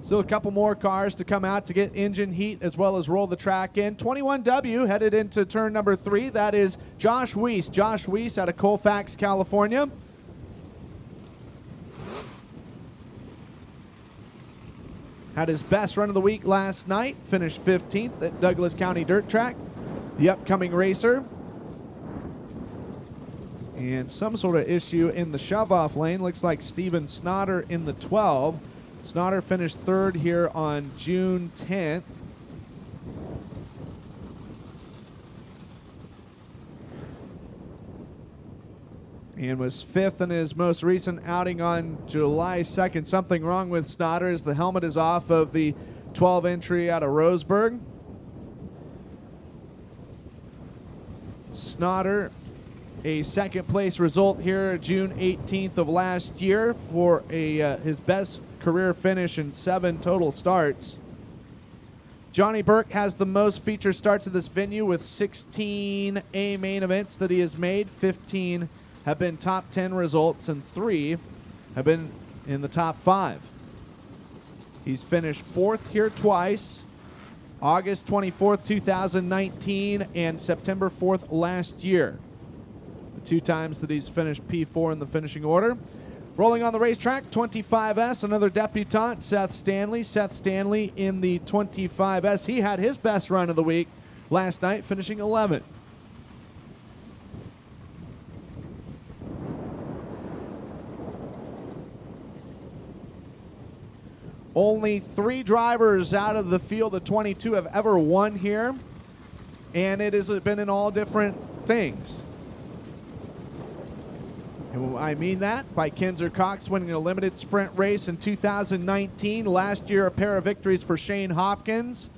Still a couple more cars to come out to get engine heat as well as roll the track in. 21W headed into turn number 3. That is Josh Weiss. Josh Weiss out of Colfax, California. Had his best run of the week last night. Finished 15th at Douglas County Dirt Track. The upcoming racer. And some sort of issue in the shove-off lane. Looks like Steven Snotter in the 12. Snotter finished 3rd here on June 10th. And was 5th in his most recent outing on July 2nd. Something wrong with Snotter as the helmet is off of the 12 entry out of Roseburg. Snotter, a second place result here June 18th of last year for his best career finish in 7 total starts. Johnny Burke has the most feature starts at this venue with 16 A main events that he has made. 15 have been top 10 results and 3 have been in the top 5. He's finished 4th here twice, August 24th, 2019 and September 4th last year. The 2 times that he's finished P4 in the finishing order. Rolling on the racetrack, 25S, another debutante, Seth Stanley. Seth Stanley in the 25S. He had his best run of the week last night, finishing 11th. Only 3 drivers out of the field of 22 have ever won here, and it has been in all different things. And I mean that by Kinzer Cox winning a limited sprint race in 2019. Last year, a pair of victories for Shane Hopkins.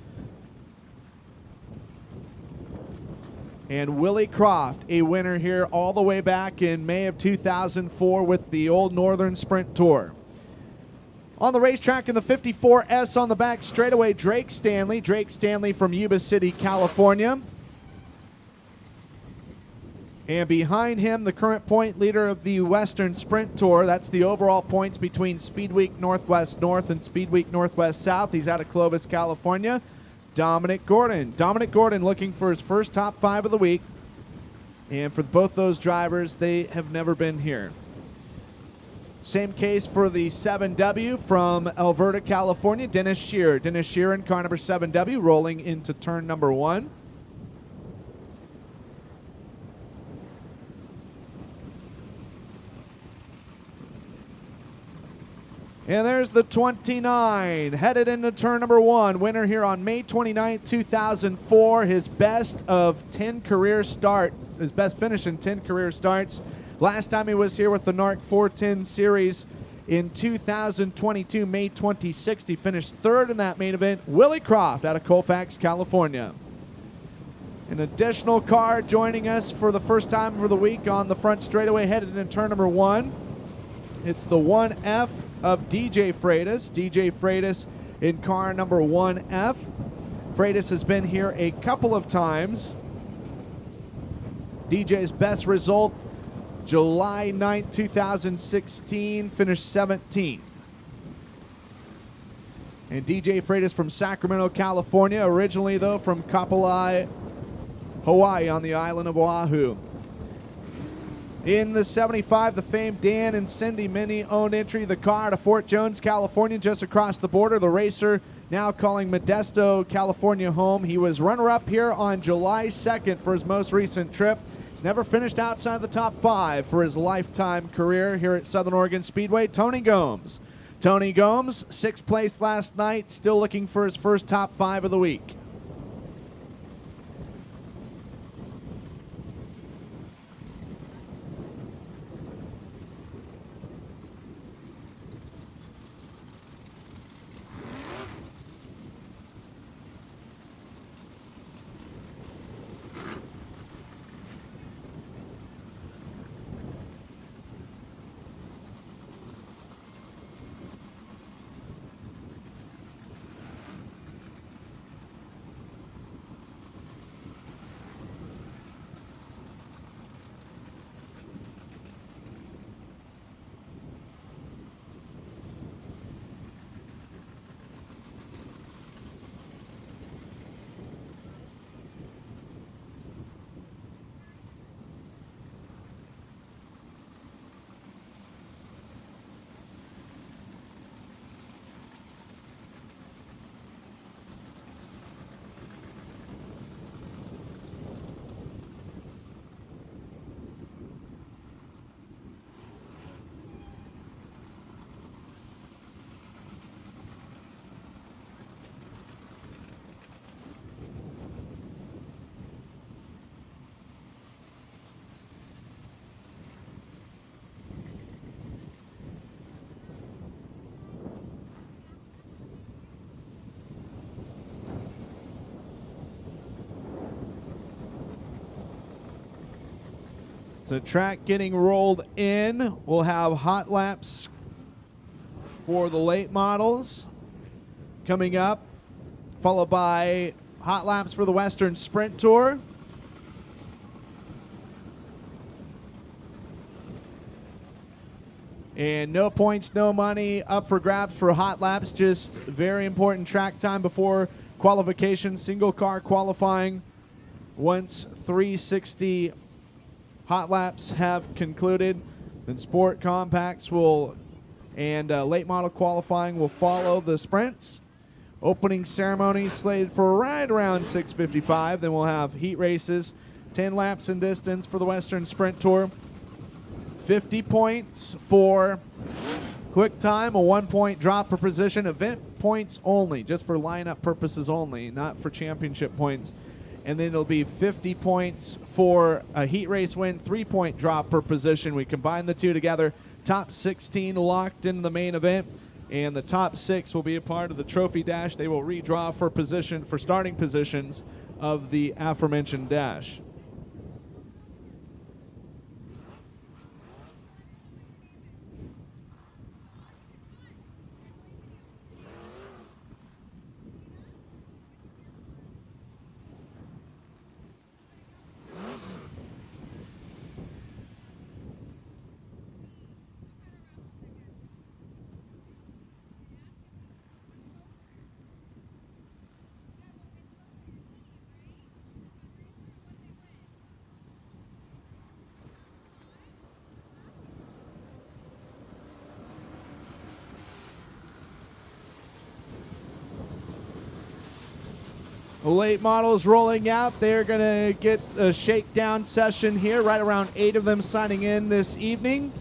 And Willie Croft, a winner here all the way back in May of 2004 with the Old Northern Sprint Tour. On the racetrack in the 54S on the back straightaway, Drake Stanley. Drake Stanley from Yuba City, California. And behind him, the current point leader of the Western Sprint Tour. That's the overall points between Speedweek Northwest North and Speedweek Northwest South. He's out of Clovis, California. Dominic Gordon. Dominic Gordon looking for his first top 5 of the week. And for both those drivers, they have never been here. Same case for the 7W from Alberta, California, Dennis Shearer. Dennis Shearer in car number 7W rolling into turn number 1. And there's the 29, headed into turn number 1. Winner here on May 29th, 2004. His best of 10 career start, his best finish in 10 career starts. Last time he was here with the NARC 410 Series in 2022, May 26th. He finished 3rd in that main event. Willie Croft out of Colfax, California. An additional car joining us for the first time for the week on the front straightaway, headed into turn number 1. It's the 1F of DJ Freitas. DJ Freitas in car number 1F. Freitas has been here a couple of times. DJ's best result, July 9th, 2016, finished 17th. And DJ Freitas from Sacramento, California, originally though from Kapolei, Hawaii on the island of Oahu. In the 75, the famed Dan and Cindy Minnie owned entry, the car to Fort Jones, California, just across the border. The racer now calling Modesto, California home. He was runner-up here on July 2nd for his most recent trip. He's never finished outside the top 5 for his lifetime career here at Southern Oregon Speedway. Tony Gomes. Tony Gomes, 6th place last night, still looking for his first top 5 of the week. So track getting rolled in. We'll have hot laps for the late models coming up, followed by hot laps for the Western Sprint Tour. And no points, no money up for grabs for hot laps. Just very important track time before qualification. Single car qualifying once 360 hot laps have concluded. Then sport compacts and late model qualifying will follow the sprints. Opening ceremony slated for right around 6:55. Then we'll have heat races, 10 laps in distance for the Western Sprint Tour. 50 points for quick time, a 1-point drop per position, event points only, just for lineup purposes only, not for championship points. And then it'll be 50 points for a heat race win, 3-point drop per position. We combine the two together, top 16 locked in the main event, and the top 6 will be a part of the trophy dash. They will redraw for starting positions of the aforementioned dash. The late models rolling out. They're going to get a shakedown session here, right around 8 of them signing in this evening.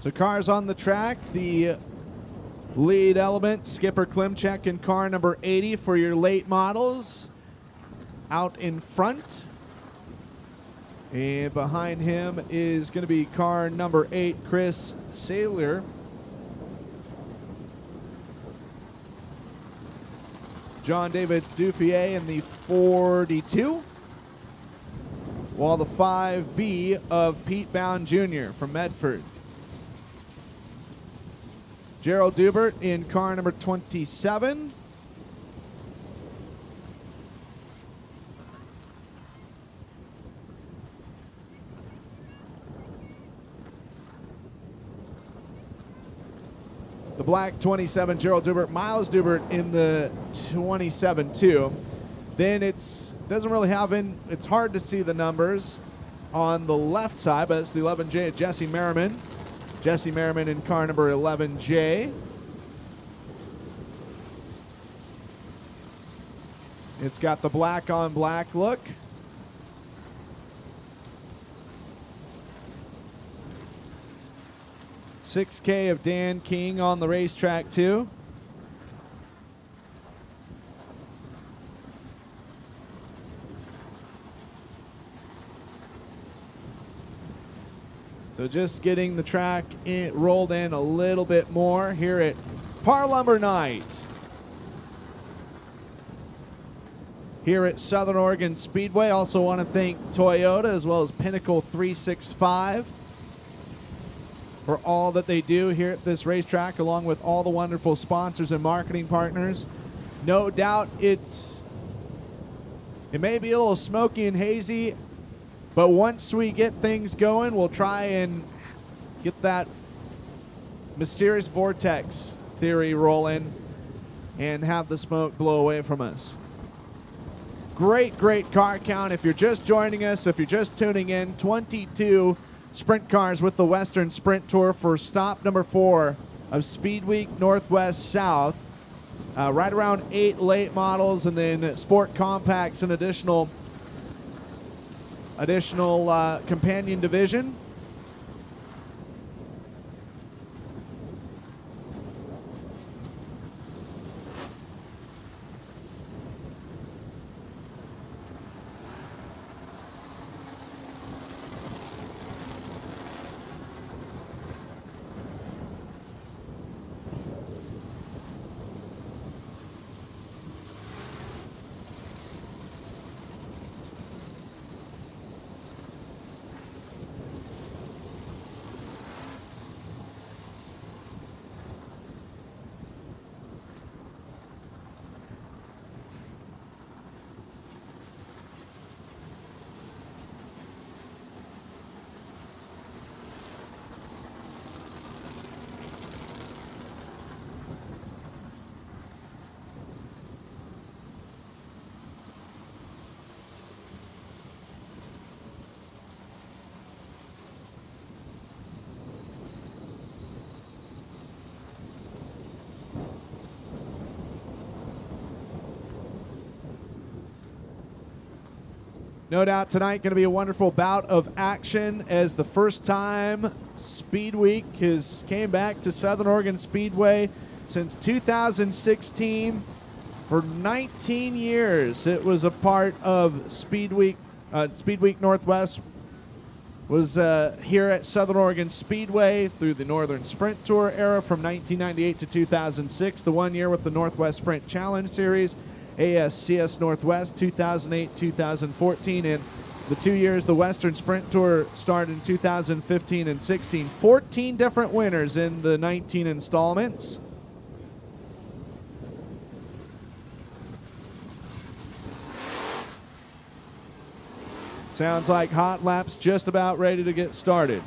So cars on the track, the lead element, Skipper Klimchek in car number 80 for your late models out in front. And behind him is going to be car number 8, Chris Saylor. John David Duffier in the 42. While the 5B of Pete Bound Jr. from Medford. Gerald Dubert in car number 27. The black 27, Gerald Dubert. Miles Dubert in the 27 too. Then it's hard to see the numbers on the left side, but it's the 11J of Jesse Merriman. Jesse Merriman in car number 11J. It's got the black on black look. $6K of Dan King on the racetrack too. So just getting the track rolled in a little bit more here at Par Lumber Night. here at Southern Oregon Speedway. Also want to thank Toyota as well as Pinnacle 365 for all that they do here at this racetrack, along with all the wonderful sponsors and marketing partners. No doubt it may be a little smoky and hazy, but once we get things going, we'll try and get that mysterious vortex theory rolling and have the smoke blow away from us. Great car count. If you're just joining us, if you're just tuning in, 22 sprint cars with the Western Sprint Tour for stop number 4 of Speed Week Northwest South. Right around 8 late models, and then sport compacts and additional companion division. No doubt tonight going to be a wonderful bout of action as the first time Speed Week came back to Southern Oregon Speedway since 2016. For 19 years, it was a part of Speed Week. Speed Week Northwest was here at Southern Oregon Speedway through the Northern Sprint Tour era from 1998 to 2006, the 1 year with the Northwest Sprint Challenge Series, ASCS Northwest 2008-2014, and the 2 years the Western Sprint Tour started in 2015 and 16. 14 different winners in the 19 installments. Sounds like hot laps just about ready to get started.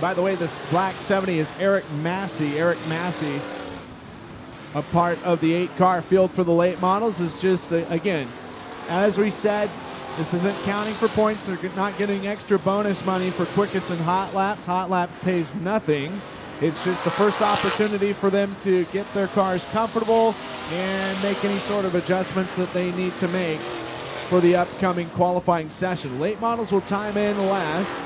By the way, this black 70 is Eric Massey. Eric Massey, a part of the 8-car field for the late models, is just, again, as we said, this isn't counting for points. They're not getting extra bonus money for quickest and hot laps. Hot laps pays nothing. It's just the first opportunity for them to get their cars comfortable and make any sort of adjustments that they need to make for the upcoming qualifying session. Late models will time in last.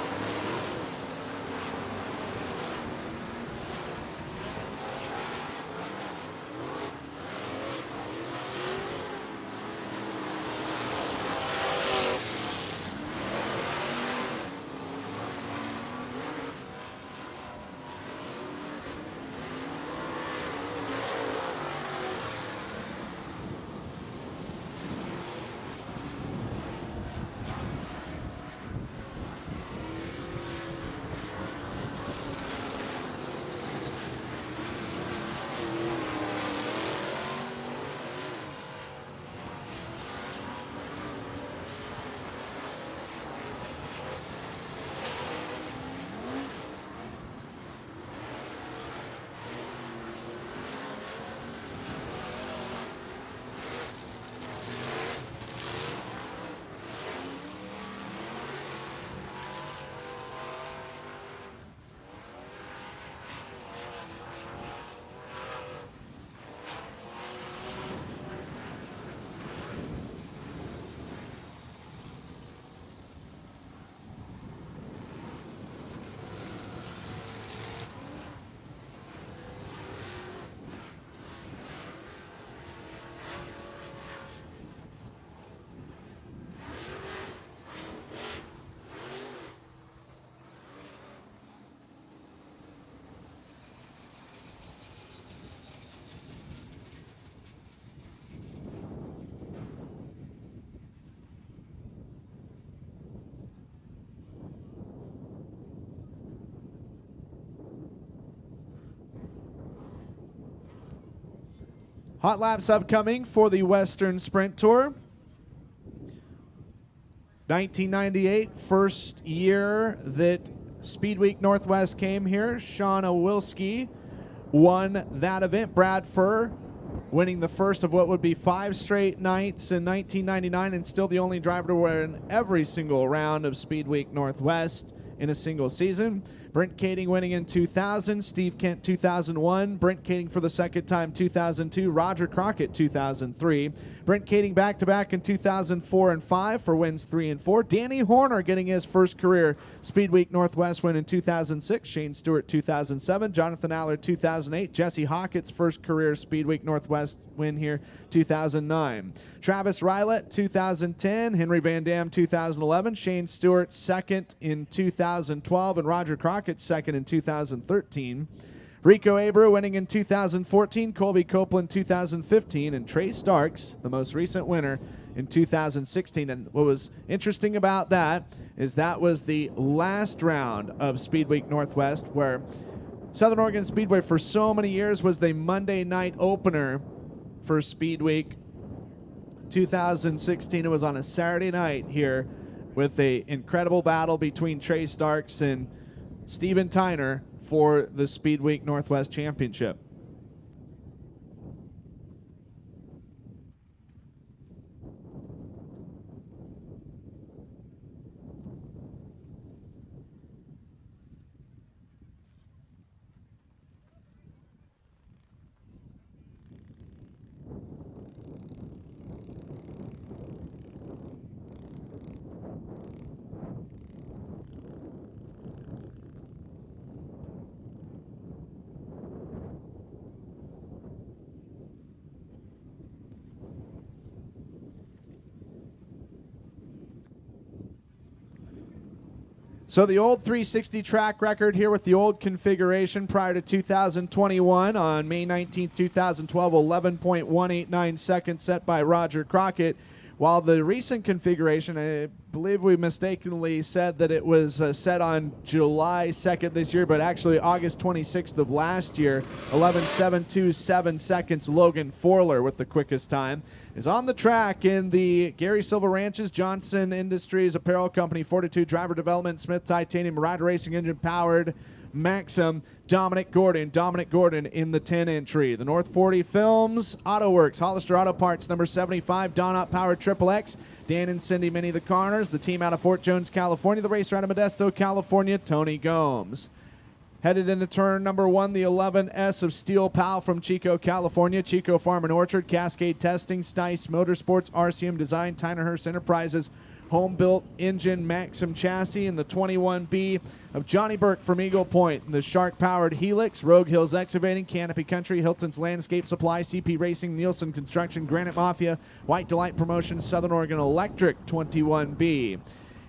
Hot laps upcoming for the Western Sprint Tour. 1998, first year that Speed Week Northwest came here. Sean Awilski won that event. Brad Furr winning the first of what would be 5 straight nights in 1999, and still the only driver to win every single round of Speed Week Northwest in a single season. Brent Kading winning in 2000, Steve Kent 2001, Brent Kading for the second time 2002, Roger Crockett 2003, Brent Kading back-to-back in 2004 and 5 for wins 3 and 4. Danny Horner getting his first career Speed Week Northwest win in 2006, Shane Stewart 2007, Jonathan Allard 2008, Jesse Hockett's first career Speed Week Northwest win here 2009. Travis Rylett 2010, Henry Van Dam 2011, Shane Stewart second in 2012, and Roger Crockett second in 2013. Rico Abreu winning in 2014, Colby Copeland 2015, and Trey Starks, the most recent winner, in 2016. And what was interesting about that is that was the last round of Speed Week Northwest, where Southern Oregon Speedway for so many years was the Monday night opener for Speed Week. 2016, it was on a Saturday night here with an incredible battle between Trey Starks and Steven Tyner for the Speed Week Northwest Championship. So the old 360 track record here with the old configuration prior to 2021 on May 19th, 2012, 11.189 seconds set by Roger Crockett. While the recent configuration, I believe we mistakenly said that it was set on July 2nd this year, but actually August 26th of last year, 11.727 seconds. Logan Forler with the quickest time is on the track in the Gary Silva Ranches, Johnson Industries Apparel Company, Fortitude Driver Development, Smith Titanium, Rider Racing Engine powered Maxim, Dominic Gordon in the 10 entry. The North 40 Films, Auto Works, Hollister Auto Parts, number 75, Donut Powered Triple X, Dan and Cindy Minnie the Carners, the team out of Fort Jones, California, the racer out of Modesto, California, Tony Gomes. Headed into turn number 1, the 11S of Steel Pal from Chico, California, Chico Farm and Orchard, Cascade Testing, Stice Motorsports, RCM Design, Tynerhurst Enterprises, home-built engine Maxim chassis, and the 21B of Johnny Burke from Eagle Point, and the Shark-powered Helix, Rogue Hills Excavating, Canopy Country, Hilton's Landscape Supply, CP Racing, Nielsen Construction, Granite Mafia, White Delight Promotions, Southern Oregon Electric 21B.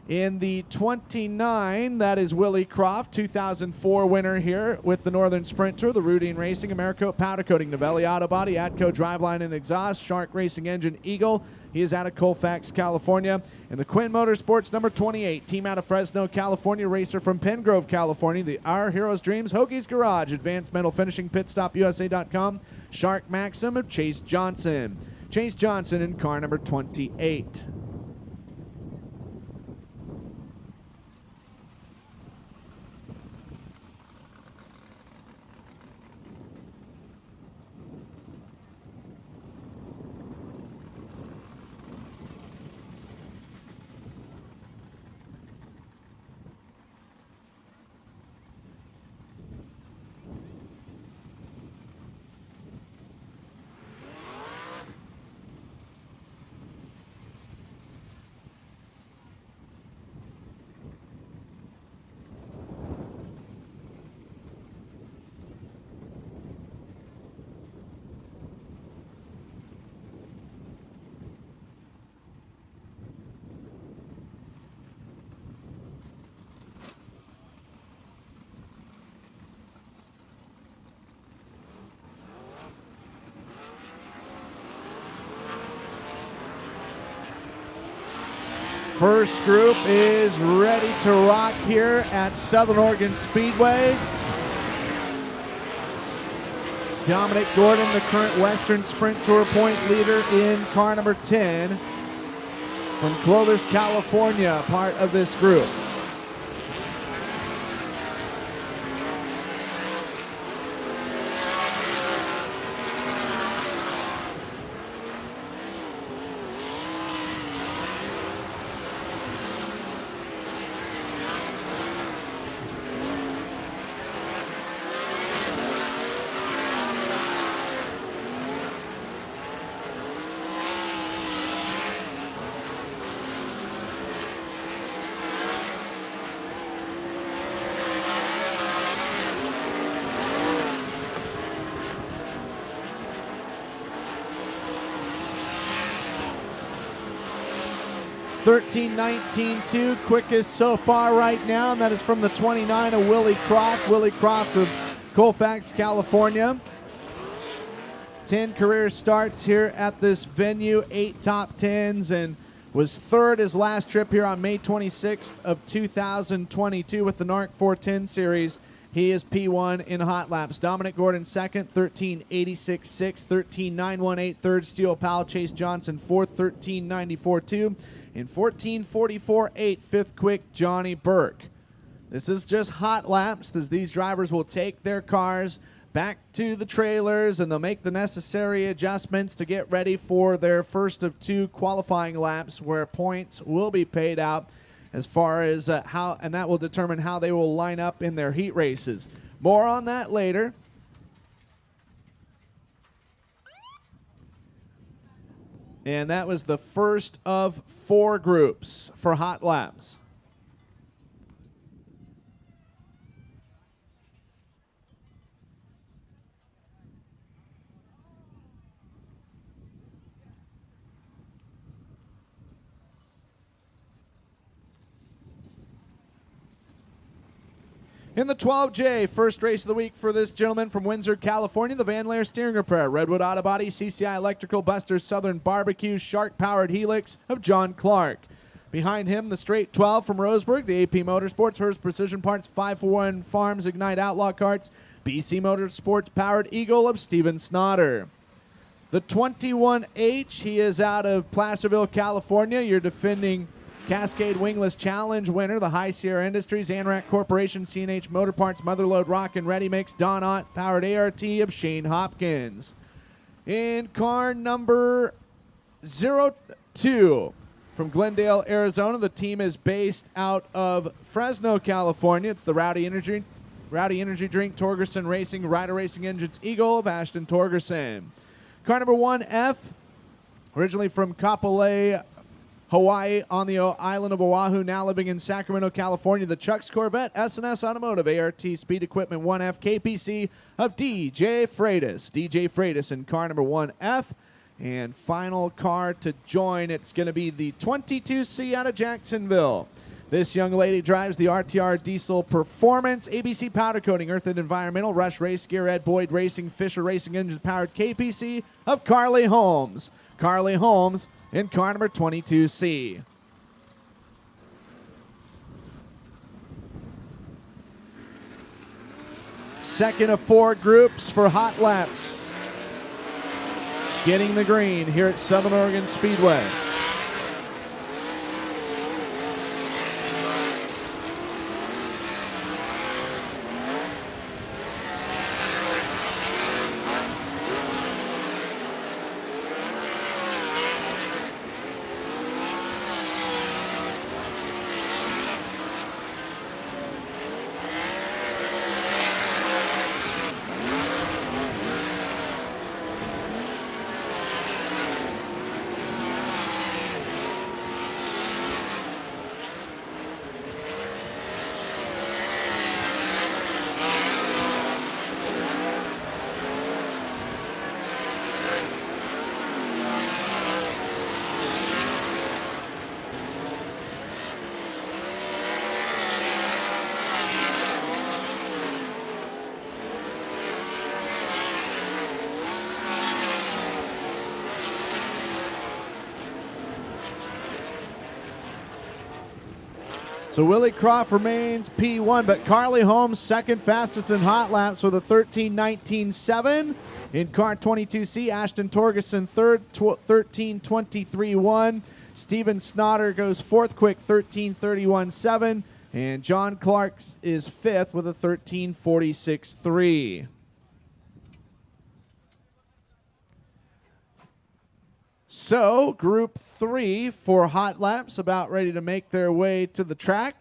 In the 29, that is Willie Croft, 2004 winner here with the Northern Sprint Tour, the Rudine Racing, Americoat Powder Coating, Novelli Auto Body, Atco Driveline and Exhaust, Shark Racing Engine, Eagle. He is out of Colfax, California. And the Quinn Motorsports, number 28, team out of Fresno, California, racer from Pengrove, California, the Our Heroes Dreams, Hoagie's Garage, Advanced Metal Finishing, PitStopUSA.com, Shark Maxim of Chase Johnson. Chase Johnson in car number 28. First group is ready to rock here at Southern Oregon Speedway. Dominic Gordon, the current Western Sprint Tour point leader in car number 10 from Clovis, California, part of this group. (13:19.2) quickest so far right now, and that is from the 29 of Willie Croft. Willie Croft of Colfax, California. 10 career starts here at this venue, 8 top 10s, and was third his last trip here on May 26th of 2022 with the NARC 410 series. He is P1 in hot laps. Dominic Gordon second, 13:86.6, 13:918 third. Steele Powell, Chase Johnson fourth, 13:94.2. In 14:44.8, fifth quick, Johnny Burke. This is just hot laps, as these drivers will take their cars back to the trailers and they'll make the necessary adjustments to get ready for their first of 2 qualifying laps, where points will be paid out as far as how, and that will determine how they will line up in their heat races. More on that later. And that was the first of 4 groups for hot laps. In the 12J, first race of the week for this gentleman from Windsor, California, the Van Laer Steering Repair, Redwood Auto Body, CCI Electrical, Buster's Southern Barbecue, Shark-powered Helix of John Clark. Behind him, the straight 12 from Roseburg, the AP Motorsports, Hearst Precision Parts, 541 Farms, Ignite Outlaw Carts, BC Motorsports Powered Eagle of Steven Snotter. The 21H, he is out of Placerville, California, your defending Cascade Wingless Challenge winner, the High Sierra Industries, Anrac Corporation, C&H Motor Parts, Motherlode Rock and Ready Mix, Don Ott, Powered ART of Shane Hopkins. In car number 02 from Glendale, Arizona, the team is based out of Fresno, California. It's the Rowdy Energy Drink, Torgerson Racing, Ryder Racing Engines, Eagle of Ashton Torgerson. Car number 1F, originally from Kapolei, Hawaii, on the island of Oahu, now living in Sacramento, California, the Chuck's Corvette, S&S Automotive, ART Speed Equipment 1F, KPC of DJ Freitas. DJ Freitas in car number 1F. And final car to join, it's going to be the 22C out of Jacksonville. This young lady drives the RTR Diesel Performance, ABC Powder Coating, Earth and Environmental, Rush Race Gear, Ed Boyd Racing, Fisher Racing Engines Powered, KPC of Carly Holmes. Carly Holmes in car number 22C. Second of 4 groups for hot laps. Getting the green here at Southern Oregon Speedway. So Willie Croft remains P1, but Carly Holmes second fastest in hot laps with a 13:19.7. In car 22C, Ashton Torgerson third, 13:23.1. Steven Snotter goes fourth quick, 13:31.7. And John Clark is fifth with a 13:46.3. So, Group 3 for hot laps about ready to make their way to the track.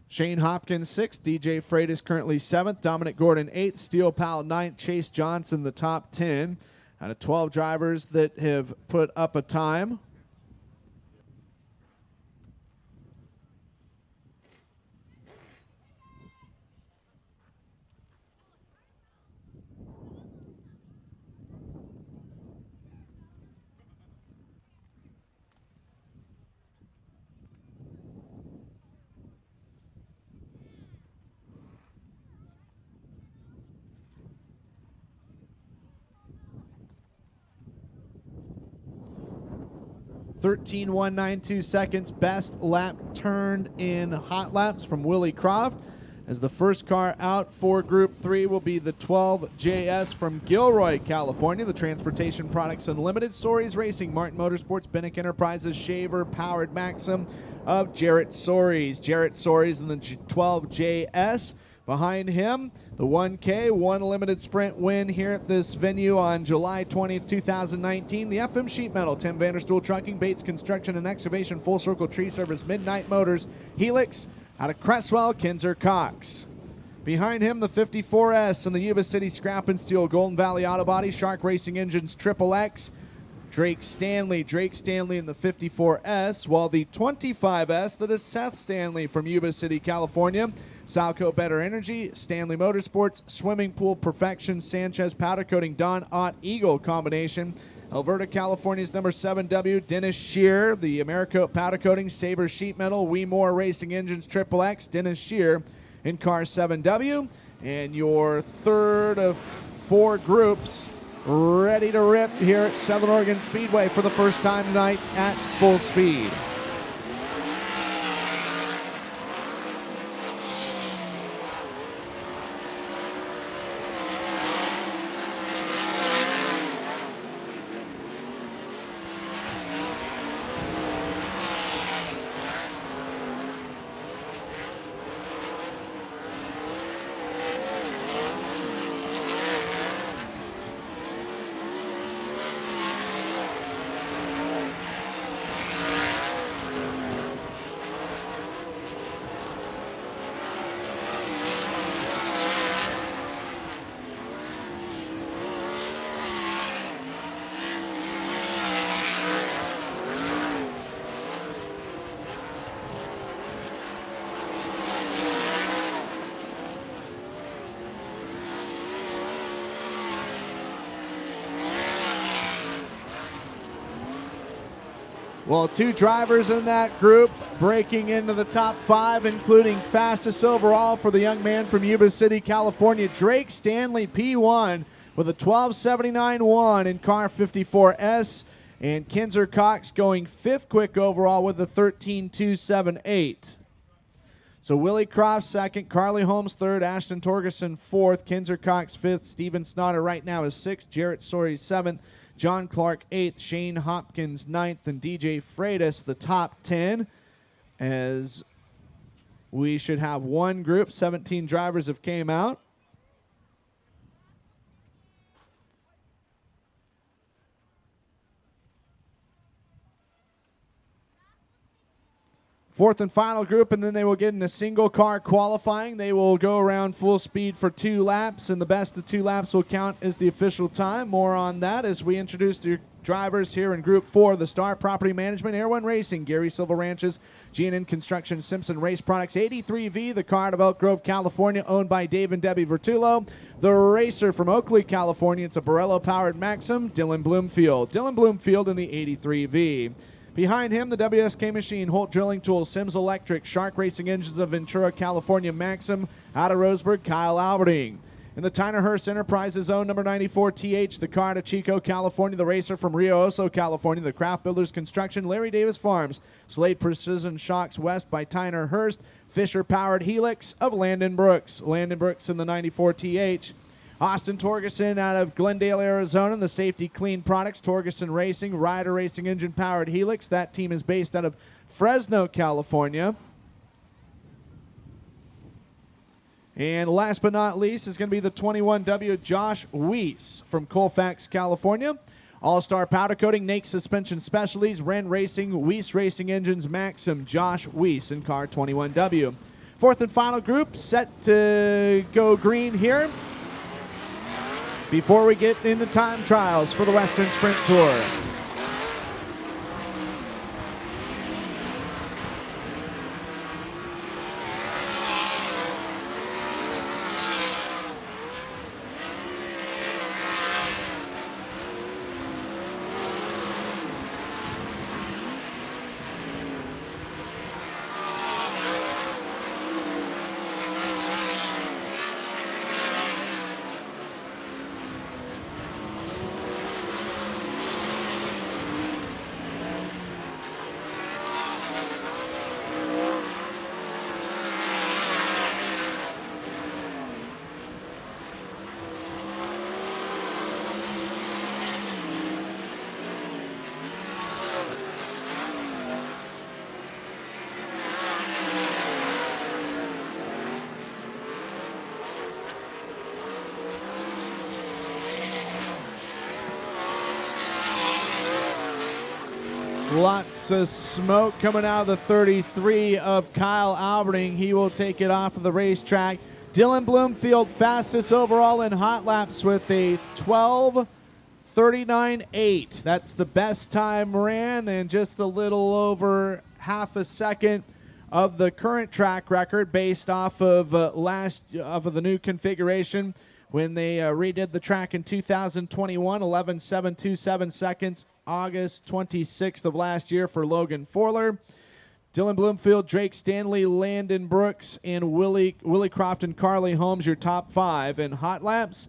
Shane Hopkins 6th, DJ Freitas currently 7th, Dominic Gordon 8th, Steel Pal 9th, Chase Johnson the top 10. Out of 12 drivers that have put up a time. (13.192 seconds), best lap turned in hot laps from Willie Croft. As the first car out for Group 3 will be the 12JS from Gilroy, California. The Transportation Products Unlimited, Soaries Racing, Martin Motorsports, Bennick Enterprises, Shaver, Powered Maxim of Jarrett Soaries. Jarrett Soaries in the 12JS. Behind him, the 1K, one limited sprint win here at this venue on July 20th, 2019. The FM Sheet Metal, Tim Vanderstool Trucking, Bates Construction and Excavation, Full Circle Tree Service, Midnight Motors, Helix, out of Cresswell, Kinzer Cox. Behind him, the 54S and the Yuba City Scrap and Steel, Golden Valley Auto Body, Shark Racing Engines, Triple X, Drake Stanley in the 54S, while the 25S, that is Seth Stanley from Yuba City, California. Salco Better Energy, Stanley Motorsports, Swimming Pool Perfection, Sanchez Powder Coating, Don Ott Eagle combination. Alberta, California's number 7W, Dennis Shear, the Americoat Powder Coating, Sabre Sheet Metal, Weemore Racing Engines, Triple X, Dennis Shear in car 7W. And your third of 4 groups ready to rip here at Southern Oregon Speedway for the first time tonight at full speed. Well, 2 drivers in that group breaking into the top 5, including fastest overall for the young man from Yuba City, California, Drake Stanley, P1, with a 12:79.1 in car 54S, and Kinzer Cox going 5th quick overall with a 13:278. So Willie Croft 2nd, Carly Holmes 3rd, Ashton Torgerson 4th, Kinzer Cox 5th, Steven Snotter right now is 6th, Jarrett Soaries 7th, John Clark 8th, Shane Hopkins 9th, and DJ Freitas the top 10, as we should have one group. 17 drivers have came out. Fourth and final group, and then they will get in a single car qualifying. They will go around full speed for 2 laps, and the best of 2 laps will count as the official time. More on that as we introduce the drivers here in Group 4. The Star Property Management, Air One Racing, Gary Silva Ranches, G&N Construction, Simpson Race Products, 83V, the car out of Elk Grove, California, owned by Dave and Debbie Vertulo. The racer from Oakley, California, it's a Borello-powered Maxim, Dylan Bloomfield. Dylan Bloomfield in the 83V. Behind him, the WSK Machine, Holt Drilling Tools, Sims Electric, Shark Racing Engines of Ventura, California, Maxim, out of Roseburg, Kyle Alberding. In the Tyner-Hurst Enterprises own number 94 TH, the car out of Chico, California, the racer from Rio Oso, California, the Craft Builders Construction, Larry Davis Farms, Slade Precision Shocks West by Tyner-Hurst, Fisher Powered Helix of Landon Brooks. Landon Brooks in the 94 TH. Austin Torgerson out of Glendale, Arizona, the Safety Clean Products, Torgerson Racing, Ryder Racing Engine Powered Helix. That team is based out of Fresno, California. And last but not least is going to be the 21W Josh Weiss from Colfax, California. All-Star Powder Coating, Nake Suspension Specialties, Wren Racing, Weiss Racing Engines, Maxim, Josh Weiss in car 21W. Fourth and final group set to go green here before we get into time trials for the Western Sprint Tour. Lots of smoke coming out of the 33 of Kyle Alberding. He will take it off of the racetrack. Dylan Bloomfield, fastest overall in hot laps with a 12:39.8. That's the best time ran, and just a little over half a second of the current track record based off of the new configuration. When they redid the track in 2021, 11.727 seconds, August 26th of last year for Logan Forler. Dylan Bloomfield, Drake Stanley, Landon Brooks, and Willie Croft and Carly Holmes, your top five. In hot laps,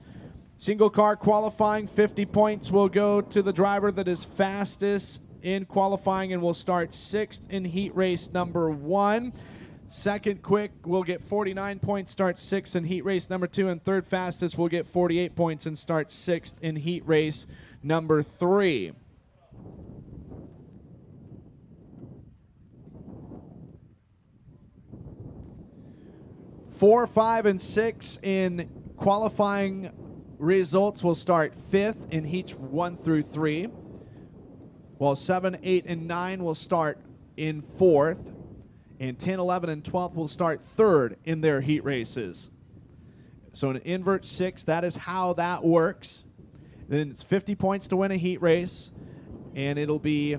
single car qualifying, 50 points will go to the driver that is fastest in qualifying and will start sixth in heat race number 1. Second quick will get 49 points, start sixth in heat race number 2, and third fastest will get 48 points and start sixth in heat race number 3. Four, 5, and 6 in qualifying results will start fifth in heats 1 through 3, while 7, 8, and 9 will start in fourth. And 10, 11, and 12 will start third in their heat races. So an invert 6, that is how that works. Then it's 50 points to win a heat race, and it'll be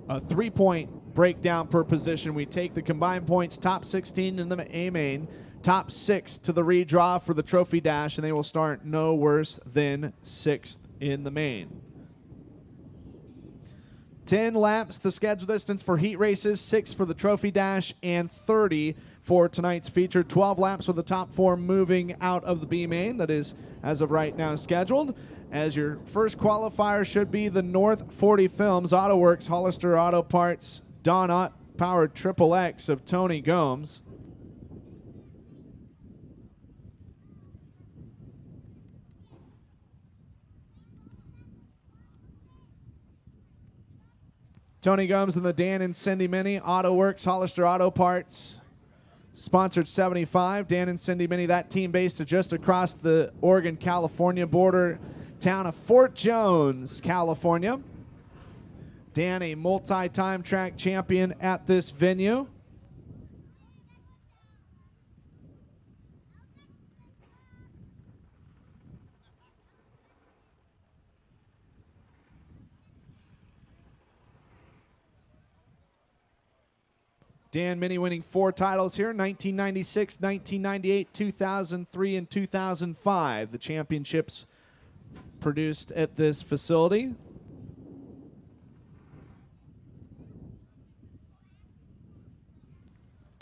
a 3-point breakdown per position. We take the combined points, top 16 in the A main, top 6 to the redraw for the trophy dash, and they will start no worse than 6th in the main. 10 laps, the scheduled distance for heat races, 6 for the trophy dash, and 30 for tonight's feature. 12 laps with the top 4 moving out of the B main. That is, as of right now, scheduled. As your first qualifier should be the North 40 Films, Auto Works, Hollister Auto Parts, Don Ott powered Triple X of Tony Gomes. Tony Gomes and the Dan and Cindy Mini, Auto Works, Hollister Auto Parts, sponsored 75. Dan and Cindy Mini, that team based just across the Oregon-California border, town of Fort Jones, California. Dan, a multi-time track champion at this venue. Dan Mini winning 4 titles here, 1996, 1998, 2003, and 2005. The championships produced at this facility.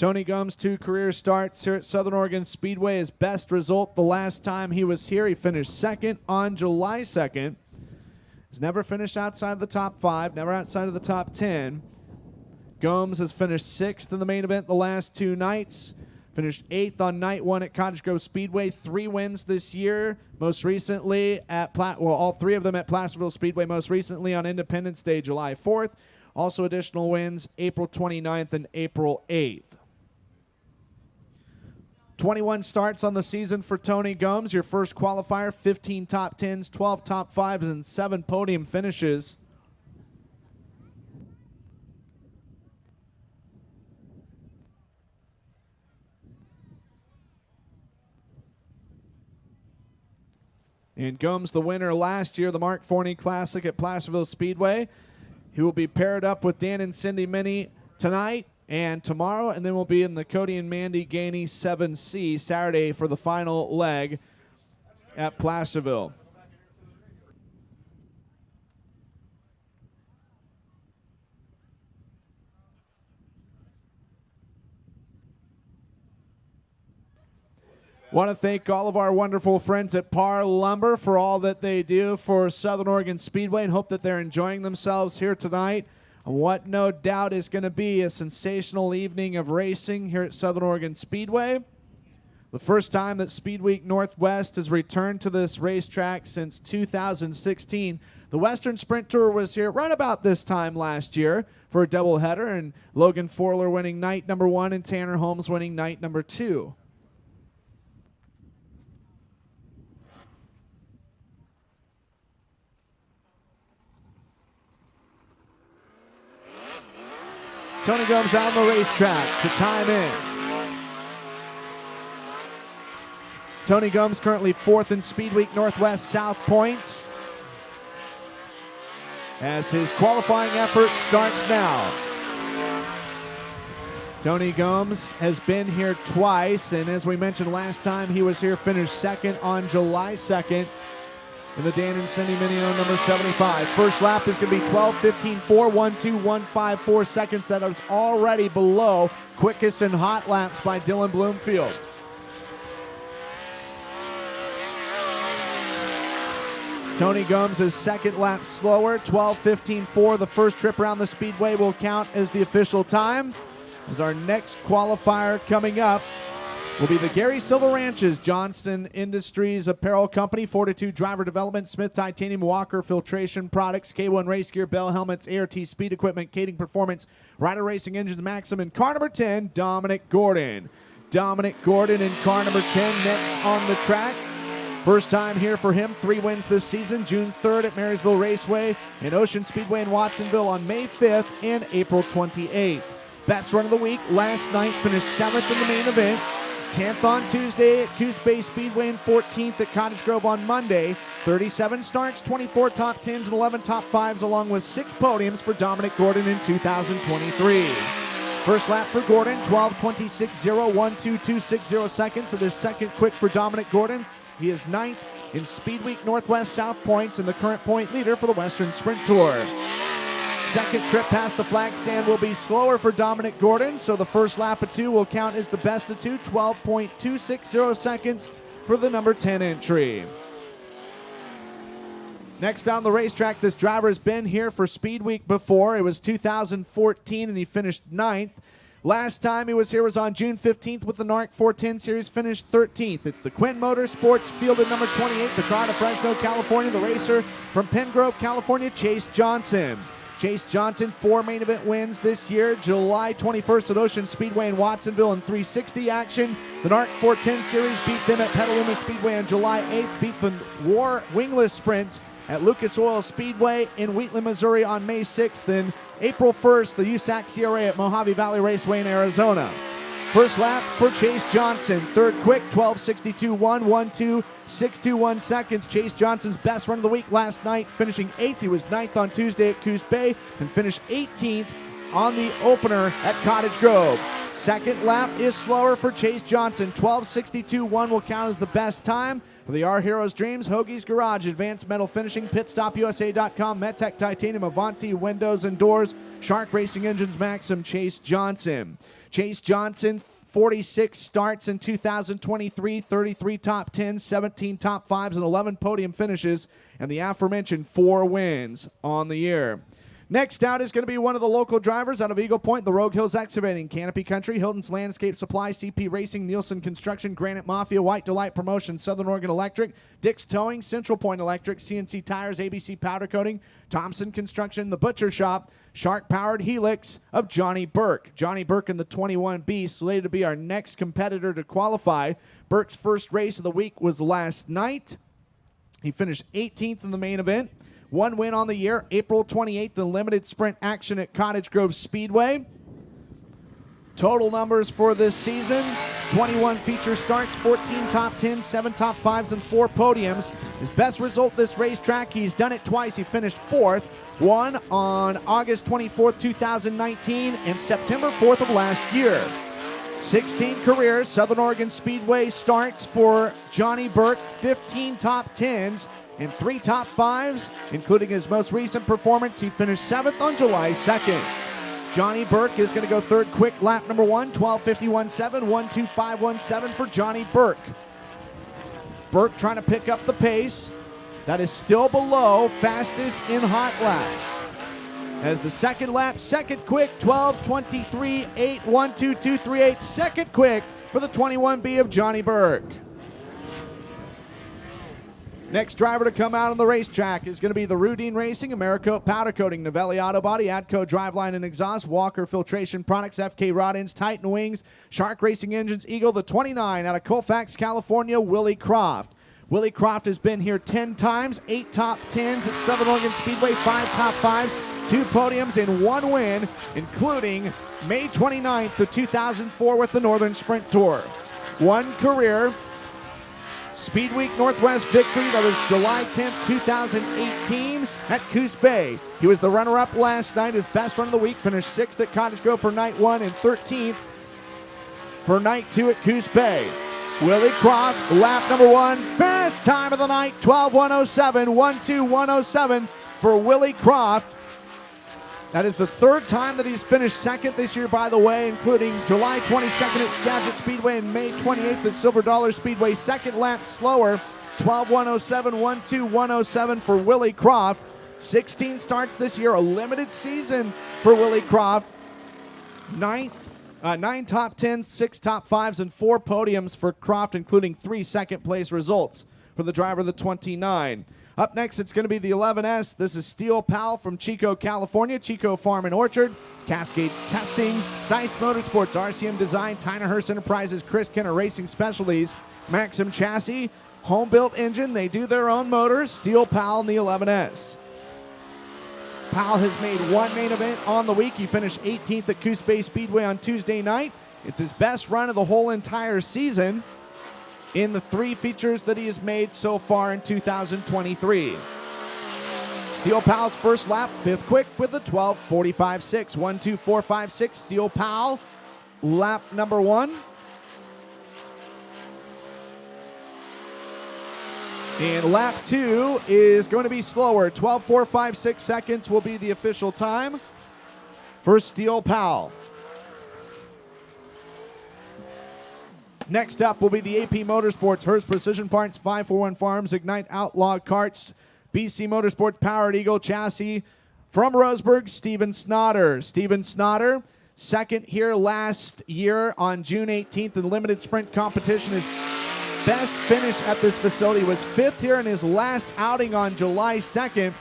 Tony Gumbs, 2 career starts here at Southern Oregon Speedway. His best result the last time he was here, he finished second on July 2nd. He's never finished outside of the top 5, never outside of the top 10. Gumbs has finished 6th in the main event the last 2 nights. Finished 8th on night 1 at Cottage Grove Speedway. 3 wins this year. Most recently at all 3 of them at Placerville Speedway. Most recently on Independence Day, July 4th. Also additional wins April 29th and April 8th. 21 starts on the season for Tony Gumbs. Your first qualifier, 15 top 10s, 12 top 5s, and 7 podium finishes. And Gumbs, the winner last year, the Mark Forney Classic at Placerville Speedway. He will be paired up with Dan and Cindy Minnie tonight and tomorrow, and then we'll be in the Cody and Mandy Gainey 7C Saturday for the final leg at Placerville. Want to thank all of our wonderful friends at Par Lumber for all that they do for Southern Oregon Speedway, and hope that they're enjoying themselves here tonight on what no doubt is going to be a sensational evening of racing here at Southern Oregon Speedway. The first time that Speed Week Northwest has returned to this racetrack since 2016. The Western Sprint Tour was here right about this time last year for a doubleheader, and Logan Forler winning night number 1 and Tanner Holmes winning night number 2. Tony Gumbs out on the racetrack to time in. Tony Gumbs currently 4th in Speed Week Northwest South points as his qualifying effort starts now. Tony Gumbs has been here twice, and as we mentioned last time he was here, finished 2nd on July 2nd. In the Dan and Cindy Mini on number 75. First lap is going to be 12:15.4, 1:21.54 seconds. That is already below quickest and hot laps by Dylan Bloomfield. Tony Gumbs' second lap slower, 12:15.4. The first trip around the speedway will count as the official time. As our next qualifier coming up will be the Gary Silva Ranches, Johnston Industries Apparel Company, Fortitude Driver Development, Smith Titanium, Walker Filtration Products, K1 Race Gear, Bell Helmets, ART Speed Equipment, Kading Performance, Ryder Racing Engines, Maxim, and car number 10, Dominic Gordon. Dominic Gordon in car number 10 next on the track. First time here for him, 3 wins this season, June 3rd at Marysville Raceway and Ocean Speedway in Watsonville on May 5th and April 28th. Best run of the week, last night finished 7th in the main event. 10th on Tuesday at Coos Bay Speedway and 14th at Cottage Grove on Monday. 37 starts, 24 top 10s, and 11 top 5s, along with 6 podiums for Dominic Gordon in 2023. First lap for Gordon, 12:26.0, 1:22.60 seconds. So this second quick for Dominic Gordon. He is 9th in Speed Week Northwest South points and the current point leader for the Western Sprint Tour. Second trip past the flag stand will be slower for Dominic Gordon, so the first lap of 2 will count as the best of 2, 12:260 seconds for the number 10 entry. Next on the racetrack, this driver has been here for Speed Week before. It was 2014 and he finished 9th. Last time he was here was on June 15th with the NARC 410 Series, finished 13th. It's the Quinn Motorsports, fielded number 28, the car to Fresno, California, the racer from Penn Grove, California, Chase Johnson. Chase Johnson, 4 main event wins this year. July 21st at Ocean Speedway in Watsonville in 360 action. The NARC 410 Series beat them at Petaluma Speedway on July 8th. Beat the War Wingless Sprints at Lucas Oil Speedway in Wheatland, Missouri on May 6th. Then April 1st, the USAC CRA at Mojave Valley Raceway in Arizona. First lap for Chase Johnson. Third quick, 12:62.1, 1:2.621 seconds. Chase Johnson's best run of the week last night, finishing 8th. He was 9th on Tuesday at Coos Bay and finished 18th on the opener at Cottage Grove. Second lap is slower for Chase Johnson. 12:62.1 will count as the best time. For the Our Heroes Dreams, Hoagie's Garage, Advanced Metal Finishing, PitStopUSA.com, MedTech Titanium, Avanti Windows and Doors, Shark Racing Engines, Maxim, Chase Johnson. Chase Johnson, 46 starts in 2023, 33 top 10s, 17 top 5s, and 11 podium finishes, and the aforementioned 4 wins on the year. Next out is going to be one of the local drivers out of Eagle Point, the Rogue Hills Excavating, Canopy Country, Hilton's Landscape Supply, CP Racing, Nielsen Construction, Granite Mafia, White Delight Promotions, Southern Oregon Electric, Dick's Towing, Central Point Electric, CNC Tires, ABC Powder Coating, Thompson Construction, The Butcher Shop, Shark Powered Helix of Johnny Burke. Johnny Burke in the 21B, slated to be our next competitor to qualify. Burke's first race of the week was last night. He finished 18th in the main event. 1 win on the year, April 28th, the limited sprint action at Cottage Grove Speedway. Total numbers for this season, 21 feature starts, 14 top 10s, 7 top 5s, and 4 podiums. His best result this racetrack, he's done it twice. He finished 4th, one on August 24th, 2019, and September 4th of last year. 16 career Southern Oregon Speedway starts for Johnny Burke, 15 top 10s, and 3 top 5s, including his most recent performance. He finished 7th on July 2nd. Johnny Burke is going to go third quick lap number 1, 12:51.7, 1:25.17 for Johnny Burke. Burke trying to pick up the pace. That is still below fastest in hot laps. As the second lap, second quick, 12:23.8, 1:22.38, second quick for the 21B of Johnny Burke. Next driver to come out on the racetrack is going to be the Rudine Racing, Americoat Powder Coating, Novelli Auto Body, Adco Driveline and Exhaust, Walker Filtration Products, FK Rod Ends, Titan Wings, Shark Racing Engines, Eagle, the 29 out of Colfax, California, Willie Croft. Willie Croft has been here 10 times, 8 top 10s at Southern Oregon Speedway, 5 top 5s, 2 podiums, and 1 win, including May 29th of 2004 with the Northern Sprint Tour. 1 career Speed Week Northwest victory, that was July 10th, 2018 at Coos Bay. He was the runner-up last night. His best run of the week, finished 6th at Cottage Grove for night 1 and 13th for night 2 at Coos Bay. Willie Croft, lap number 1, fast time of the night, 12:107, 1:2:107 for Willie Croft. That is the 3rd time that he's finished 2nd this year, by the way, including July 22nd at Skagit Speedway and May 28th at Silver Dollar Speedway. 2nd lap slower, 12:107, 1:2:107 for Willie Croft. 16 starts this year, a limited season for Willie Croft. 9 top 10s, 6 top 5s, and 4 podiums for Croft, including 3 second-place results for the driver of the 29. Up next, it's going to be the 11S. This is Steel Pal from Chico, California, Chico Farm and Orchard, Cascade Testing, Stice Motorsports, RCM Design, Tyner Hurst Enterprises, Chris Kenner Racing Specialties, Maxim Chassis, home-built engine. They do their own motors. Steel Pal in the 11S. Pal has made 1 main event on the week. He finished 18th at Coos Bay Speedway on Tuesday night. It's his best run of the whole entire season in the 3 features that he has made so far in 2023. Steel Pal's first lap, 5th quick with a 12:45.6, 1:24.56. Steel Pal, lap number 1. And lap 2 is going to be slower. 12:4.56 seconds will be the official time for Steel Pal. Next up will be the AP Motorsports, Hurst Precision Parts, 541 Farms, Ignite Outlaw Karts, BC Motorsports, Powered Eagle Chassis. From Roseburg, Steven Snotter. Steven Snotter, 2nd here last year on June 18th in limited sprint competition. His best finish at this facility was 5th here in his last outing on July 2nd.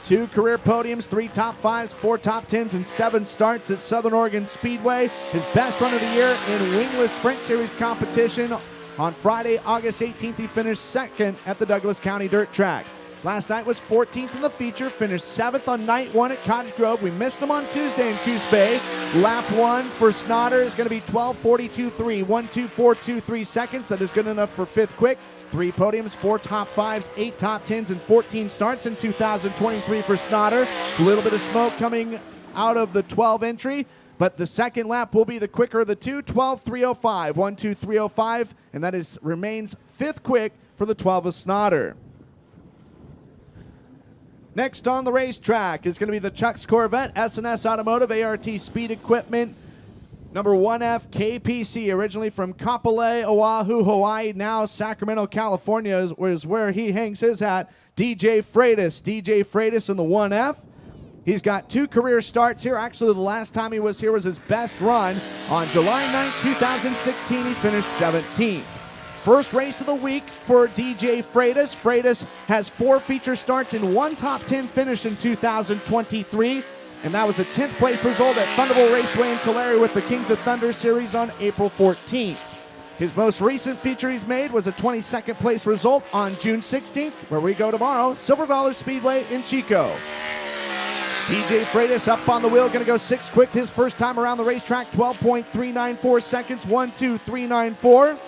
2 career podiums, 3 top 5s, 4 top 10s, and 7 starts at Southern Oregon Speedway. His best run of the year in wingless Sprint Series competition. On Friday, August 18th, he finished 2nd at the Douglas County Dirt Track. Last night was 14th in the feature, finished 7th on night 1 at Cottage Grove. We missed him on Tuesday in Coos Bay. Lap 1 for Snotter is going to be 12:42.3, 1:24.23 seconds. That is good enough for 5th quick. 3 podiums, 4 top 5s, 8 top 10s, and 14 starts in 2023 for Snotter. A little bit of smoke coming out of the 12 entry, but the second lap will be the quicker of the 2, 12:305, 1:23.05, and that remains 5th quick for the 12 of Snotter. Next on the racetrack is going to be the Chuck's Corvette, S&S Automotive, ART Speed Equipment, Number 1F KPC, originally from Kapolei, Oahu, Hawaii, now Sacramento, California is where he hangs his hat. DJ Freitas. DJ Freitas in the 1F. He's got 2 career starts here. Actually, the last time he was here was his best run. On July 9th, 2016, he finished 17th. First race of the week for DJ Freitas. Freitas has 4 feature starts and 1 top 10 finish in 2023. And that was a 10th place result at Thunderbolt Raceway in Tulare with the Kings of Thunder Series on April 14th. His most recent feature he's made was a 22nd place result on June 16th, where we go tomorrow, Silver Dollar Speedway in Chico. DJ Freitas up on the wheel, going to go 6 quick his first time around the racetrack, 12.394 seconds, 1.2394.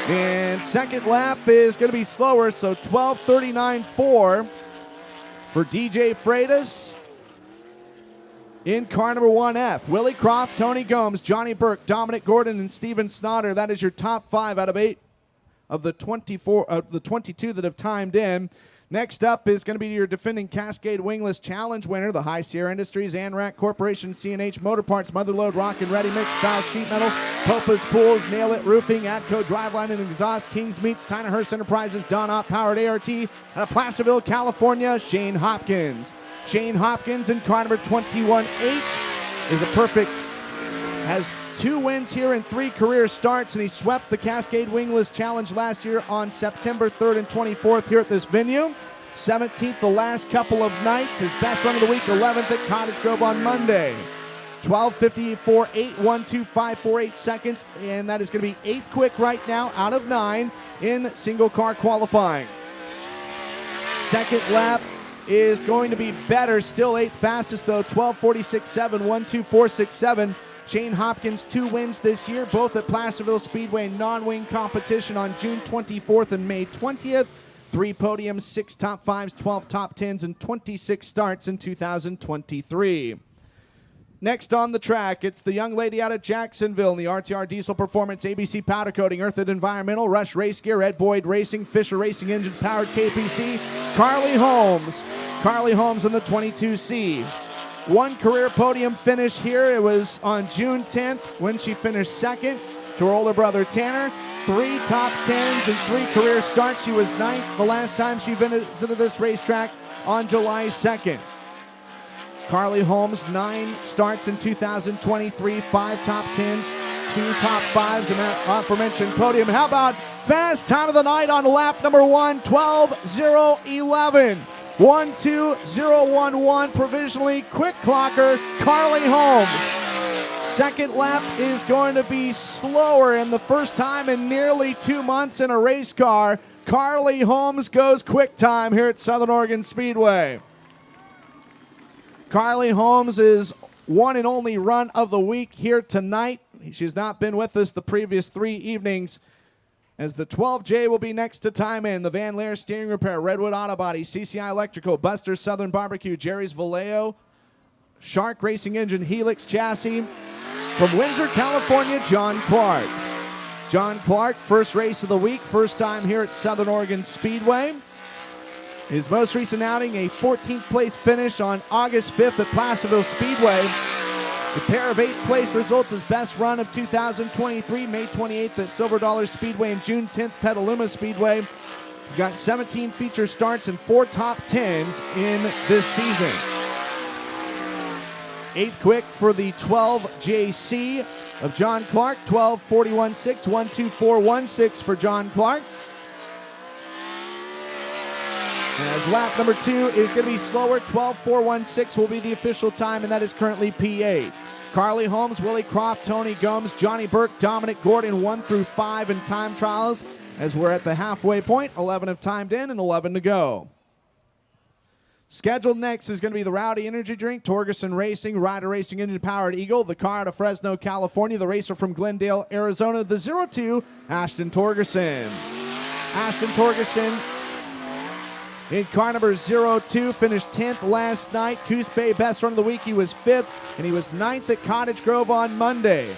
And second lap is going to be slower, so 12.39.4 for DJ Freitas in car number 1F. Willie Croft, Tony Gomes, Johnny Burke, Dominic Gordon, and Steven Snotter. That is your top 5 out of 8 of the 22 that have timed in. Next up is going to be your defending Cascade Wingless Challenge winner, the High Sierra Industries, ANRAC Corporation, C&H Motor Parts, Motherlode, Rock and Ready Mix, Bow Sheet Metal, Popa's Pools, Nail It Roofing, Atco Driveline and Exhaust, Kings Meats, Tyner-Hurst Enterprises, Don Ott Powered ART, out of Placerville, California, Shane Hopkins. Shane Hopkins in car number 21H is a perfect, has 2 wins here in 3 career starts, and he swept the Cascade Wingless Challenge last year on September 3rd and 24th here at this venue. 17th the last couple of nights. His best run of the week, 11th at Cottage Grove on Monday. 12.54, 8.12548 seconds, and that is going to be 8th quick right now out of 9 in single car qualifying. Second lap is going to be better, still 8th fastest though, 12.46.7, 1.2467. Shane Hopkins 2 wins this year, both at Placerville Speedway non-wing competition on June 24th and May 20th. 3 podiums, 6 top 5s, 12 top 10s, and 26 starts in 2023. Next on the track, it's the young lady out of Jacksonville in the RTR Diesel Performance, ABC Powder Coating, Earthed Environmental, Rush Race Gear, Ed Boyd Racing, Fisher Racing Engine Powered KPC, Carly Holmes. Carly Holmes in the 22C. 1 career podium finish here. It was on June 10th when she finished 2nd to her older brother Tanner. 3 top 10s and 3 career starts. She was 9th the last time she visited this racetrack on July 2nd. Carly Holmes, 9 starts in 2023, 5 top 10s, 2 top 5s, and that aforementioned podium. How about fast time of the night on lap number 1, 12.011. 1.2011 provisionally quick clocker, Carly Holmes. Second lap is going to be slower, and the first time in nearly 2 months in a race car, Carly Holmes goes quick time here at Southern Oregon Speedway. Carly Holmes is one and only run of the week here tonight. She's not been with us the previous 3 evenings, as the 12J will be next to time in. The Van Leer Steering Repair, Redwood Auto Body, CCI Electrical, Buster's Southern Barbecue, Jerry's Vallejo, Shark Racing Engine, Helix Chassis. From Windsor, California, John Clark. John Clark, first race of the week, first time here at Southern Oregon Speedway. His most recent outing, a 14th place finish on August 5th at Placerville Speedway. A pair of 8th place results, his best run of 2023, May 28th at Silver Dollar Speedway and June 10th Petaluma Speedway. He's got 17 feature starts and 4 top 10s in this season. 8th quick for the 12JC of John Clark, 12.41.6, 1.2416 for John Clark. As lap number 2 is going to be slower, 12.416 will be the official time, and that is currently P8. Carly Holmes, Willie Croft, Tony Gomes, Johnny Burke, Dominic Gordon, 1 through 5 in time trials, as we're at the halfway point. 11 have timed in and 11 to go. Scheduled next is going to be the Rowdy Energy Drink, Torgerson Racing, Ryder Racing Engine Powered Eagle, the car out of Fresno, California, the racer from Glendale, Arizona, the 02, Ashton Torgerson. Ashton Torgerson in car number 02, finished 10th last night. Coos Bay best run of the week, he was 5th, and he was 9th at Cottage Grove on Monday.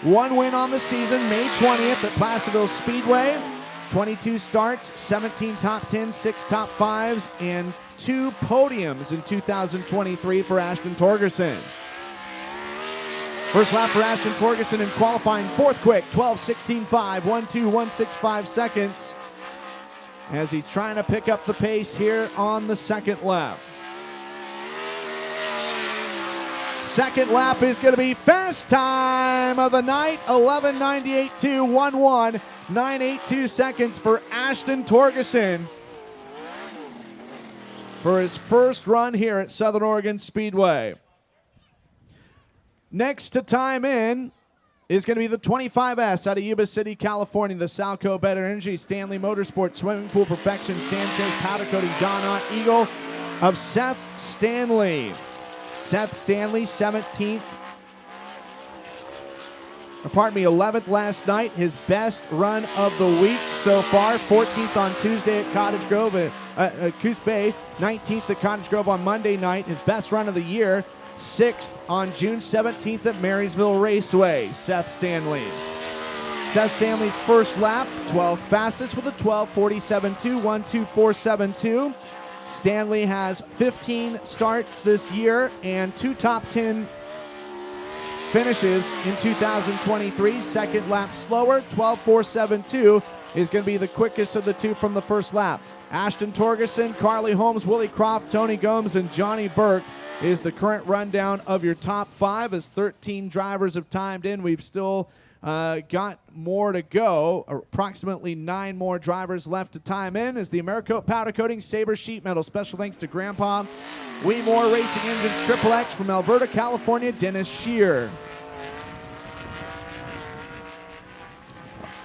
1 win on the season, May 20th at Placerville Speedway. 22 starts, 17 top 10s, 6 top 5s, and 2 podiums in 2023 for Ashton Torgerson. First lap for Ashton Torgerson in qualifying, fourth quick, 12:16.5, 1:2.165 seconds, as he's trying to pick up the pace here on the second lap. Second lap is going to be fast time of the night, 11:98.2, 11:982 seconds for Ashton Torgerson for his first run here at Southern Oregon Speedway. Next to time in is going to be the 25S out of Yuba City, California, the Salco Better Energy, Stanley Motorsports, Swimming Pool Perfection, Sanchez Powder Coating, Donut Eagle of Seth Stanley. Seth Stanley, 11th last night, his best run of the week so far. 14th on Tuesday at Cottage Grove, Coos Bay. 19th at Cottage Grove on Monday night, his best run of the year. 6th on June 17th at Marysville Raceway, Seth Stanley. Seth Stanley's first lap, 12th fastest with a 12:47.2, 1:2.472. Stanley has 15 starts this year and 2 top 10 finishes in 2023. Second lap slower, 12:4.72 is going to be the quickest of the 2 from the first lap. Ashton Torgerson, Carly Holmes, Willie Croft, Tony Gomes, and Johnny Burke is the current rundown of your top 5 as 13 drivers have timed in. We've still got more to go. Approximately 9 more drivers left to time in as the Americoat Powder Coating Sabre Sheet Metal. Special thanks to Grandpa Weemore Racing Engine Triple X from Alberta, California, Dennis Shear.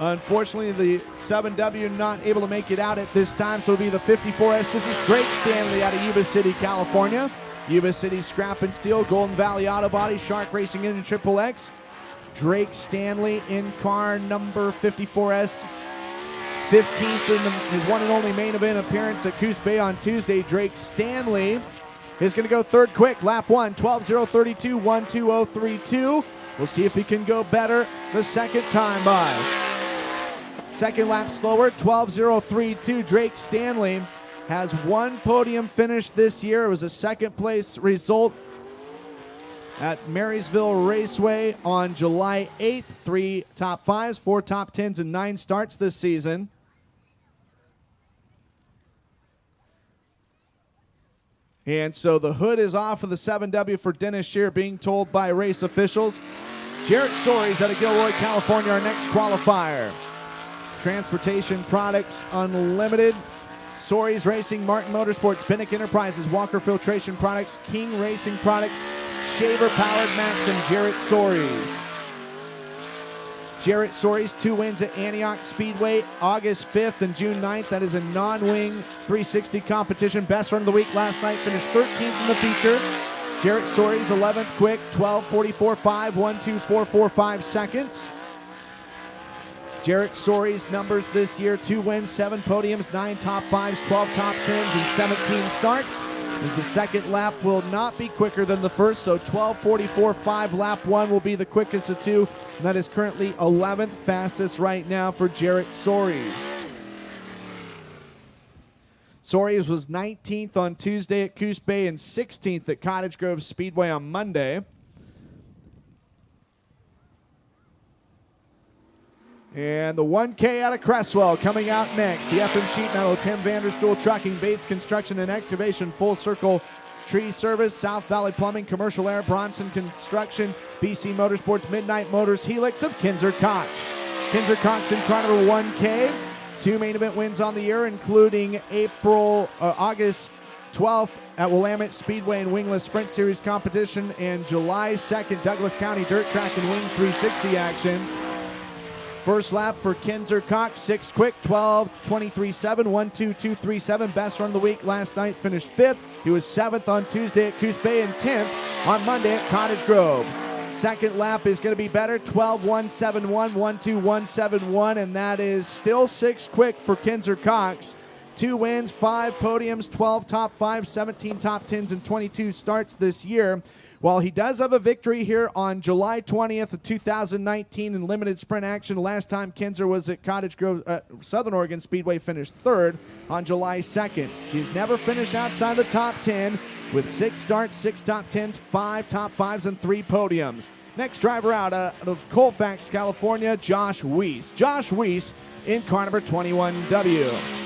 Unfortunately, the 7W not able to make it out at this time, so it'll be the 54S. This is Drake Stanley out of Yuba City, California. Yuba City Scrap and Steel, Golden Valley Auto Body, Shark Racing Engine Triple X. Drake Stanley in car number 54S. 15th in his one and only main event appearance at Coos Bay on Tuesday. Drake Stanley is going to go third quick. Lap 1, 12:032, 1:20.32. We'll see if he can go better the second time by. Second lap slower, 12:032. Drake Stanley has 1 podium finish this year. It was a second place result at Marysville Raceway on July 8th. 3 top 5s, 4 top 10s, and 9 starts this season. And so the hood is off of the 7W for Dennis Shear, being told by race officials. Jarrett Soares out of Gilroy, California, our next qualifier. Transportation Products Unlimited, Soares Racing, Martin Motorsports, Binnick Enterprises, Walker Filtration Products, King Racing Products, Shaver Powered Max, and Jarrett Soares. Jarrett Soares, 2 wins at Antioch Speedway, August 5th and June 9th. That is a non-wing 360 competition. Best run of the week last night, finished 13th in the feature. Jarrett Soares, 11th quick, 12:44.5, 1:2.445 seconds. Jarrett Soares' numbers this year, 2 wins, 7 podiums, 9 top 5s, 12 top 10s, and 17 starts. As the second lap will not be quicker than the first, so 12:44.5 lap 1 will be the quickest of 2. And that is currently 11th fastest right now for Jarrett Soares. Soares was 19th on Tuesday at Coos Bay and 16th at Cottage Grove Speedway on Monday. And the 1K out of Cresswell coming out next. The FM Sheet Metal, Tim Vanderstoel Trucking, Bates Construction and Excavation, Full Circle Tree Service, South Valley Plumbing, Commercial Air, Bronson Construction, BC Motorsports, Midnight Motors, Helix of Kinzer Cox. Kinzer Cox in car number 1K. 2 main event wins on the year, including August 12th at Willamette Speedway and Wingless Sprint Series competition, and July 2nd, Douglas County Dirt Track and Wing 360 action. First lap for Kinzer Cox, 6 quick, 12:23.7, 1:22.37. Best run of the week last night, finished 5th. He was 7th on Tuesday at Coos Bay and 10th on Monday at Cottage Grove. Second lap is going to be better, 12:171, 1:21.71, and that is still 6 quick for Kinzer Cox. 2 wins, 5 podiums, 12 top 5s, 17 top 10s, and 22 starts this year. While he does have a victory here on July 20th of 2019 in limited sprint action, last time Kinzer was at Cottage Grove, Southern Oregon Speedway, finished third on July 2nd. He's never finished outside the top 10 with 6 starts, 6 top 10s, 5 top 5s, and 3 podiums. Next driver out of Colfax, California, Josh Weiss. Josh Weiss in car number 21W.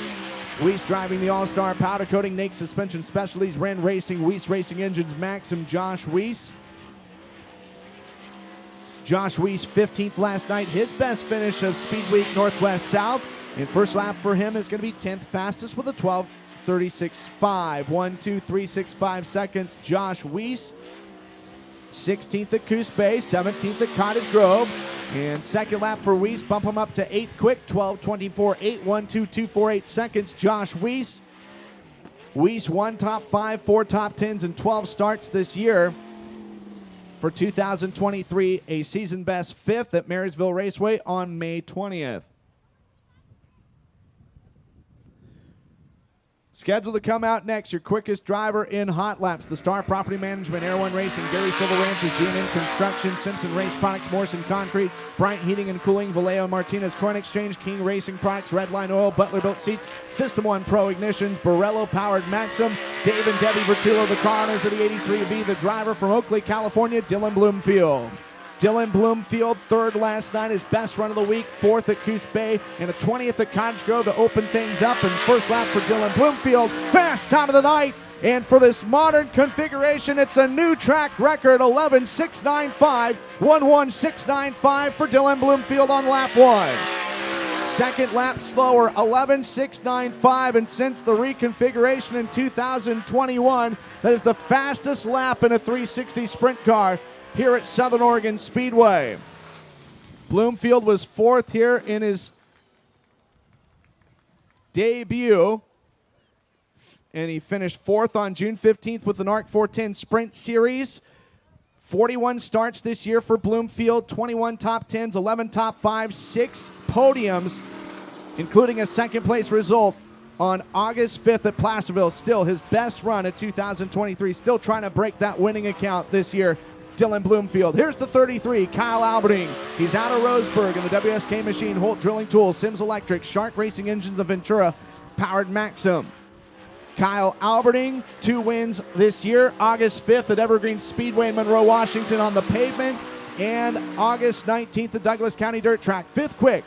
Weiss driving the All-Star powder coating Nake Suspension Specialties, Ren Racing, Weiss Racing Engines, Maxim, Josh Weiss. Josh Weiss, 15th last night, his best finish of Speed Week Northwest South. And first lap for him is going to be 10th fastest with a 12:36.5. 1.2365 seconds, Josh Weiss. 16th at Coos Bay, 17th at Cottage Grove. And second lap for Weiss, bump him up to 8th quick, 12:24.8, 1.2248 seconds, Josh Weiss. Weiss, 1 top 5, 4 top 10s, and 12 starts this year. For 2023, a season best 5th at Marysville Raceway on May 20th. Scheduled to come out next, your quickest driver in hot laps. The Star Property Management, Air One Racing, Gary Silver Ranches, G&M Construction, Simpson Race Products, Morrison Concrete, Bryant Heating and Cooling, Vallejo Martinez, Coin Exchange, King Racing Products, Redline Oil, Butler Built Seats, System 1 Pro Ignitions, Borello Powered Maxim, Dave and Debbie Vertulo, the car owners of the 83B, the driver from Oakley, California, Dylan Bloomfield. Dylan Bloomfield, third last night, his best run of the week, 4th at Coos Bay, and a 20th at Cottage Grove to open things up. And first lap for Dylan Bloomfield, fast time of the night. And for this modern configuration, it's a new track record, 11.695, 11.695 for Dylan Bloomfield on lap 1. Second lap slower, 11.695, and since the reconfiguration in 2021, that is the fastest lap in a 360 sprint car here at Southern Oregon Speedway. Bloomfield was 4th here in his debut, and he finished 4th on June 15th with an ARC 410 Sprint Series. 41 starts this year for Bloomfield, 21 top 10s, 11 top 5s, 6 podiums, including a second place result on August 5th at Placerville. Still his best run at 2023, still trying to break that winning account this year. Dylan Bloomfield. Here's the 33, Kyle Alberding. He's out of Roseburg in the WSK Machine, Holt Drilling Tools, Sims Electric, Shark Racing Engines of Ventura, Powered Maxim. Kyle Alberding, 2 wins this year. August 5th at Evergreen Speedway in Monroe, Washington on the pavement, and August 19th at Douglas County Dirt Track. 5th quick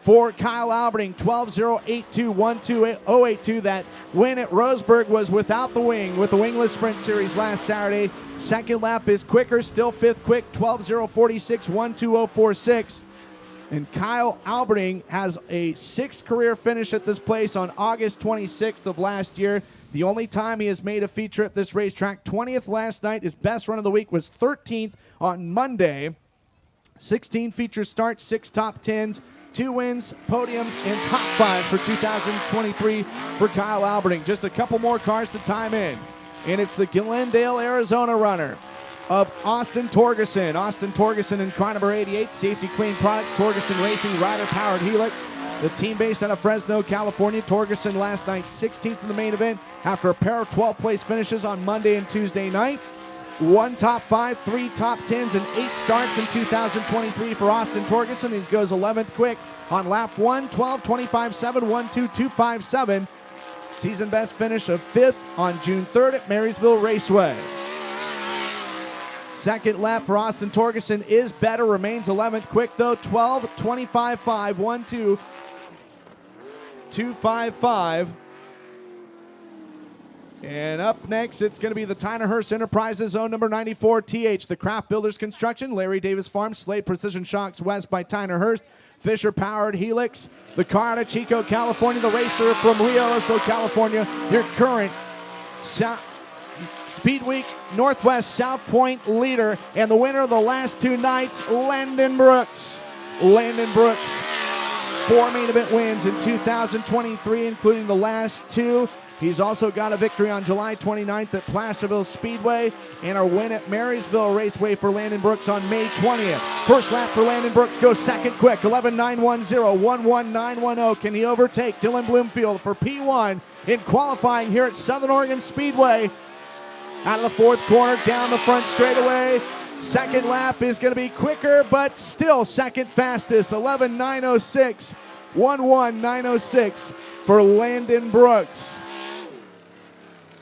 for Kyle Alberding, 12.082, 1.2082. That win at Roseburg was without the wing, with the wingless sprint series last Saturday. Second lap is quicker, still 5th quick, 12.046, 1.2046. And Kyle Alberding has a 6th career finish at this place on August 26th of last year. The only time he has made a feature at this racetrack. 20th last night. His best run of the week was 13th on Monday. 16 feature starts, 6 top 10s, 2 wins, podiums, and top 5 for 2023 for Kyle Alberding. Just a couple more cars to time in. And it's the Glendale, Arizona runner of Austin Torgerson. Austin Torgerson in car number 88, Safety Clean Products, Torgerson Racing, rider-powered Helix. The team based out of Fresno, California. Torgerson last night 16th in the main event after a pair of 12th place finishes on Monday and Tuesday night. 1 top 5, 3 top 10s, and 8 starts in 2023 for Austin Torgerson. He goes 11th quick on lap 1, 12.25.7, 1.2257. Season best finish of 5th on June 3rd at Marysville Raceway. Second lap for Austin Torgerson is better, remains 11th quick though, 12.25.5, 1.2255. And up next, it's going to be the Tyner Hurst Enterprises own number 94 TH, the Craft Builders Construction, Larry Davis Farm, Slade Precision Shocks West by Tyner Hurst, Fisher Powered Helix, the car out of Chico, California, the racer from Rio Oso, California, your current Speed Week Northwest South Point leader, and the winner of the last 2 nights, Landon Brooks. Landon Brooks, 4 main event wins in 2023, including the last 2. He's also got a victory on July 29th at Placerville Speedway and a win at Marysville Raceway for Landon Brooks on May 20th. First lap for Landon Brooks goes second quick, 11.910, 1.1910. Can he overtake Dylan Bloomfield for P1 in qualifying here at Southern Oregon Speedway? Out of the fourth corner, down the front straightaway. Second lap is going to be quicker, but still second fastest. 11:906, 11:906 for Landon Brooks.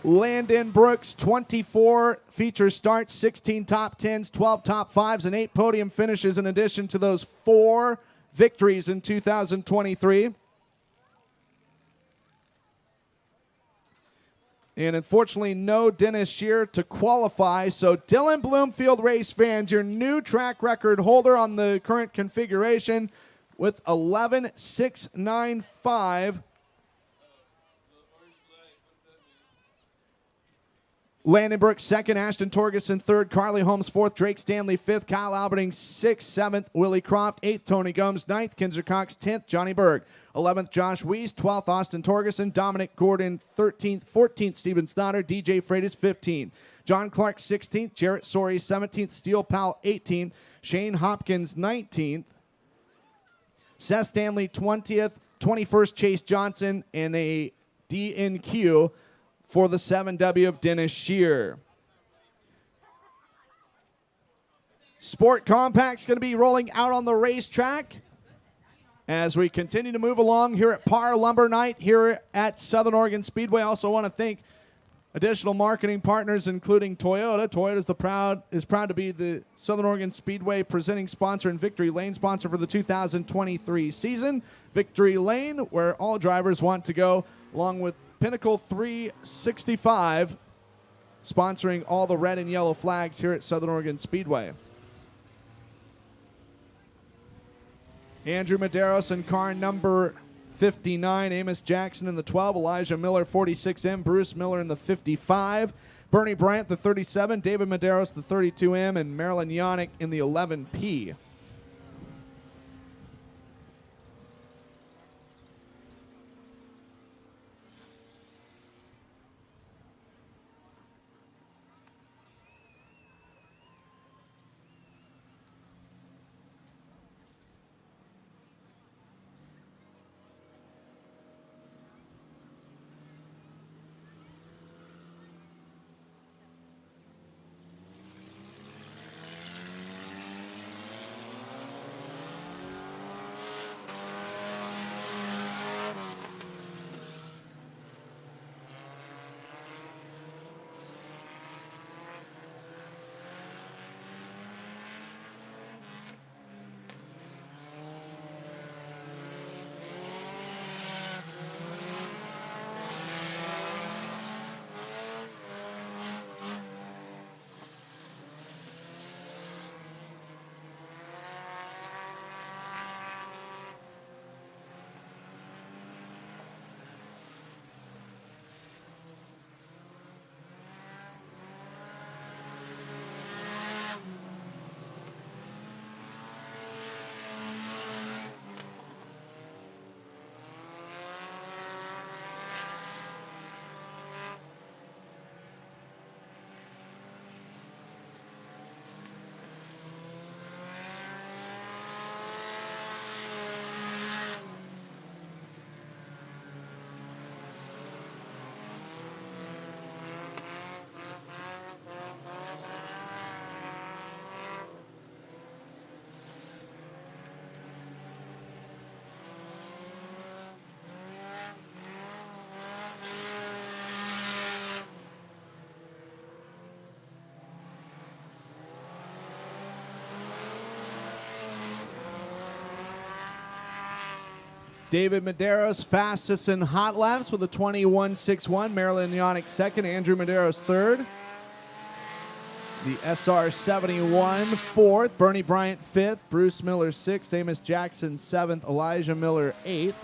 Landon Brooks, 24 feature starts, 16 top 10s, 12 top 5s, and 8 podium finishes in addition to those 4 victories in 2023. And unfortunately, no Dennis Shear to qualify. So Dylan Bloomfield race fans, your new track record holder on the current configuration with 11:695. Landon Brooks second, Ashton Torgerson third, Carly Holmes fourth, Drake Stanley fifth, Kyle Alberding sixth, seventh, Willie Croft eighth, Tony Gomes ninth, Kinzer Cox 10th, Johnny Berg 11th, Josh Weiss 12th, Austin Torgerson, Dominic Gordon 13th, 14th, Steven Stoddard, DJ Freitas 15th, John Clark 16th, Jarrett Sorey 17th, Steele Powell 18th, Shane Hopkins 19th, Seth Stanley 20th, 21st, Chase Johnson, and a DNQ for the 7W of Dennis Shear. Sport Compact's going to be rolling out on the racetrack as we continue to move along here at Par Lumber Night here at Southern Oregon Speedway. I also want to thank additional marketing partners, including Toyota. Toyota is proud to be the Southern Oregon Speedway presenting sponsor and Victory Lane sponsor for the 2023 season. Victory Lane, where all drivers want to go, along with Pinnacle 365, sponsoring all the red and yellow flags here at Southern Oregon Speedway. Andrew Medeiros in car number 59, Amos Jackson in the 12, Elijah Miller 46M, Bruce Miller in the 55, Bernie Bryant the 37, David Medeiros the 32M, and Marilyn Yannick in the 11P. David Medeiros fastest in hot laps with a 21.61. Marilyn Yannick second. Andrew Medeiros third. The SR71 fourth. Bernie Bryant fifth. Bruce Miller sixth. Amos Jackson seventh. Elijah Miller eighth.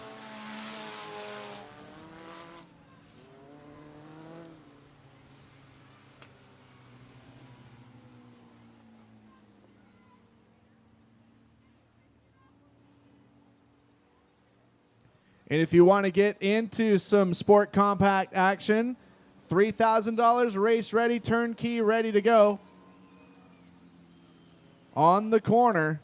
And if you want to get into some Sport Compact action, $3,000 race ready, turnkey, ready to go. On the corner.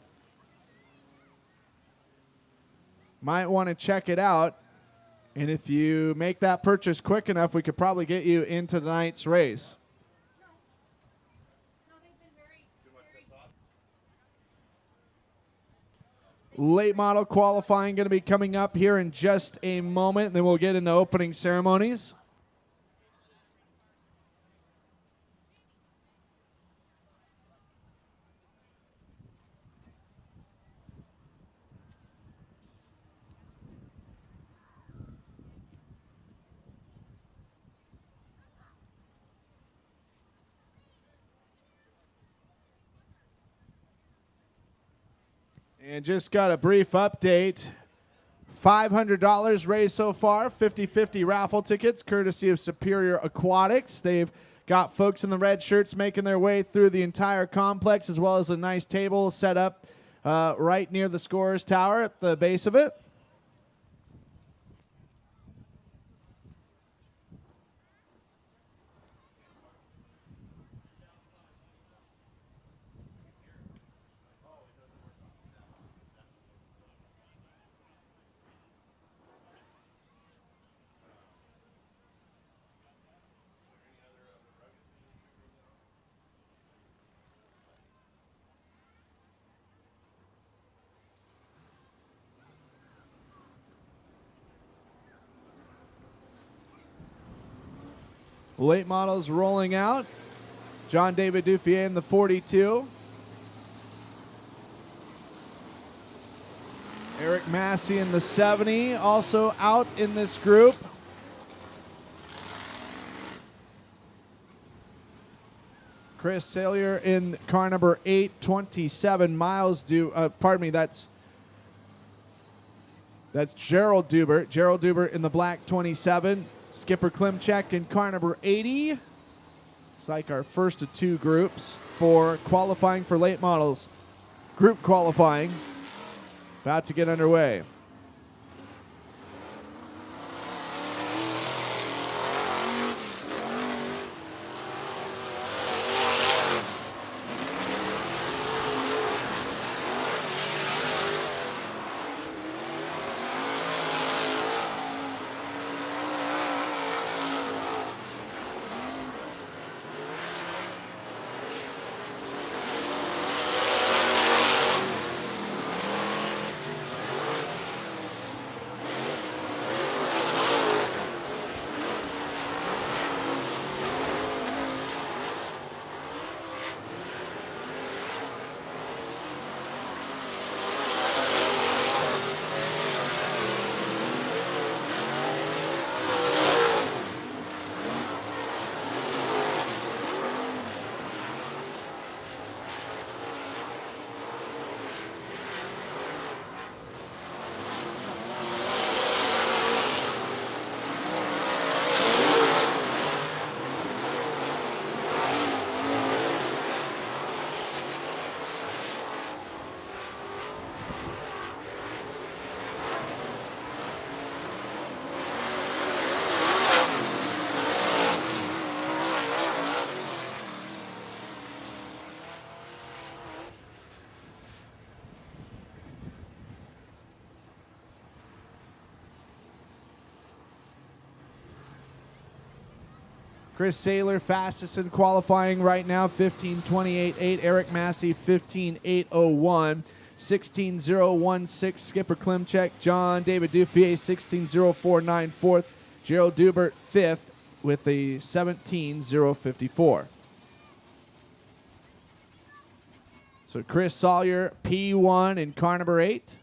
Might want to check it out. And if you make that purchase quick enough, we could probably get you into tonight's race. Late model qualifying going to be coming up here in just a moment, and then we'll get into opening ceremonies. And just got a brief update. $500 raised so far, 50-50 raffle tickets, courtesy of Superior Aquatics. They've got folks in the red shirts making their way through the entire complex, as well as a nice table set up right near the scorer's tower at the base of it. Late models rolling out. John David Duffier in the 42. Eric Massey in the 70, also out in this group. Chris Salier in car number 827. That's Gerald Dubert. Gerald Dubert in the black 27. Skipper Klimchek in car number 80. It's like our first of two groups for qualifying for late models. Group qualifying about to get underway. Chris Saylor fastest in qualifying right now, 15:28.8. Eric Massey, 15:8.01. 16:016. Skipper Klimchek. John David Duffier, 16:049. Fourth. Gerald Dubert, fifth, with a 17:054. So Chris Sawyer, P1 in car number 8.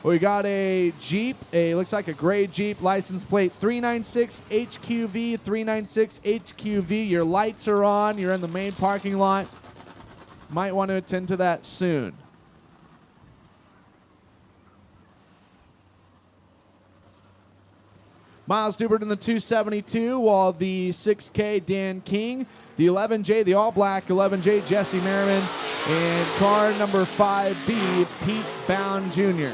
We got a Jeep, looks like a gray Jeep, license plate 396 HQV, 396 HQV. Your lights are on. You're in the main parking lot. Might want to attend to that soon. Miles Dubert in the 272, while the 6K, Dan King. The 11J, the all-black 11J, Jesse Merriman. And car number 5B, Pete Bound Jr.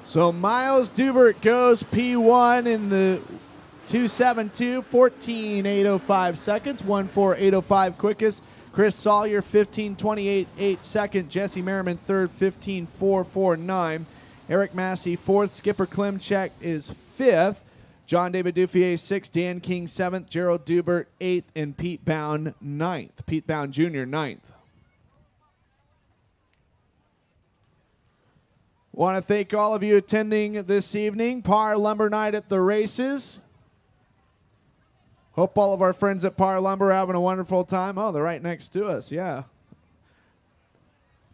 So Miles Dubert goes P1 in the 2.72, 14.805 seconds, 1.4805 quickest. Chris Sawyer, 15.28.8 second. Jesse Merriman, third, 15.449. Eric Massey, fourth. Skipper Klimchek is fifth. John David Duffier, sixth. Dan King, seventh. Gerald Dubert, eighth. And Pete Bound, ninth. Pete Bound Jr., ninth. Want to thank all of you attending this evening. Par Lumber Night at the races. Hope all of our friends at Par Lumber are having a wonderful time. Oh, they're right next to us, yeah.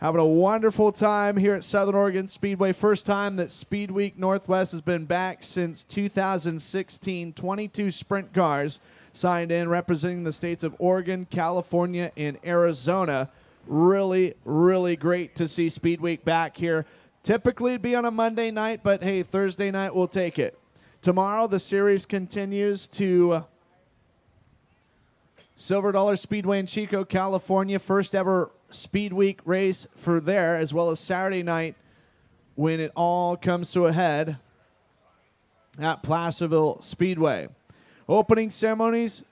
Having a wonderful time here at Southern Oregon Speedway. First time that Speed Week Northwest has been back since 2016. 22 sprint cars signed in representing the states of Oregon, California, and Arizona. Really, really great to see Speed Week back here. Typically it'd be on a Monday night, but hey, Thursday night we'll take it. Tomorrow the series continues to Silver Dollar Speedway in Chico, California. First ever Speed Week race for there, as well as Saturday night when it all comes to a head at Placerville Speedway. Opening ceremonies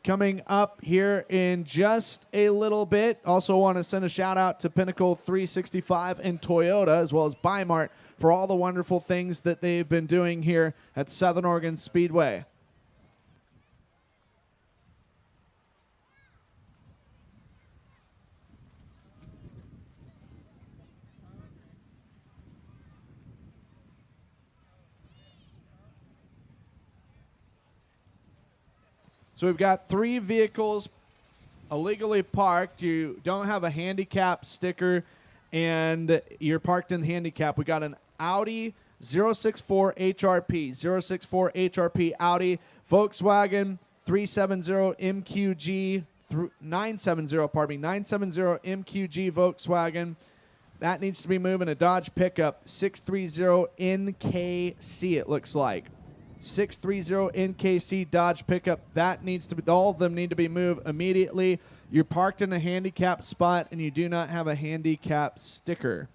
coming up here in just a little bit. Also want to send a shout out to Pinnacle 365 and Toyota, as well as Bi-Mart, for all the wonderful things that they've been doing here at Southern Oregon Speedway. So we've got 3 vehicles illegally parked. You don't have a handicap sticker, and you're parked in handicap. We got an Audi 064 HRP, 064 HRP Audi, Volkswagen 370 MQG, 970 MQG Volkswagen. That needs to be moving. A Dodge pickup 630 NKC, it looks like. 630 NKC Dodge pickup. That needs to be, all of them need to be moved immediately. You're parked in a handicap spot and you do not have a handicap sticker.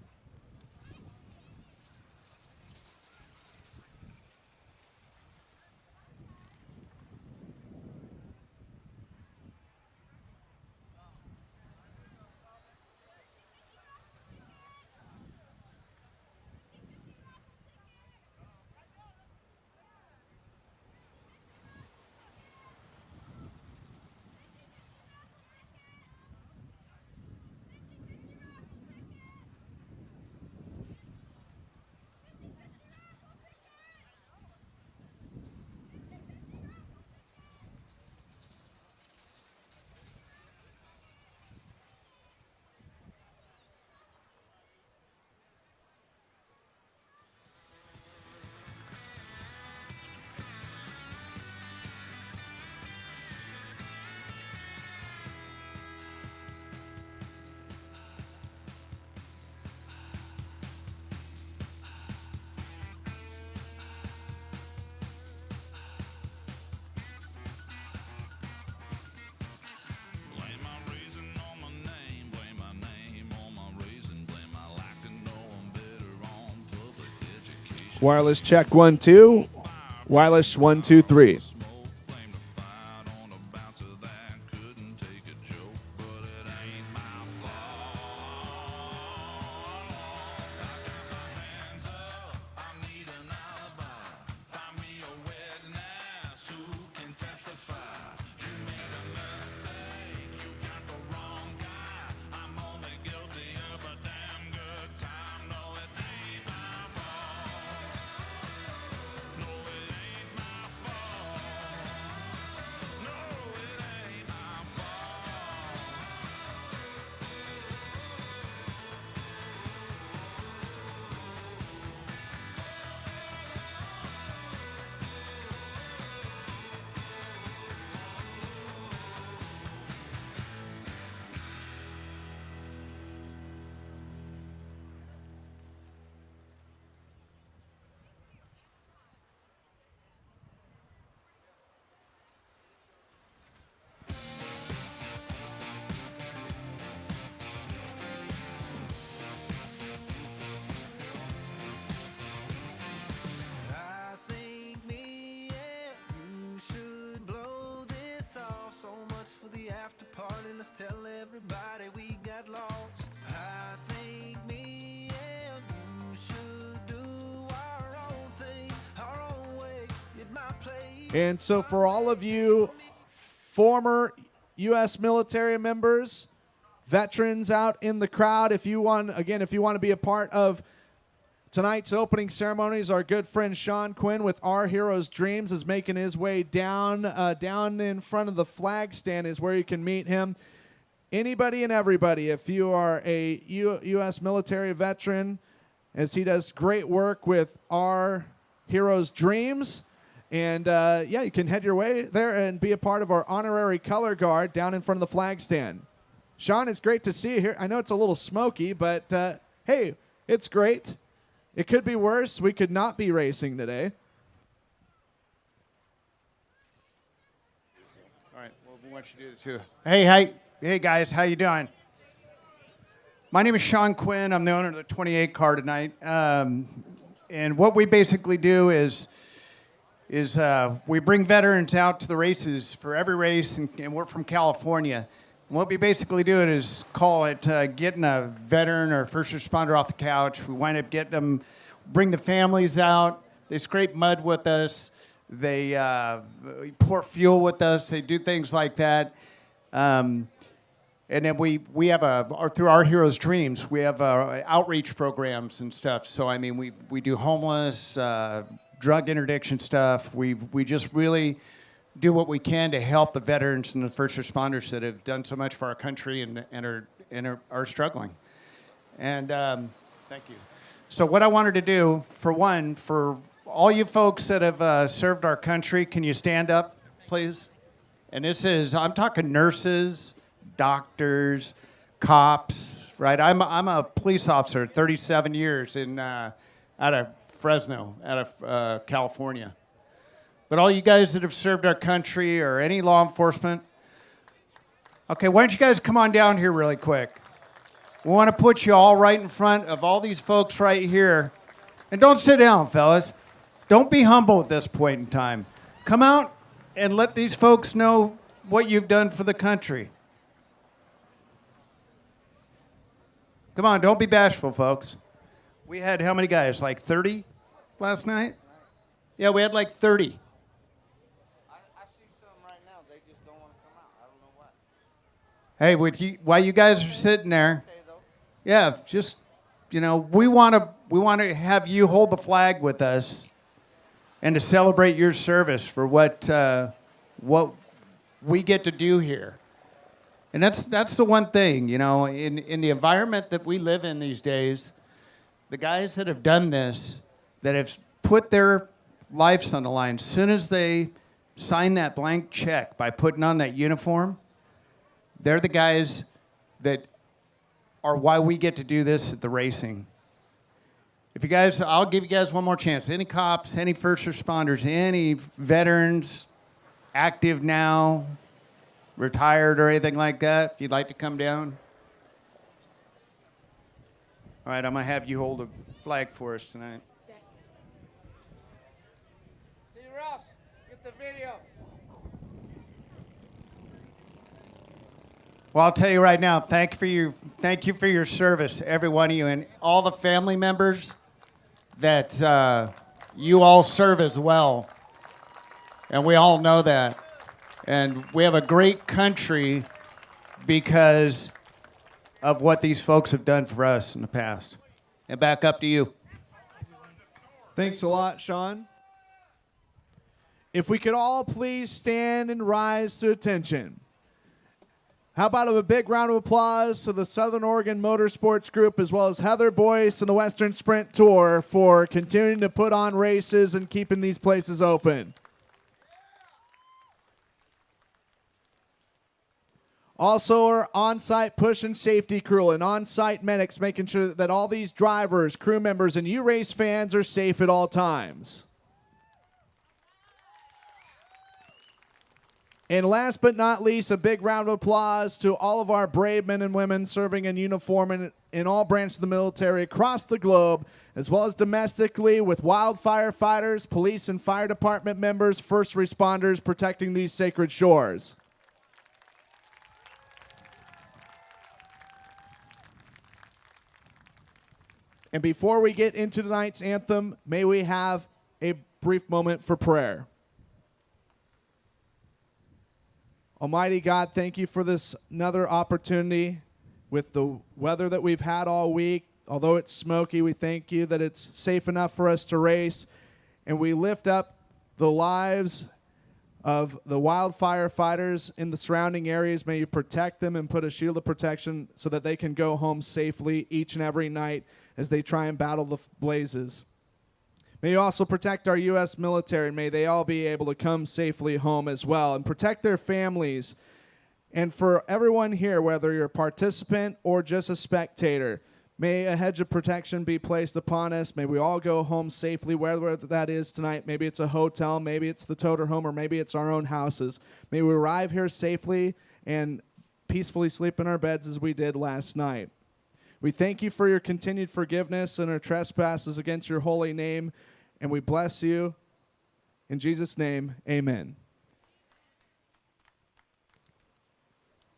Wireless check 1 2. Wireless 1 2 3. apart and let's tell everybody we got lost. I think me and you should do our own thing, our own way, at my place. And so for all of you former U.S. military members, veterans out in the crowd, if you want to be a part of tonight's opening ceremonies, our good friend Sean Quinn with Our Heroes Dreams is making his way down in front of the flag stand is where you can meet him. Anybody and everybody, if you are a U.S. military veteran, as he does great work with Our Heroes Dreams. And, you can head your way there and be a part of our honorary color guard down in front of the flag stand. Sean, it's great to see you here. I know it's a little smoky, but, hey, it's great. It could be worse. We could not be racing today. All right. Well, we want you to do this too. Hey, guys. How you doing? My name is Sean Quinn. I'm the owner of the 28 car tonight. And what we basically do is we bring veterans out to the races for every race, and we're from California. What we basically do is call it getting a veteran or first responder off the couch. We wind up getting them, bring the families out. They scrape mud with us. They pour fuel with us. They do things like that. And then we have through Our Heroes Dreams, we have outreach programs and stuff. So, I mean, we do homeless, drug interdiction stuff. We just really do what we can to help the veterans and the first responders that have done so much for our country and are struggling. And thank you. So what I wanted to do, for all you folks that have served our country, can you stand up, please? And I'm talking nurses, doctors, cops, right? I'm a police officer, 37 years out of Fresno, out of California. But all you guys that have served our country or any law enforcement, okay, why don't you guys come on down here really quick? We want to put you all right in front of all these folks right here. And don't sit down, fellas. Don't be humble at this point in time. Come out and let these folks know what you've done for the country. Come on, don't be bashful, folks. We had how many guys? Like 30 last night? Yeah, we had like 30. Hey, while you guys are sitting there, yeah, just, we want to have you hold the flag with us and to celebrate your service for what we get to do here. And that's the one thing, in the environment that we live in these days, the guys that have done this, that have put their lives on the line, as soon as they sign that blank check by putting on that uniform, they're the guys that are why we get to do this at the racing. I'll give you guys one more chance. Any cops, any first responders, any veterans, active now, retired or anything like that, if you'd like to come down. All right, I'm going to have you hold a flag for us tonight. See Ross, get the video. Well, I'll tell you right now, thank you for your service, every one of you, and all the family members that you all serve as well. And we all know that. And we have a great country because of what these folks have done for us in the past. And back up to you. Thanks a lot, Sean. If we could all please stand and rise to attention. How about a big round of applause to the Southern Oregon Motorsports Group as well as Heather Boyce and the Western Sprint Tour for continuing to put on races and keeping these places open. Also, our on-site push and safety crew and on-site medics making sure that all these drivers, crew members, and you race fans are safe at all times. And last but not least, a big round of applause to all of our brave men and women serving in uniform in all branches of the military across the globe, as well as domestically with wildfire fighters, police and fire department members, first responders protecting these sacred shores. And before we get into tonight's anthem, may we have a brief moment for prayer. Almighty God, thank you for this another opportunity with the weather that we've had all week. Although it's smoky, we thank you that it's safe enough for us to race. And we lift up the lives of the wildfire fighters in the surrounding areas. May you protect them and put a shield of protection so that they can go home safely each and every night as they try and battle the blazes. May you also protect our U.S. military. May they all be able to come safely home as well and protect their families. And for everyone here, whether you're a participant or just a spectator, may a hedge of protection be placed upon us. May we all go home safely, wherever that is tonight. Maybe it's a hotel, maybe it's the toter home, or maybe it's our own houses. May we arrive here safely and peacefully sleep in our beds as we did last night. We thank you for your continued forgiveness and our trespasses against your holy name, and we bless you. In Jesus' name, amen.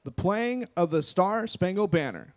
The playing of the Star Spangled Banner.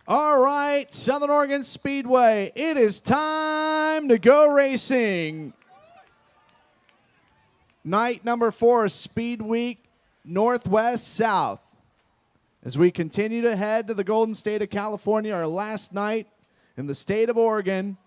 All right, Southern Oregon Speedway, it is time to go racing. Night number 4 of Speed Week, Northwest South. As we continue to head to the Golden State of California, our last night in the state of Oregon,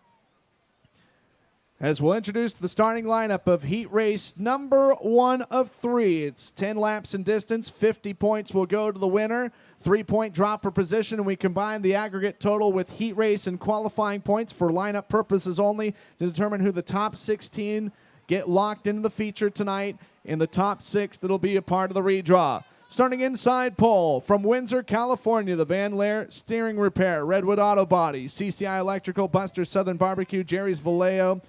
as we'll introduce the starting lineup of heat race number 1 of 3. It's 10 laps in distance. 50 points will go to the winner. 3-point drop per position, and we combine the aggregate total with heat race and qualifying points for lineup purposes only to determine who the top 16 get locked into the feature tonight in the top 6 that'll be a part of the redraw. Starting inside pole from Windsor, California, the Van Lair Steering Repair, Redwood Auto Body, CCI Electrical, Buster Southern Barbecue, Jerry's Valero,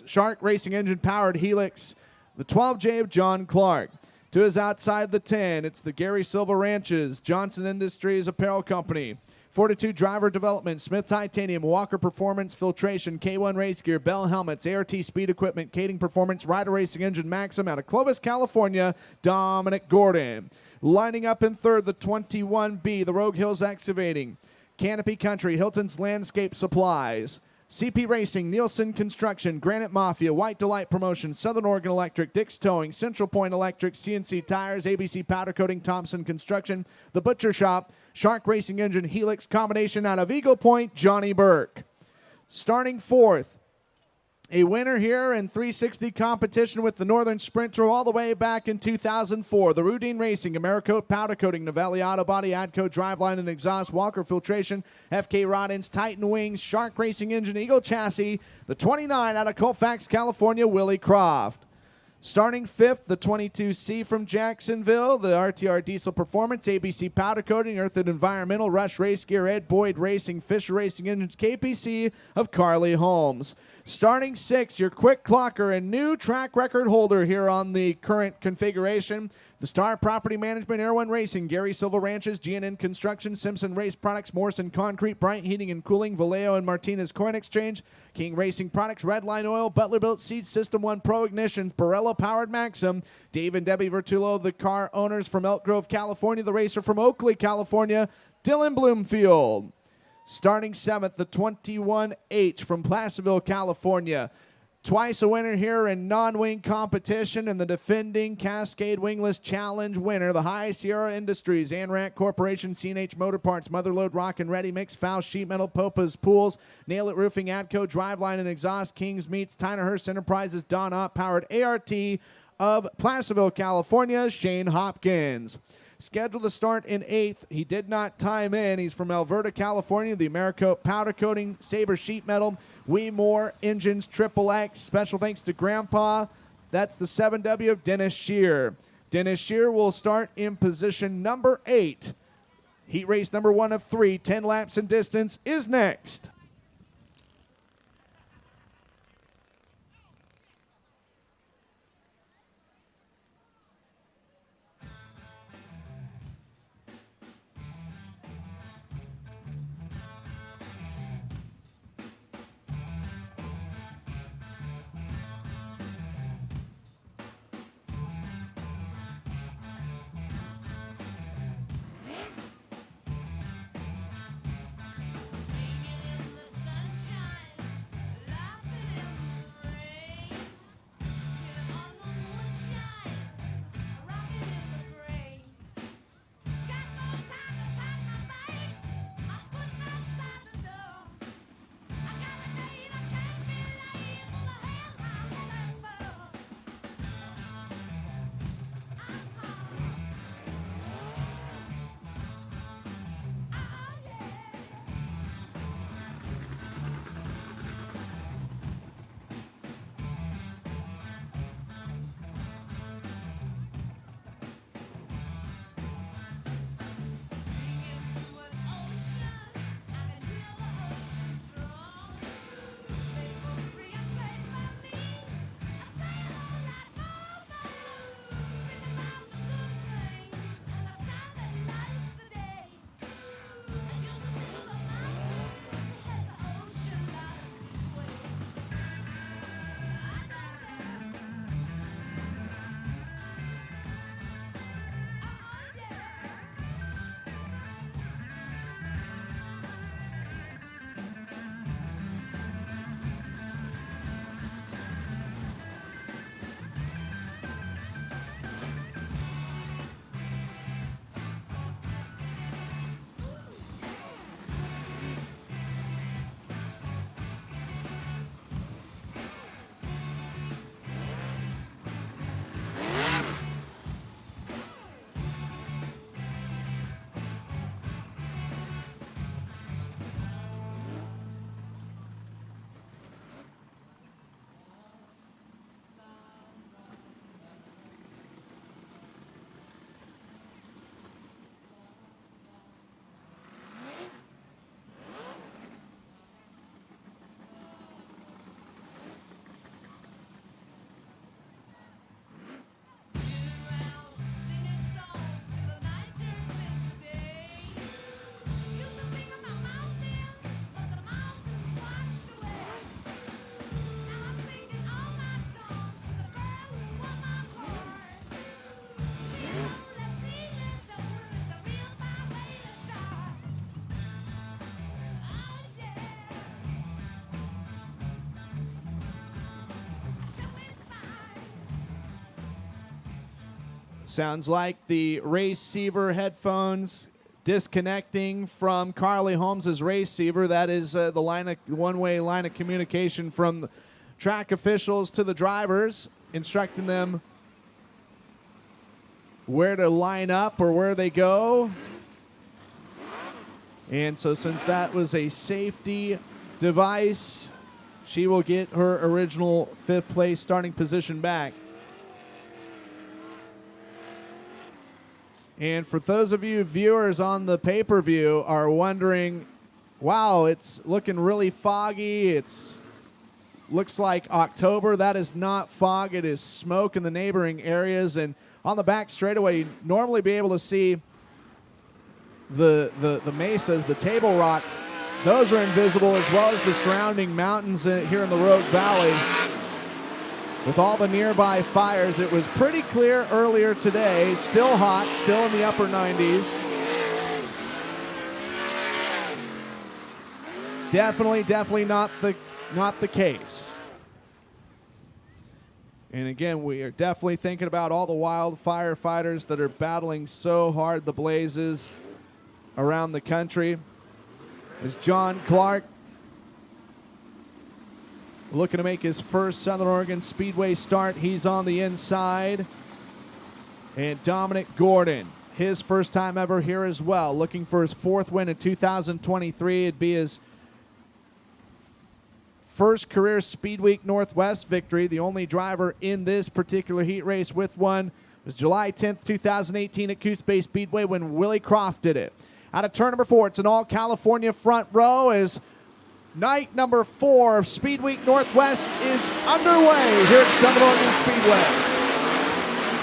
Shark Racing Engine Powered Helix, the 12J of John Clark. To his outside the 10, it's the Gary Silva Ranches, Johnson Industries Apparel Company, Fortitude Driver Development, Smith Titanium, Walker Performance Filtration, K1 Race Gear, Bell Helmets, ART Speed Equipment, Kading Performance, Rider Racing Engine Maxim out of Clovis, California, Dominic Gordon. Lining up in third, the 21B, the Rogue Hills Excavating, Canopy Country, Hilton's Landscape Supplies, CP Racing, Nielsen Construction, Granite Mafia, White Delight Promotion, Southern Oregon Electric, Dick's Towing, Central Point Electric, CNC Tires, ABC Powder Coating, Thompson Construction, The Butcher Shop, Shark Racing Engine, Helix Combination out of Eagle Point, Johnny Burke. Starting fourth, a winner here in 360 competition with the Northern Sprinter all the way back in 2004. The Rudine Racing, Americoat Powder Coating, Novelli Auto Body, Adco Driveline and Exhaust, Walker Filtration, FK Rod-Ins, Titan Wings, Shark Racing Engine, Eagle Chassis, the 29 out of Colfax, California, Willie Croft. Starting fifth, the 22C from Jacksonville, the RTR Diesel Performance, ABC Powder Coating, Earth and Environmental, Rush Race Gear, Ed Boyd Racing, Fisher Racing Engines, KPC of Carly Holmes. Starting sixth, your quick clocker and new track record holder here on the current configuration, The Star Property Management, Air One Racing, Gary Silva Ranches, GNN Construction, Simpson Race Products, Morrison Concrete, Bryant Heating and Cooling, Vallejo and Martinez Coin Exchange, King Racing Products, Redline Oil, Butler Built Seats, System 1 Pro Ignitions, Barella Powered Maxim, Dave and Debbie Vertulo, the car owners from Elk Grove, California, the racer from Oakley, California, Dylan Bloomfield. Starting 7th, the 21H from Placerville, California. Twice a winner here in non-wing competition, and the defending Cascade Wingless Challenge winner, the High Sierra Industries, Anrac Corporation, CNH Motor Parts, Motherload Rock and Ready Mix, Faust Sheet Metal, Popa's Pools, Nail It Roofing, Adco, Driveline and Exhaust, Kings Meats, Tyner Hurst Enterprises, Don Ott Powered ART of Placerville, California, Shane Hopkins. Scheduled to start in 8th. He did not time in. He's from Alberta, California. The Americo Powder Coating, Sabre Sheet Metal, We More Engines, Triple X. Special thanks to Grandpa. That's the 7W of Dennis Shear. Dennis Shear will start in position number 8. Heat race number 1 of 3, 10 laps in distance, is next. Sounds like the receiver headphones disconnecting from Carly Holmes' receiver. That is the one-way line of communication from the track officials to the drivers, instructing them where to line up or where they go. And so since that was a safety device, she will get her original 5th place starting position back. And for those of you viewers on the pay-per-view are wondering, wow, it's looking really foggy. Looks like October. That is not fog. It is smoke in the neighboring areas. And on the back straightaway. You'd normally be able to see the mesas, the table rocks. Those are invisible, as well as the surrounding mountains here in the Rogue Valley. With all the nearby fires, it was pretty clear earlier today. Still hot, still in the upper 90s. Definitely not the case. And again, we are definitely thinking about all the wildfire fighters that are battling so hard the blazes around the country. As John Clark looking to make his first Southern Oregon Speedway start. He's on the inside. And Dominic Gordon, his first time ever here as well, looking for his 4th win in 2023. It'd be his first career Speed Week Northwest victory. The only driver in this particular heat race with one was July 10th, 2018 at Coos Bay Speedway when Willie Croft did it. Out of turn number 4, it's an all-California front row as night number 4 of Speed Week Northwest is underway here at Southern Oregon Speedway.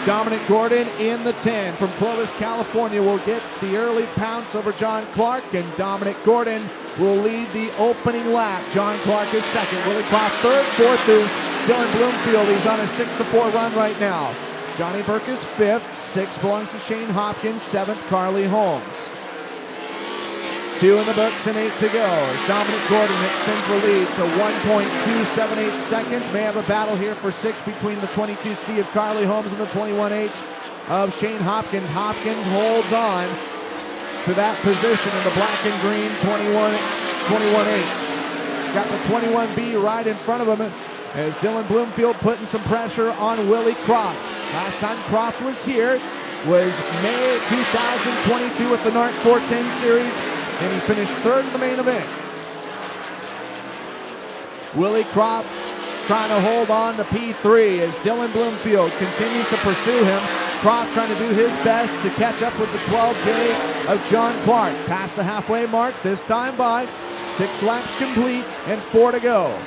Dominic Gordon in the 10 from Clovis, California will get the early pounce over John Clark, and Dominic Gordon will lead the opening lap. John Clark is second, Willie Croft third, fourth is Dylan Bloomfield. He's on a 6-4 run right now. Johnny Burke is fifth, 6 belongs to Shane Hopkins, 7th Carly Holmes. 2 in the books and 8 to go. As Dominic Gordon extends the lead to 1.278 seconds. May have a battle here for 6 between the 22C of Carly Holmes and the 21H of Shane Hopkins. Hopkins holds on to that position in the black and green 21H. Got the 21B right in front of him as Dylan Bloomfield putting some pressure on Willie Croft. Last time Croft was here was May 2022 with the NARC 410 Series, and he finished third in the main event. Willie Croft trying to hold on to P3 as Dylan Bloomfield continues to pursue him. Croft trying to do his best to catch up with the 12J of John Clark. Past the halfway mark, this time by 6 laps complete and 4 to go.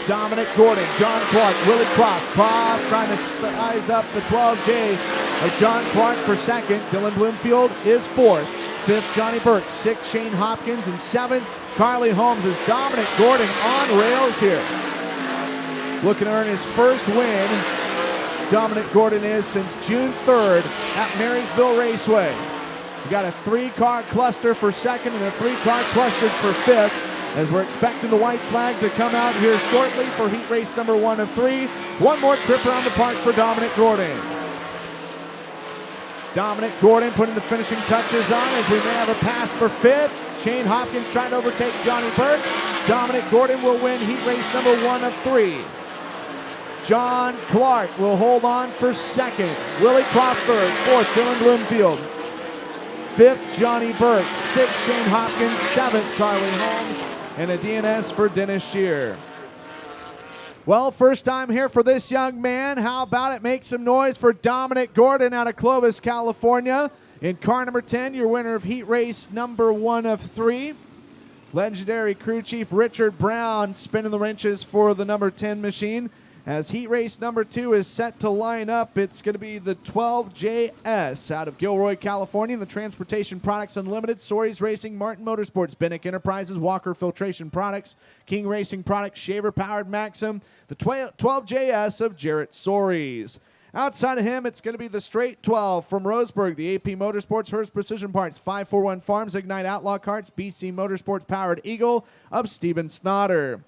Dominic Gordon, John Clark, Willie Croft. Croft trying to size up the 12J of John Clark for second. Dylan Bloomfield is fourth. 5th, Johnny Burke. 6th, Shane Hopkins. And 7th, Carly Holmes. As Dominic Gordon on rails here. Looking to earn his first win. Dominic Gordon is since June 3rd at Marysville Raceway. We got a 3-car cluster for second and a 3-car cluster for 5th. As we're expecting the white flag to come out here shortly for heat race number 1 of 3. One more trip around the park for Dominic Gordon. Dominic Gordon putting the finishing touches on as we may have a pass for 5th. Shane Hopkins trying to overtake Johnny Burke. Dominic Gordon will win heat race number 1 of 3. John Clark will hold on for 2nd. Willie Croft third. 4th, Dylan Bloomfield. 5th, Johnny Burke. 6th, Shane Hopkins. 7th, Carly Holmes. And a DNS for Dennis Shear. Well, first time here for this young man. How about it? Make some noise for Dominic Gordon out of Clovis, California. In car number 10, your winner of heat race number 1 of 3. Legendary crew chief Richard Brown spinning the wrenches for the number 10 machine. As heat race number 2 is set to line up, it's going to be the 12JS out of Gilroy, California. The Transportation Products Unlimited, Soaries Racing, Martin Motorsports, Bennick Enterprises, Walker Filtration Products, King Racing Products, Shaver Powered Maxim, the 12JS of Jarrett Soaries. Outside of him, it's going to be the straight 12 from Roseburg, the AP Motorsports, Hearst Precision Parts, 541 Farms, Ignite Outlaw Carts, BC Motorsports Powered Eagle of Steven Snotter.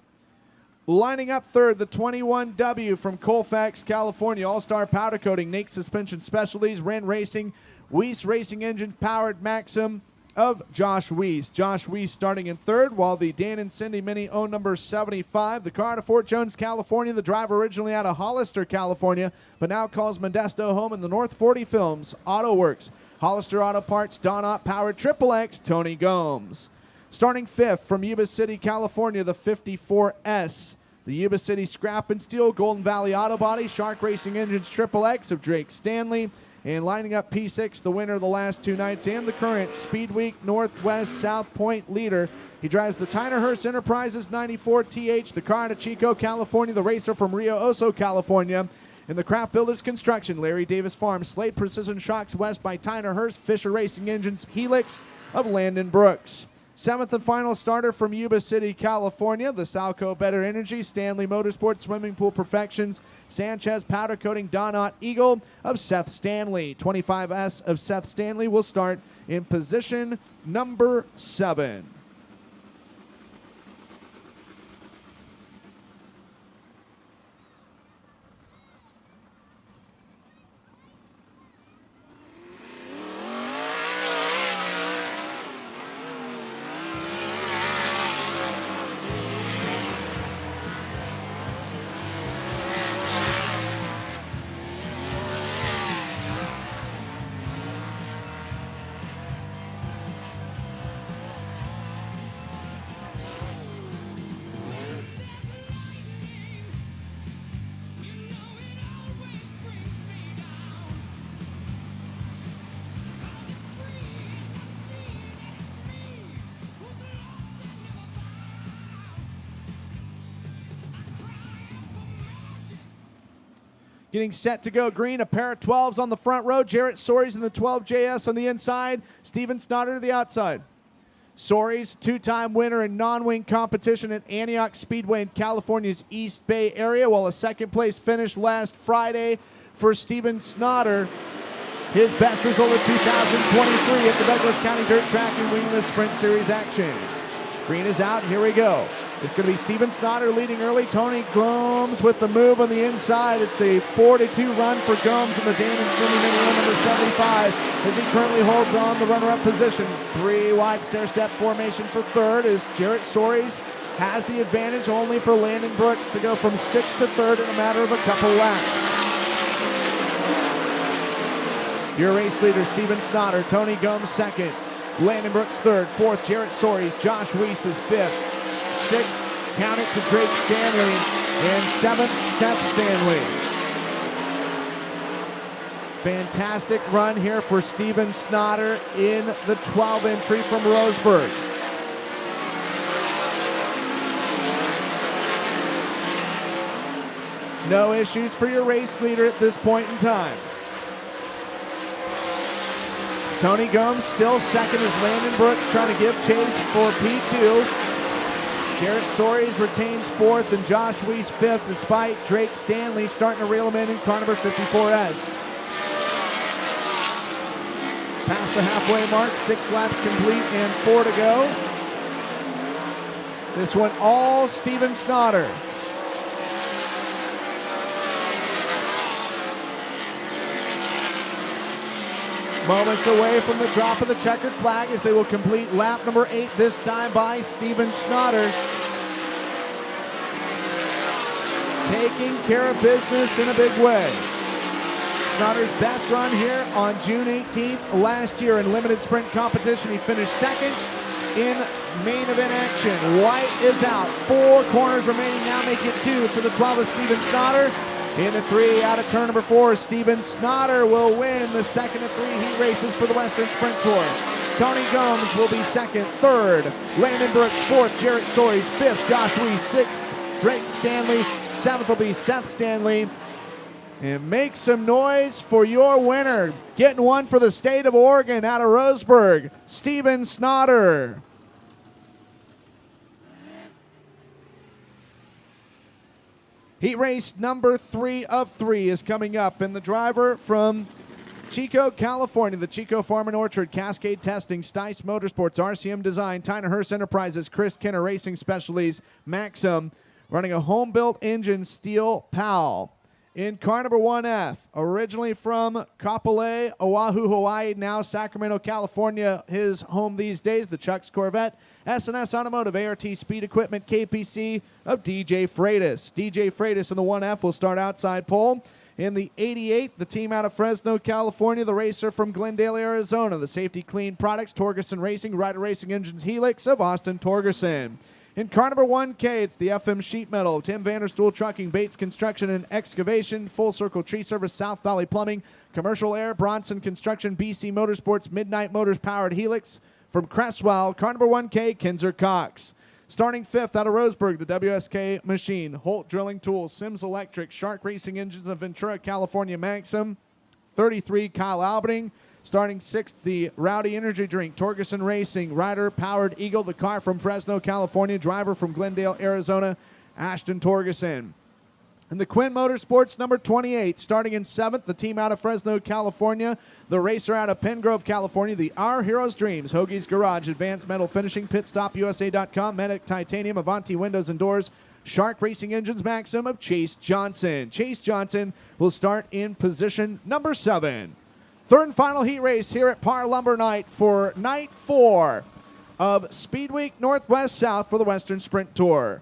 Lining up third, the 21W from Colfax, California. All-Star Powder Coating, Nate Suspension Specialties, Wren Racing, Weiss Racing Engine Powered Maxim of Josh Weiss. Josh Weiss starting in third, while the Dan and Cindy Mini own number 75. The car out of Fort Jones, California. The driver originally out of Hollister, California, but now calls Modesto home in the North 40 Films. Auto Works, Hollister Auto Parts, Don Ott Powered Triple X, Tony Gomes. Starting 5th from Yuba City, California, the 54S. The Yuba City Scrap and Steel, Golden Valley Auto Body, Shark Racing Engines Triple X of Drake Stanley. And lining up P6, the winner of the last 2 nights and the current Speed Week Northwest South Point leader. He drives the Tyner Hearst Enterprises 94 TH, the car out of Chico, California, the racer from Rio Oso, California. In the Craft Builders Construction, Larry Davis Farm, Slade Precision Shocks West by Tyner Hurst, Fisher Racing Engines, Helix of Landon Brooks. 7th and final starter from Yuba City, California, the Salco Better Energy, Stanley Motorsports, Swimming Pool Perfections, Sanchez Powder Coating, Donut Eagle of Seth Stanley. 25S of Seth Stanley will start in position number 7. Getting set to go green, a pair of 12s on the front row. Jarrett Soares in the 12JS on the inside. Steven Snotter to the outside. Soares, two-time winner in non-wing competition at Antioch Speedway in California's East Bay area, while a second-place finish last Friday for Steven Snotter. His best result of 2023 at the Douglas County Dirt Track and Wingless Sprint Series action. Green is out. Here we go. It's going to be Steven Snotter leading early. Tony Gomes with the move on the inside. It's a 4-2 run for Gomes in the Damon Swimming Mini number 75 as he currently holds on the runner-up position. 3 wide stair-step formation for third as Jarrett Soares has the advantage only for Landon Brooks to go from 6th to 3rd in a matter of a couple laps. Your race leader, Steven Snotter. Tony Gomes second. Landon Brooks third. Fourth, Jarrett Soares. Josh Weiss is fifth. 6th, count it to Drake Stanley. And 7th, Seth Stanley. Fantastic run here for Steven Snotter in the 12 entry from Roseburg. No issues for your race leader at this point in time. Tony Gomes still second as Landon Brooks trying to give chase for P2. Jarrett Soares retains 4th and Josh Weiss 5th despite Drake Stanley starting to reel him in car number 54S. Past the halfway mark, 6 laps complete and 4 to go. This one all Steven Snotter. Moments away from the drop of the checkered flag as they will complete lap number 8, this time by Steven Snotter. Taking care of business in a big way. Snotter's best run here on June 18th last year in limited sprint competition. He finished second in main event action. White is out. 4 corners remaining now, make it 2 for the 12 of Steven Snotter. In the 3 out of turn number 4, Steven Snotter will win the second of 3 heat races for the Western Sprint Tour. Tony Gomes will be second. 3rd, Landon Brooks. 4th, Jarrett Soares. 5th, Josh Weiss. 6th, Drake Stanley. 7th will be Seth Stanley. And make some noise for your winner. Getting one for the state of Oregon out of Roseburg, Steven Snotter. Heat race number 3 of 3 is coming up, and the driver from Chico, California, the Chico Farm and Orchard, Cascade Testing, Stice Motorsports, RCM Design, Tyner Hurst Enterprises, Chris Kenner Racing Specialties, Maxim, running a home-built engine, Steel Powell. In car number 1F, originally from Kapolei, Oahu, Hawaii, now Sacramento, California, his home these days, the Chuck's Corvette, S&S Automotive, ART Speed Equipment, KPC of DJ Freitas. DJ Freitas in the 1F will start outside pole. In the 88, the team out of Fresno, California, the racer from Glendale, Arizona, the Safety Clean Products, Torgerson Racing, Ryder Racing Engines, Helix of Austin Torgerson. In car number 1K, it's the FM Sheet Metal, Tim Vanderstool Trucking, Bates Construction and Excavation, Full Circle Tree Service, South Valley Plumbing, Commercial Air, Bronson Construction, BC Motorsports, Midnight Motors Powered Helix. From Cresswell, car number 1K, Kinzer Cox. Starting 5th out of Roseburg, the WSK Machine, Holt Drilling Tools, Sims Electric, Shark Racing Engines of Ventura, California, Maxim. 33, Kyle Albany. Starting 6th, the Rowdy Energy Drink, Torgerson Racing, Rider Powered Eagle, the car from Fresno, California, driver from Glendale, Arizona, Ashton Torgerson. And the Quinn Motorsports, number 28, starting in 7th, the team out of Fresno, California, the racer out of Pengrove, California, the Our Heroes Dreams, Hoagie's Garage, Advanced Metal Finishing, PitStopUSA.com, Medic Titanium, Avanti Windows and Doors, Shark Racing Engines, Maxim of Chase Johnson. Chase Johnson will start in position number 7. Third and final heat race here at Par Lumber Night for night 4 of Speed Week Northwest South for the Western Sprint Tour.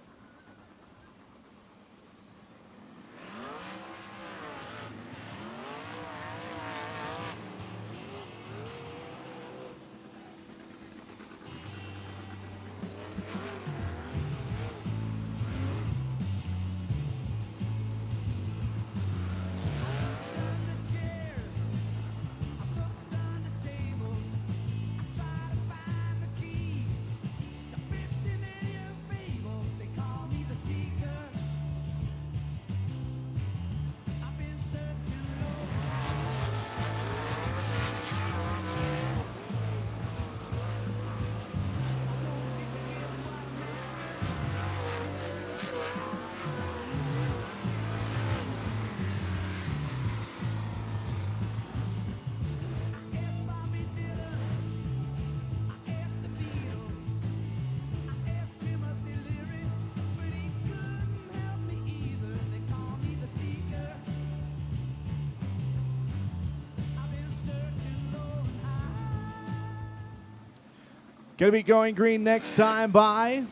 Going to be going green next time by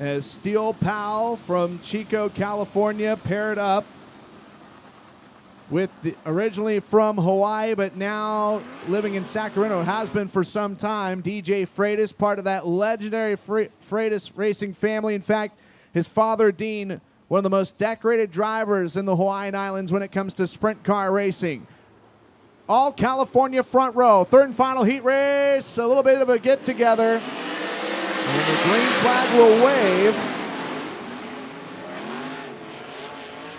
as Steel Pal from Chico, California, paired up with originally from Hawaii, but now living in Sacramento, has been for some time, DJ Freitas, part of that legendary Freitas racing family. In fact, his father, Dean, one of the most decorated drivers in the Hawaiian Islands when it comes to sprint car racing. All California front row. Third and final heat race. A little bit of a get-together. And the green flag will wave.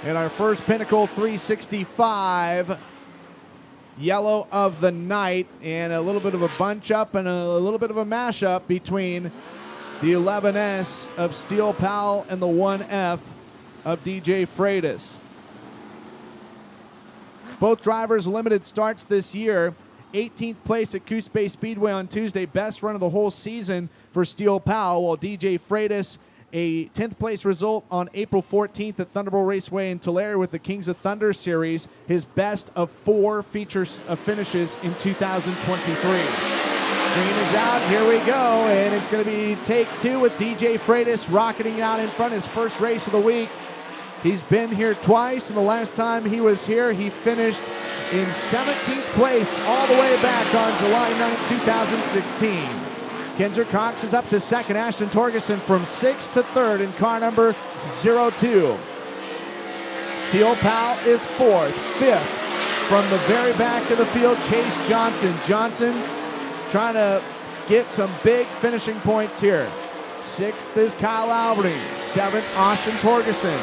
And our first Pinnacle 365. Yellow of the night. And a little bit of a bunch up and a little bit of a mashup between the 11S of Steel Pal and the 1F of DJ Freitas. Both drivers limited starts this year. 18th place at Coos Bay Speedway on Tuesday. Best run of the whole season for Steel Pal, while DJ Freitas, a 10th place result on April 14th at Thunderbolt Raceway in Tulare with the Kings of Thunder Series. His best of 4 features of finishes in 2023. Green is out. Here we go. And it's going to be take 2 with DJ Freitas rocketing out in front, his first race of the week. He's been here twice, and the last time he was here, he finished in 17th place all the way back on July 9th, 2016. Kenzer Cox is up to second. Ashton Torgerson from 6th to 3rd in car number 02. Steel Pal is 4th. 5th from the very back of the field, Chase Johnson. Johnson trying to get some big finishing points here. 6th is Kyle Albany. 7th, Austin Torgerson.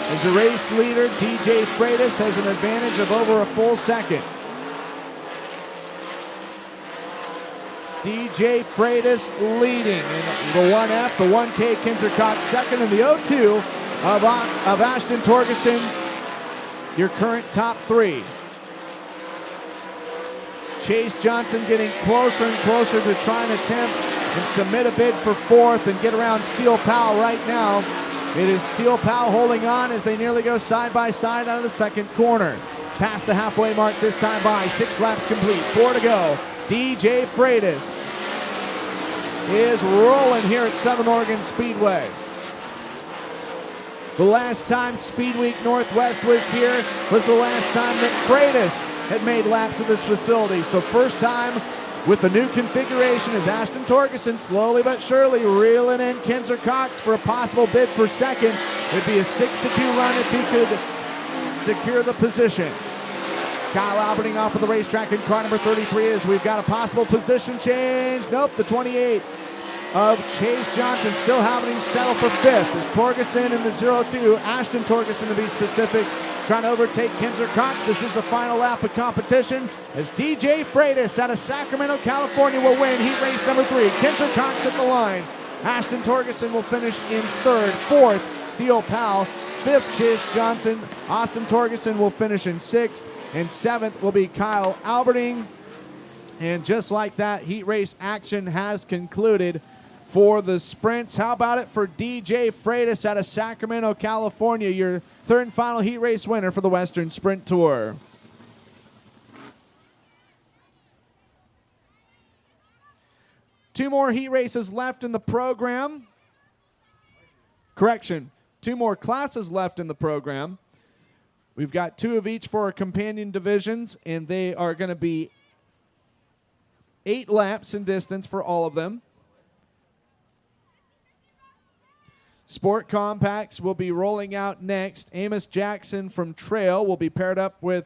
As the race leader, DJ Freitas has an advantage of over a full second. DJ Freitas leading in the 1F, the 1K Kinzer Cox second, and the 02 of Ashton Torgerson, your current top 3. Chase Johnson getting closer and closer to trying to attempt and submit a bid for 4th and get around Steel Pal right now. It is Steel Pal holding on as they nearly go side by side out of the second corner. Past the halfway mark this time by. 6 laps complete. 4 to go. DJ Freitas is rolling here at Southern Oregon Speedway. The last time Speed Week Northwest was here was the last time that Freitas had made laps at this facility. So first time with the new configuration is Ashton Torgerson slowly but surely reeling in Kinzer Cox for a possible bid for second. It'd be a 6-2 run if he could secure the position. Kyle Albany off of the racetrack in car number 33 as we've got a possible position change. Nope, the 28 of Chase Johnson still having him settle for fifth. As Torgerson in the 0-2, Ashton Torgerson to be specific, trying to overtake Kinzer Cox. This is the final lap of competition as DJ Freitas out of Sacramento, California will win heat race number 3. Kinzer Cox at the line. Ashton Torgerson will finish in third. Fourth, Steele Powell. Fifth, Chase Johnson. Austin Torgerson will finish in sixth. And seventh will be Kyle Alberting. And just like that, heat race action has concluded for the sprints. How about it for DJ Freitas out of Sacramento, California, your third and final heat race winner for the Western Sprint Tour. Two more heat races left in the program. Correction, two more classes left in the program. We've got 2 of each for our companion divisions, and they are going to be 8 laps in distance for all of them. Sport Compacts will be rolling out next. Amos Jackson from Trail will be paired up with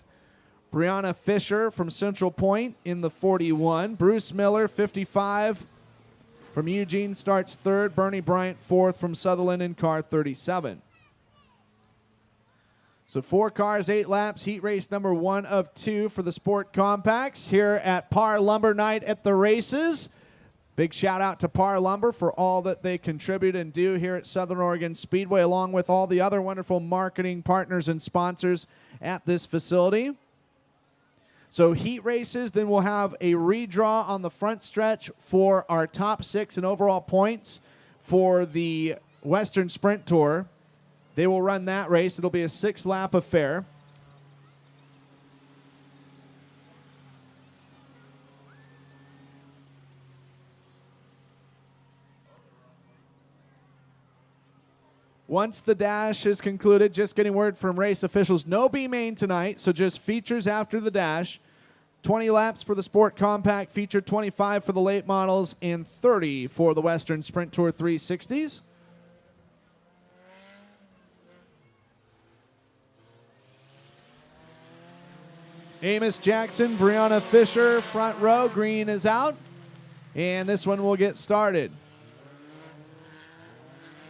Brianna Fisher from Central Point in the 41. Bruce Miller, 55, from Eugene starts third. Bernie Bryant, fourth from Sutherland in car 37. So 4 cars, 8 laps, heat race number 1 of 2 for the Sport Compacts here at Par Lumber Night at the races. Big shout out to Par Lumber for all that they contribute and do here at Southern Oregon Speedway, along with all the other wonderful marketing partners and sponsors at this facility. So heat races, then we'll have a redraw on the front stretch for our top 6 in overall points for the Western Sprint Tour. They will run that race. It'll be a 6-lap affair. Once the dash is concluded, just getting word from race officials, no B-main tonight, so just features after the dash. 20 laps for the Sport Compact feature, 25 for the late models, and 30 for the Western Sprint Tour 360s. Amos Jackson, Brianna Fisher, front row. Green is out, and this one will get started.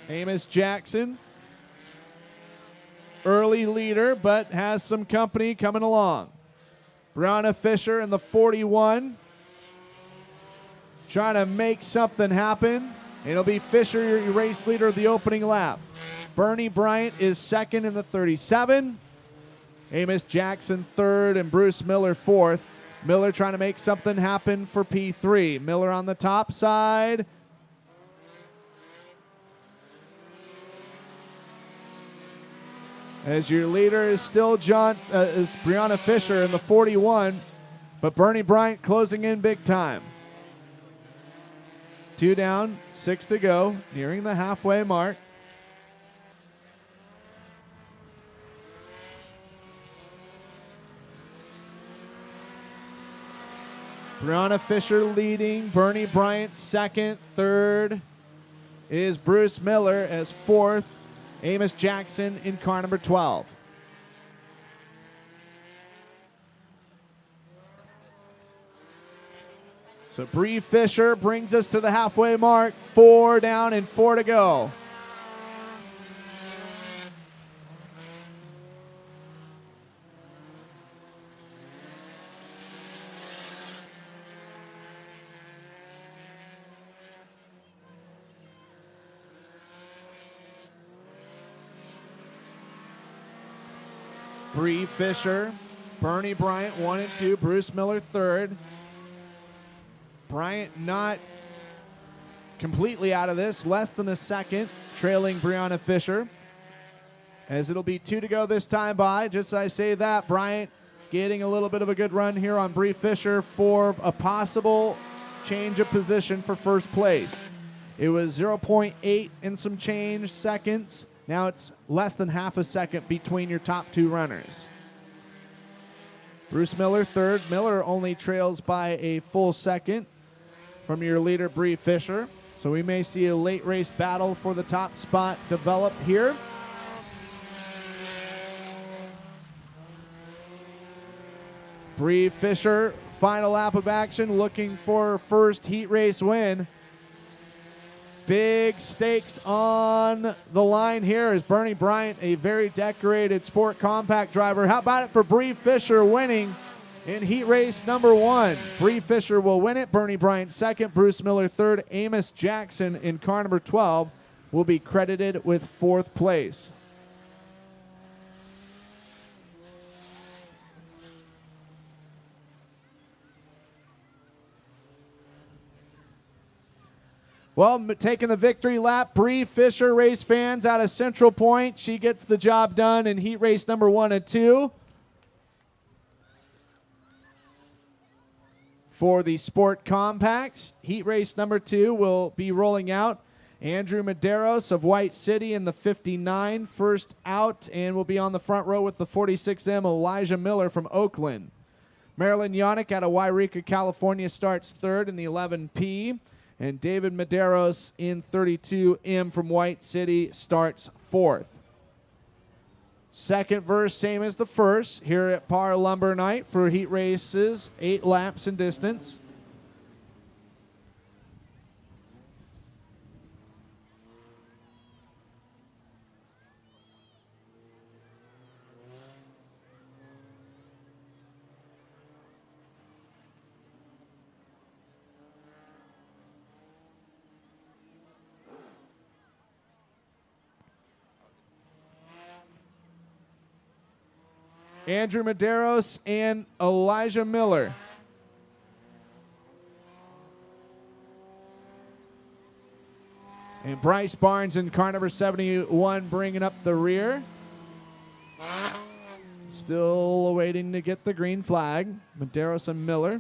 Amos Jackson, early leader, but has some company coming along. Brianna Fisher in the 41, trying to make something happen. It'll be Fisher, your race leader of the opening lap. Bernie Bryant is second in the 37. Amos Jackson third, and Bruce Miller fourth. Miller trying to make something happen for P3. Miller on the top side. As your leader is still is Brianna Fisher in the 41, but Bernie Bryant closing in big time. 2 down, 6 to go, nearing the halfway mark. Brianna Fisher leading, Bernie Bryant second, third is Bruce Miller as fourth. Amos Jackson in car number 12. So Bree Fisher brings us to the halfway mark. 4 down and 4 to go. Bree Fisher, Bernie Bryant 1 and 2, Bruce Miller third. Bryant not completely out of this, less than a second, trailing Brianna Fisher. As it'll be 2 to go this time by. Just as I say that, Bryant getting a little bit of a good run here on Bree Fisher for a possible change of position for first place. It was 0.8 and some change seconds. Now it's less than half a second between your top 2 runners. Bruce Miller third. Miller only trails by a full second from your leader, Bree Fisher. So we may see a late race battle for the top spot develop here. Bree Fisher, final lap of action, looking for her first heat race win. Big stakes on the line here is Bernie Bryant, a very decorated sport compact driver. How about it for Bree Fisher winning in heat race number 1? Bree Fisher will win it. Bernie Bryant second, Bruce Miller third. Amos Jackson in car number 12 will be credited with 4th place. Well, taking the victory lap, Bree Fisher, race fans out of Central Point. She gets the job done in heat race number 1 and 2. For the Sport Compacts, heat race number 2 will be rolling out. Andrew Medeiros of White City in the 59, first out, and will be on the front row with the 46M, Elijah Miller from Oakland. Marilyn Yannick out of Wairika, California starts third in the 11P. And David Medeiros in 32M from White City starts 4th. Second verse, same as the first, here at Par Lumber Night for heat races, 8 laps in distance. Andrew Medeiros and Elijah Miller. And Bryce Barnes in car number 71 bringing up the rear. Still waiting to get the green flag. Medeiros and Miller.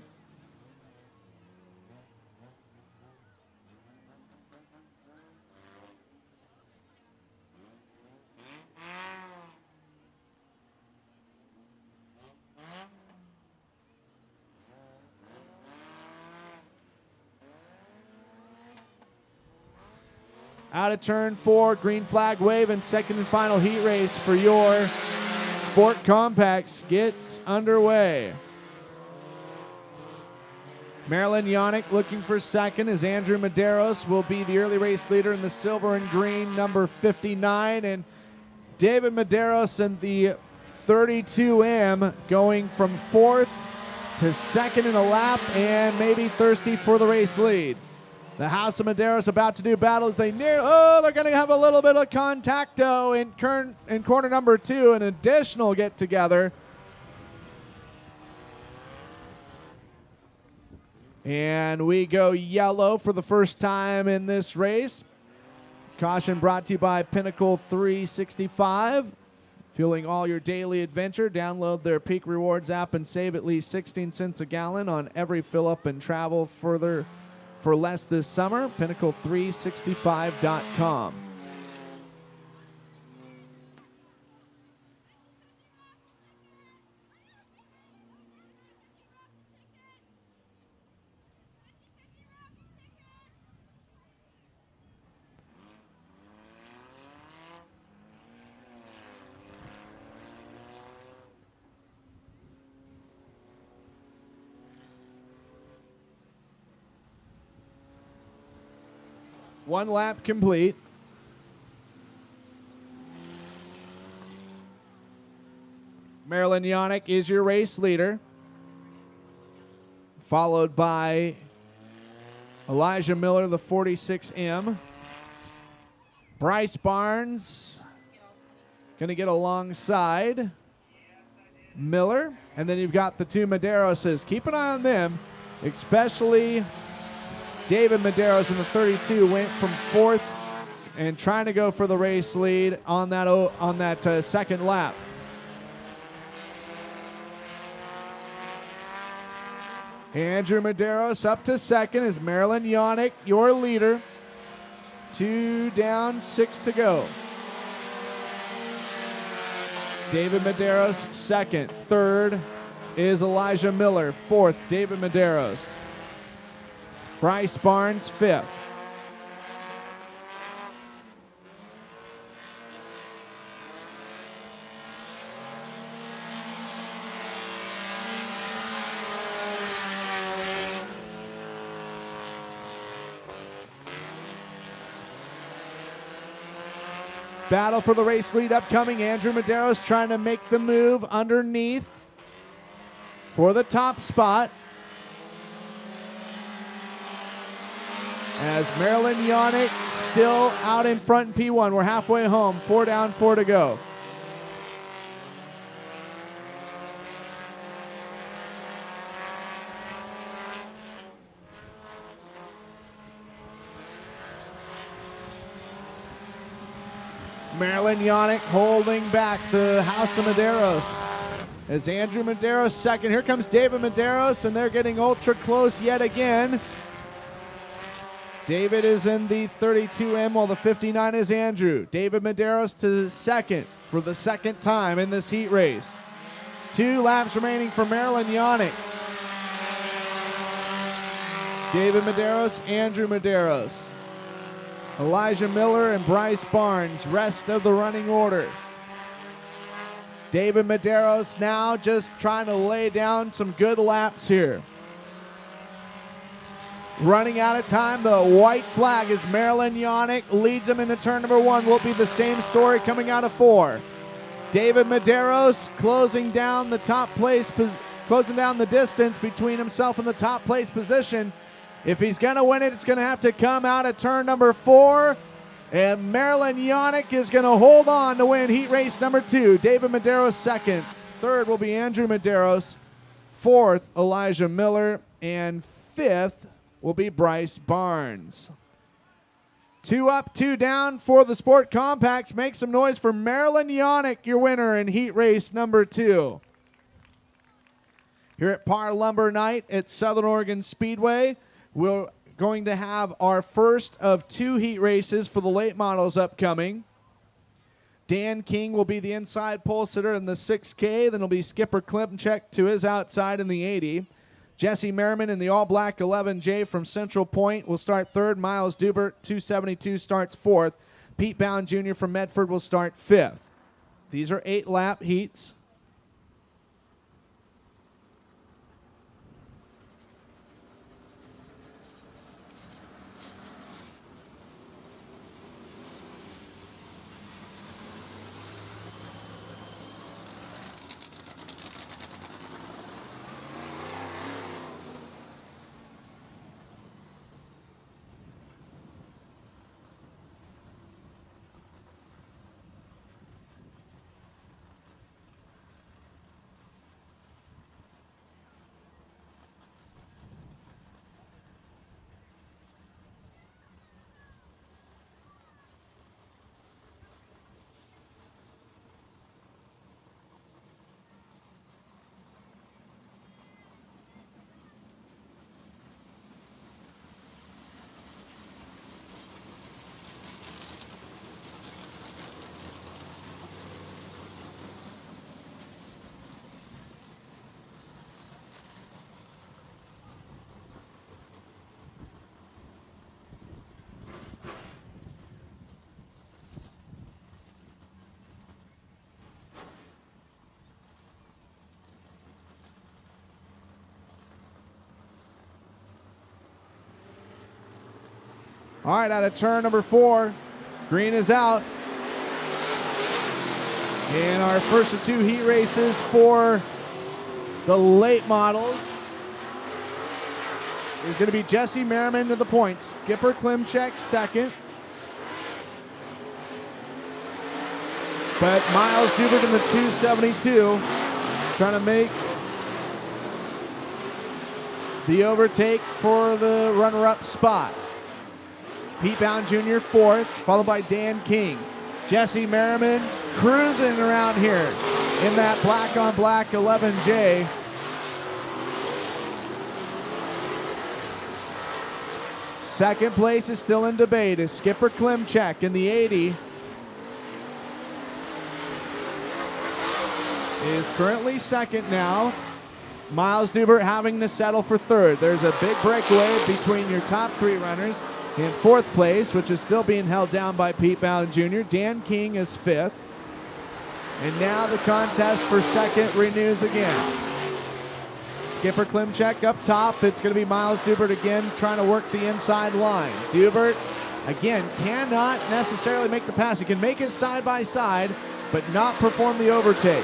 Out of turn 4, green flag wave, and second and final heat race for your Sport Compacts gets underway. Marilyn Yannick looking for second as Andrew Medeiros will be the early race leader in the silver and green number 59. And David Medeiros in the 32M going from 4th to 2nd in a lap and maybe thirsty for the race lead. The House of Medeiros about to do battle as they near. Oh, they're going to have a little bit of contacto in corner number 2, an additional get together. And we go yellow for the first time in this race. Caution brought to you by Pinnacle 365. Fueling all your daily adventure. Download their Peak Rewards app and save at least 16 cents a gallon on every fill up and travel further for less this summer. Pinnacle365.com. One lap complete. Marilyn Yannick is your race leader, followed by Elijah Miller, the 46M. Bryce Barnes going to get alongside Miller. And then you've got the two Medeiroses. Keep an eye on them, especially David Medeiros in the 32 went from 4th and trying to go for the race lead on that second lap. Andrew Medeiros up to 2nd is Marilyn Yannick, your leader. 2 down, 6 to go. David Medeiros 2nd. 3rd is Elijah Miller. 4th, David Medeiros. Bryce Barnes 5th. Battle for the race lead upcoming. Andrew Medeiros trying to make the move underneath for the top spot. As Marilyn Yannick still out in front in P1. We're halfway home. 4 down, 4 to go. Marilyn Yannick holding back the House of Medeiros. As Andrew Medeiros second. Here comes David Medeiros, and they're getting ultra close yet again. David is in the 32M, while the 59 is Andrew. David Medeiros to second for the second time in this heat race. 2 laps remaining for Marilyn Yannick. David Medeiros, Andrew Medeiros. Elijah Miller and Bryce Barnes, rest of the running order. David Medeiros now just trying to lay down some good laps here. Running out of time, the white flag as Marilyn Yannick leads him into turn number 1. Will be the same story coming out of 4. David Medeiros closing down the top place, closing down the distance between himself and the top place position. If he's going to win it, it's going to have to come out of turn number 4. And Marilyn Yannick is going to hold on to win heat race number 2. David Medeiros second. Third will be Andrew Medeiros. Fourth, Elijah Miller. And fifth will be Bryce Barnes. 2 up, 2 down for the Sport Compacts. Make some noise for Marilyn Yannick, your winner in heat race number 2. Here at Par Lumber Night at Southern Oregon Speedway, we're going to have our first of 2 heat races for the late models upcoming. Dan King will be the inside pole sitter in the 6K. Then it'll be Skipper Klimchek to his outside in the 80. Jesse Merriman in the all-black 11J from Central Point will start third. Miles Dubert, 272, starts fourth. Pete Bound Jr. from Medford will start fifth. These are 8-lap heats. All right, out of turn number 4, green is out. And our first of 2 heat races for the late models is going to be Jesse Merriman to the points. Skipper Klimchek second. But Miles Dubert in the 272 trying to make the overtake for the runner-up spot. Pete Bound Jr. fourth, followed by Dan King. Jesse Merriman cruising around here in that black-on-black 11J. Second place is still in debate as Skipper Klimchek in the 80 is currently second now. Miles Dubert having to settle for third. There's a big breakaway between your top 3 runners. In fourth place, which is still being held down by Pete Bound Jr. Dan King is fifth. And now the contest for second renews again. Skipper Klimchek up top. It's going to be Miles Dubert again trying to work the inside line. Dubert Again, cannot necessarily make the pass. He can make it side by side, but not perform the overtake.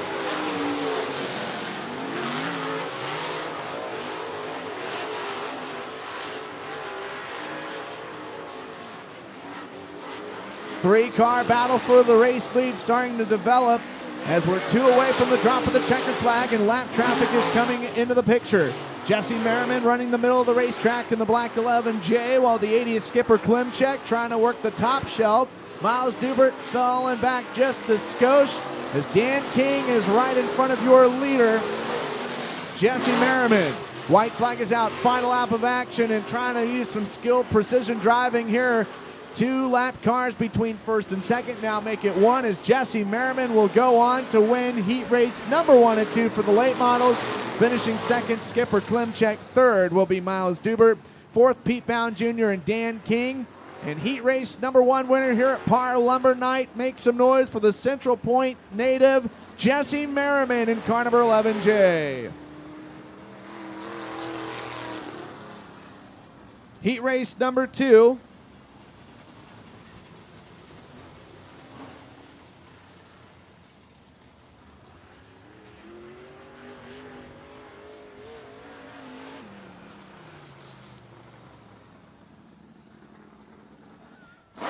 Three-car battle for the race lead starting to develop as we're 2 away from the drop of the checkered flag and lap traffic is coming into the picture. Jesse Merriman running the middle of the racetrack in the black 11J while the 80th skipper Klimchek trying to work the top shelf. Miles Dubert falling back just a skosh as Dan King is right in front of your leader, Jesse Merriman. White flag is out, final lap of action and trying to use some skilled precision driving here. 2 lap cars between first and second now make it 1 as Jesse Merriman will go on to win heat race number 1 and 2 for the late models. Finishing second, skipper Klimchek. Third will be Miles Dubert. Fourth, Pete Bound Jr. and Dan King. And heat race number 1 winner here at Par Lumber Night. Make some noise for the Central Point native, Jesse Merriman in car number 11J. Heat race number 2.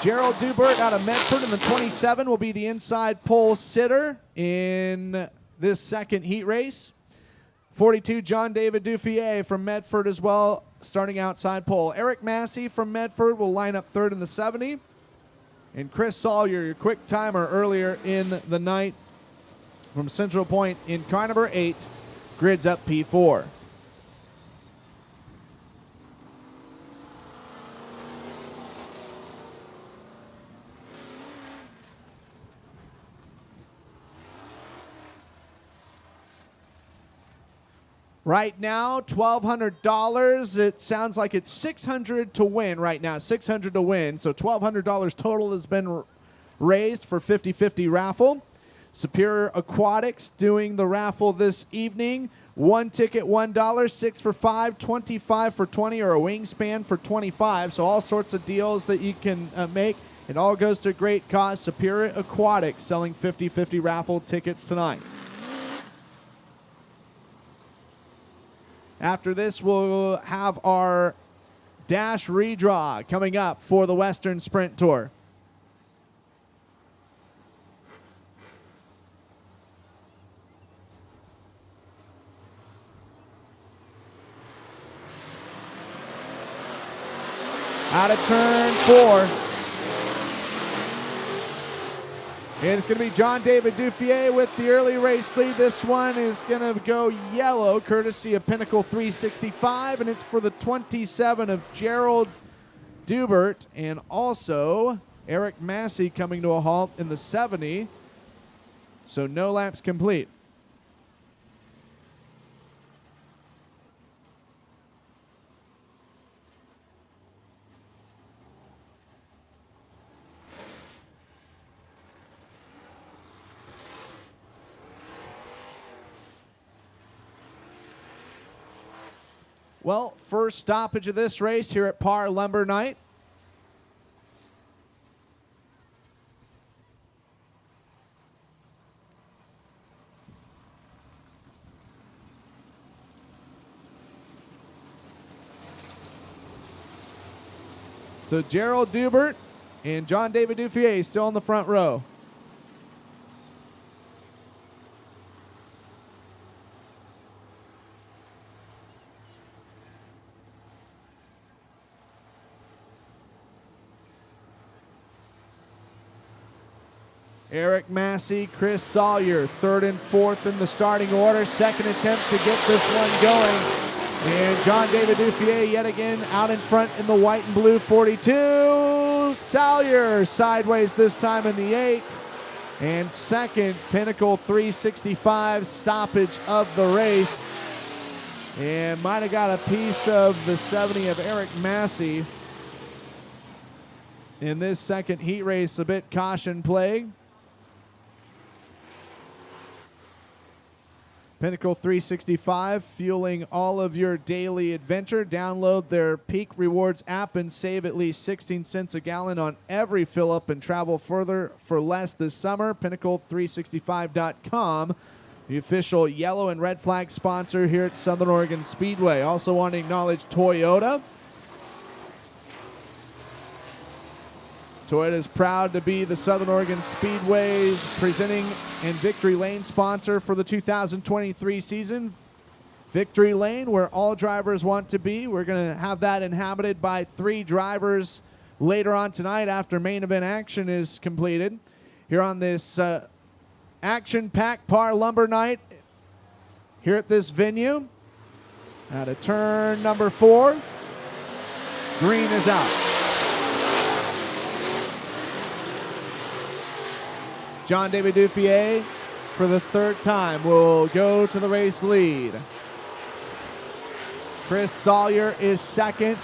Gerald Dubert out of Medford in the 27 will be the inside pole sitter in this second heat race. 42, John David Duffier from Medford as well, starting outside pole. Eric Massey from Medford will line up third in the 70. And Chris Sawyer, your quick timer earlier in the night from Central Point in car number 8, grids up P4. Right now, $1,200. It sounds like it's $600 to win right now, $600 to win. So $1,200 total has been raised for 50-50 raffle. Superior Aquatics doing the raffle this evening. 1 ticket, $1, 6 for $5, 25 for $20, or a wingspan for $25. So all sorts of deals that you can make. It all goes to a great cause. Superior Aquatics selling 50-50 raffle tickets tonight. After this, we'll have our Dash redraw coming up for the Western Sprint Tour. Out of turn 4. And it's going to be John David Duffier with the early race lead. This one is going to go yellow, courtesy of Pinnacle 365, and it's for the 27 of Gerald Dubert, and also Eric Massey coming to a halt in the 70. So no laps complete. Well, first stoppage of this race here at Par Lumber Night. So Gerald Dubert and John David Duffier still in the front row. Eric Massey, Chris Sawyer, third and fourth in the starting order. Second attempt to get this one going. And John David Duffier yet again out in front in the white and blue 42. Sawyer sideways this time in the 8. And second, Pinnacle 365 stoppage of the race. And might have got a piece of the 70 of Eric Massey. In this second heat race, a bit caution plagued. Pinnacle 365, fueling all of your daily adventure. Download their Peak Rewards app and save at least 16 cents a gallon on every fill-up and travel further for less this summer. Pinnacle365.com, the official yellow and red flag sponsor here at Southern Oregon Speedway. Also want to acknowledge Toyota. Toyota is proud to be the Southern Oregon Speedway's presenting and Victory Lane sponsor for the 2023 season. Victory Lane, where all drivers want to be. We're going to have that inhabited by 3 drivers later on tonight after main event action is completed. Here on this action-packed Par Lumber Night here at this venue. Out of turn number 4, green is out. John David Dufier, for the 3rd time, will go to the race lead. Chris Sawyer is 2nd.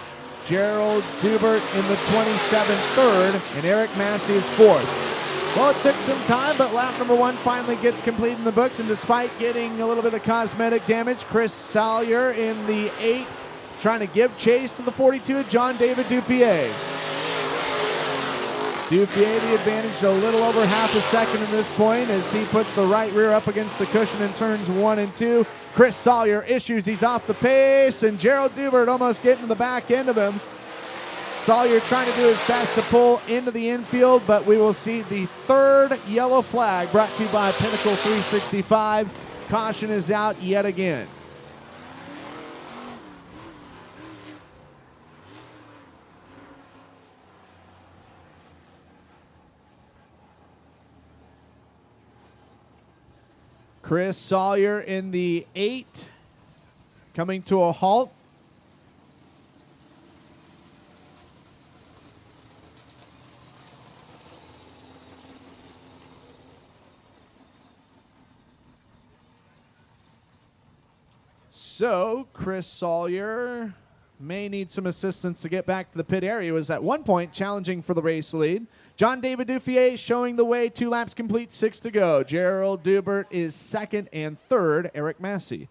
Gerald Dubert in the 27th, 3rd. And Eric Massey is 4th. Well, it took some time, but lap number 1 finally gets complete in the books. And despite getting a little bit of cosmetic damage, Chris Sawyer in the 8th, trying to give chase to the 42 of John David Dufier. Dufier the advantage, a little over half a second in this point as he puts the right rear up against the cushion in turns 1 and 2. Chris Sawyer issues, he's off the pace, and Gerald Dubert almost getting to the back end of him. Sawyer trying to do his best to pull into the infield, but we will see the 3rd yellow flag brought to you by Pinnacle 365. Caution is out yet again. Chris Sawyer in the 8, coming to a halt. So Chris Sawyer may need some assistance to get back to the pit area. He was at one point challenging for the race lead. John David Dufier showing the way, 2 laps complete, 6 to go. Gerald Dubert is 2nd and 3rd, Eric Massey.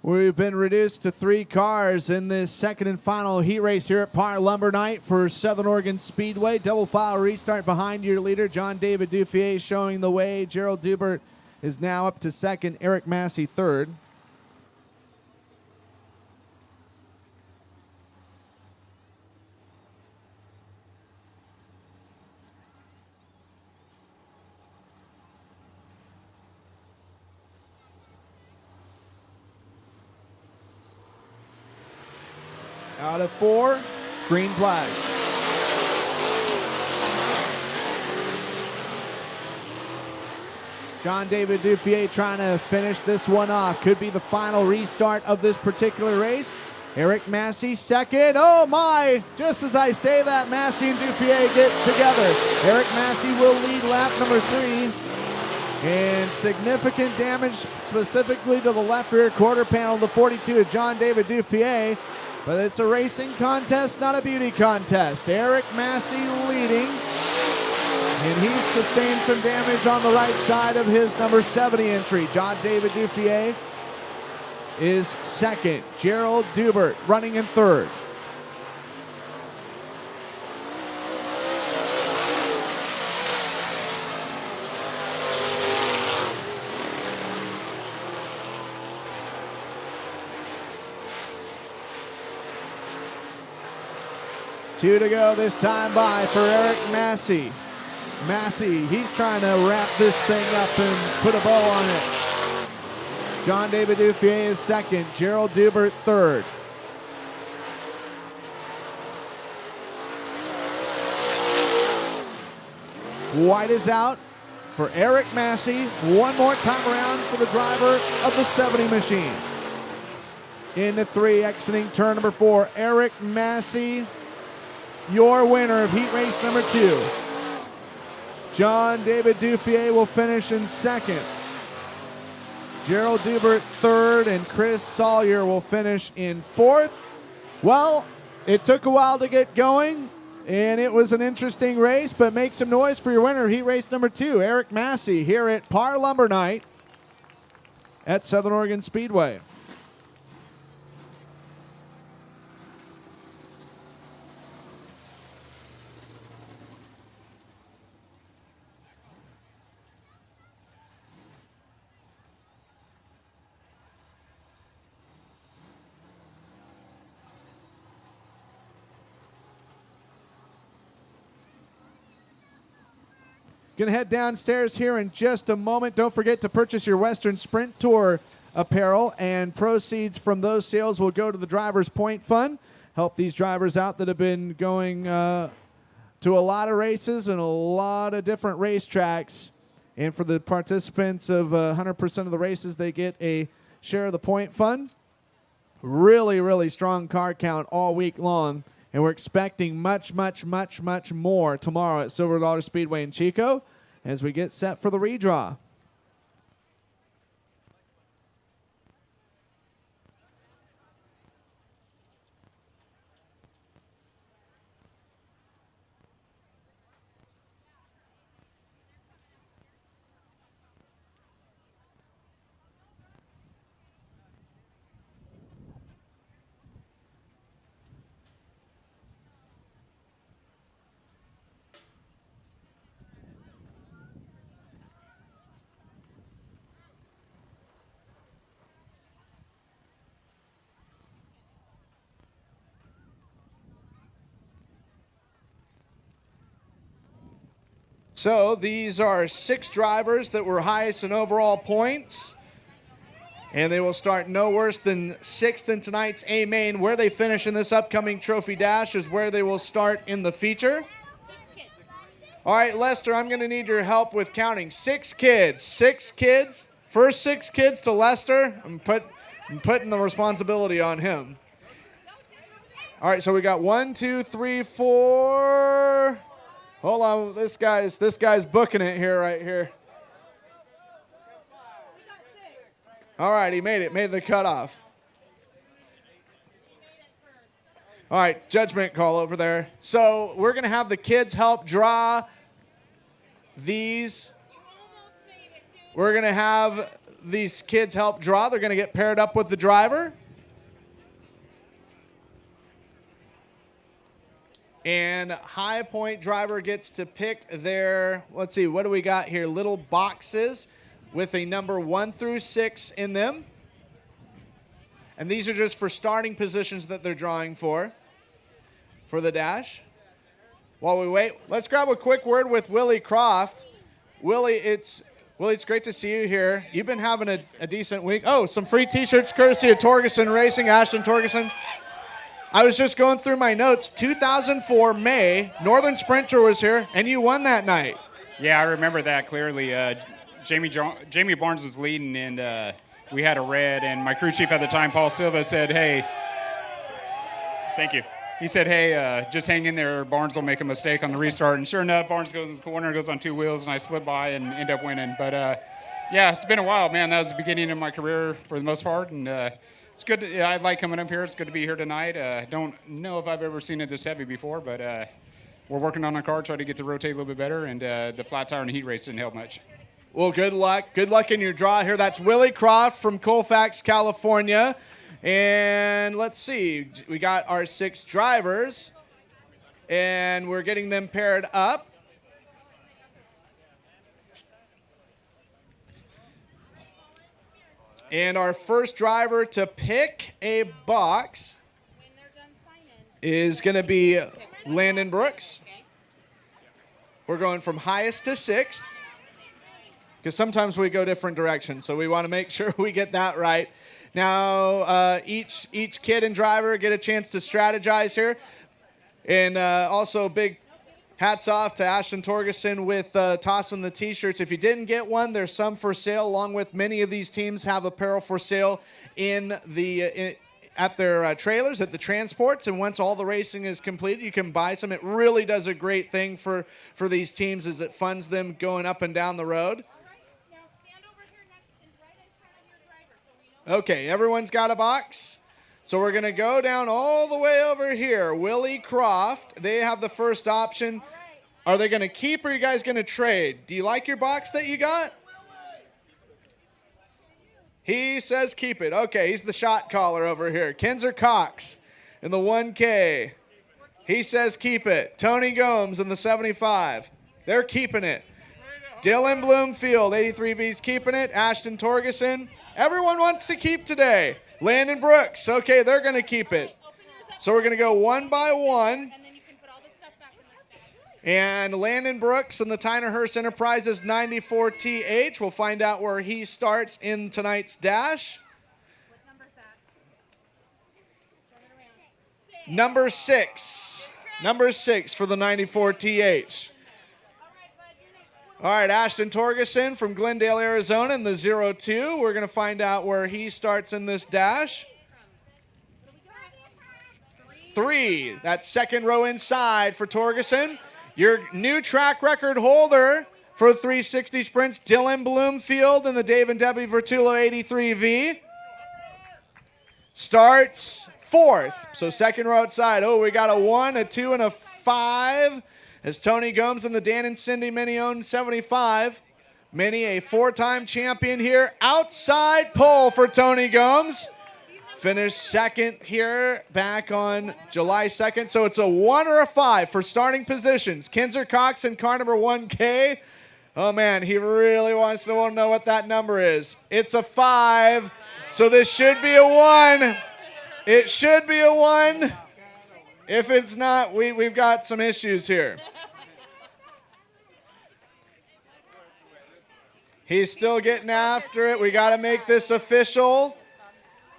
We've been reduced to 3 cars in this second and final heat race here at Par Lumber Night for Southern Oregon Speedway. Double file restart behind your leader, John David Dufier, showing the way. Gerald Dubert is now up to 2nd, Eric Massey 3rd. Out of 4, green flag. John David Dufier trying to finish this one off. Could be the final restart of this particular race. Eric Massey 2nd. Oh my! Just as I say that, Massey and Dufier get together. Eric Massey will lead lap number 3. And significant damage specifically to the left rear quarter panel of the 42 of John David Dufier. But it's a racing contest, not a beauty contest. Eric Massey leading. And he's sustained some damage on the right side of his number 70 entry. John David Dufier is 2nd. Gerald Dubert running in 3rd. 2 to go this time by for Eric Massey. Massey, he's trying to wrap this thing up and put a bow on it. John David Duffier is second. Gerald Dubert third. White is out for Eric Massey. One more time around for the driver of the 70 machine. Into 3, exiting turn number 4. Eric Massey, your winner of heat race number 2. John David Duffier will finish in second. Gerald Dubert third, and Chris Sawyer will finish in fourth. Well, it took a while to get going, and it was an interesting race, but make some noise for your winner of heat race number 2, Eric Massey, here at Par Lumber Night at Southern Oregon Speedway. Going to head downstairs here in just a moment. Don't forget to purchase your Western Sprint Tour apparel, and proceeds from those sales will go to the Drivers Point Fund. Help these drivers out that have been going to a lot of races and a lot of different racetracks. And for the participants of 100% of the races, they get a share of the point fund. Really, really strong car count all week long. And we're expecting much, much, much, much more tomorrow at Silver Dollar Speedway in Chico as we get set for the redraw. So these are 6 drivers that were highest in overall points. And they will start no worse than 6th in tonight's A main. Where they finish in this upcoming trophy dash is where they will start in the feature. All right, Lester, I'm going to need your help with counting. 6 kids. 6 kids. First 6 kids to Lester. I'm putting the responsibility on him. All right, so we got 1, 2, 3, 4... Hold on, this guy's booking it here, right here. All right, he made the cutoff. All right, judgment call over there. So we're going to have the kids help draw these. We're going to have these kids help draw. They're going to get paired up with the driver. And high point driver gets to pick their, let's see, what do we got here? Little boxes with a number 1 through 6 in them. And these are just for starting positions that they're drawing for the dash. While we wait, let's grab a quick word with Willie Croft. Willie, it's great to see you here. You've been having a decent week. Oh, some free t-shirts courtesy of Torgerson Racing, Ashton Torgerson. I was just going through my notes. 2004 May, Northern Sprinter was here, and you won that night. Yeah, I remember that clearly. Jamie Barnes was leading, and we had a red, and my crew chief at the time, Paul Silva, said, hey, thank you. He said, hey, just hang in there. Barnes will make a mistake on the restart. And sure enough, Barnes goes in the corner, goes on 2 wheels, and I slip by and end up winning. But, yeah, it's been a while, man. That was the beginning of my career for the most part, and it's good. I like coming up here. It's good to be here tonight. Don't know if I've ever seen it this heavy before, but we're working on our car, try to get to rotate a little bit better, and the flat tire and the heat race didn't help much. Well, good luck. Good luck in your draw here. That's Willie Croft from Colfax, California. And let's see. We got our 6 drivers, and we're getting them paired up. And our first driver to pick a box is going to be Landon Brooks. We're going from highest to sixth, because sometimes we go different directions, so we want to make sure we get that right. Now, each kid and driver get a chance to strategize here. And also big hats off to Ashton Torgerson with tossing the T-shirts. If you didn't get one, there's some for sale, along with many of these teams have apparel for sale at their trailers, at the transports. And once all the racing is completed, you can buy some. It really does a great thing for these teams as it funds them going up and down the road. Okay, everyone's got a box. So we're going to go down all the way over here. Willie Croft, they have the first option. Are they going to keep or are you guys going to trade? Do you like your box that you got? He says keep it. Okay, he's the shot caller over here. Kinzer Cox in the 1K. He says keep it. Tony Gomes in the 75. They're keeping it. Dylan Bloomfield, 83V's keeping it. Ashton Torgerson. Everyone wants to keep today. Landon Brooks. Okay, they're going to keep it. So we're going to go one by one. And Landon Brooks and the Tyner Hearst Enterprises 94TH. We'll find out where he starts in tonight's dash. Number 6. Number 6 for the 94TH. All right, Ashton Torgerson from Glendale, Arizona in the 02. We're going to find out where he starts in this dash. 3. That second row inside for Torgerson. Your new track record holder for 360 sprints, Dylan Bloomfield in the Dave and Debbie Vertulo 83V. Starts 4th. So second row outside. Oh, we got a 1, a 2, and a 5. As Tony Gomes and the Dan and Cindy Mini own 75. Mini, a 4-time champion here. Outside pole for Tony Gomes. Finished second here back on July 2nd. So it's a 1 or a 5 for starting positions. Kinzer Cox in car number 1K. Oh, man, he really wants to know what that number is. It's a 5. So this should be a 1. It should be a 1. If it's not, we've got some issues here. He's still getting after it. We got to make this official.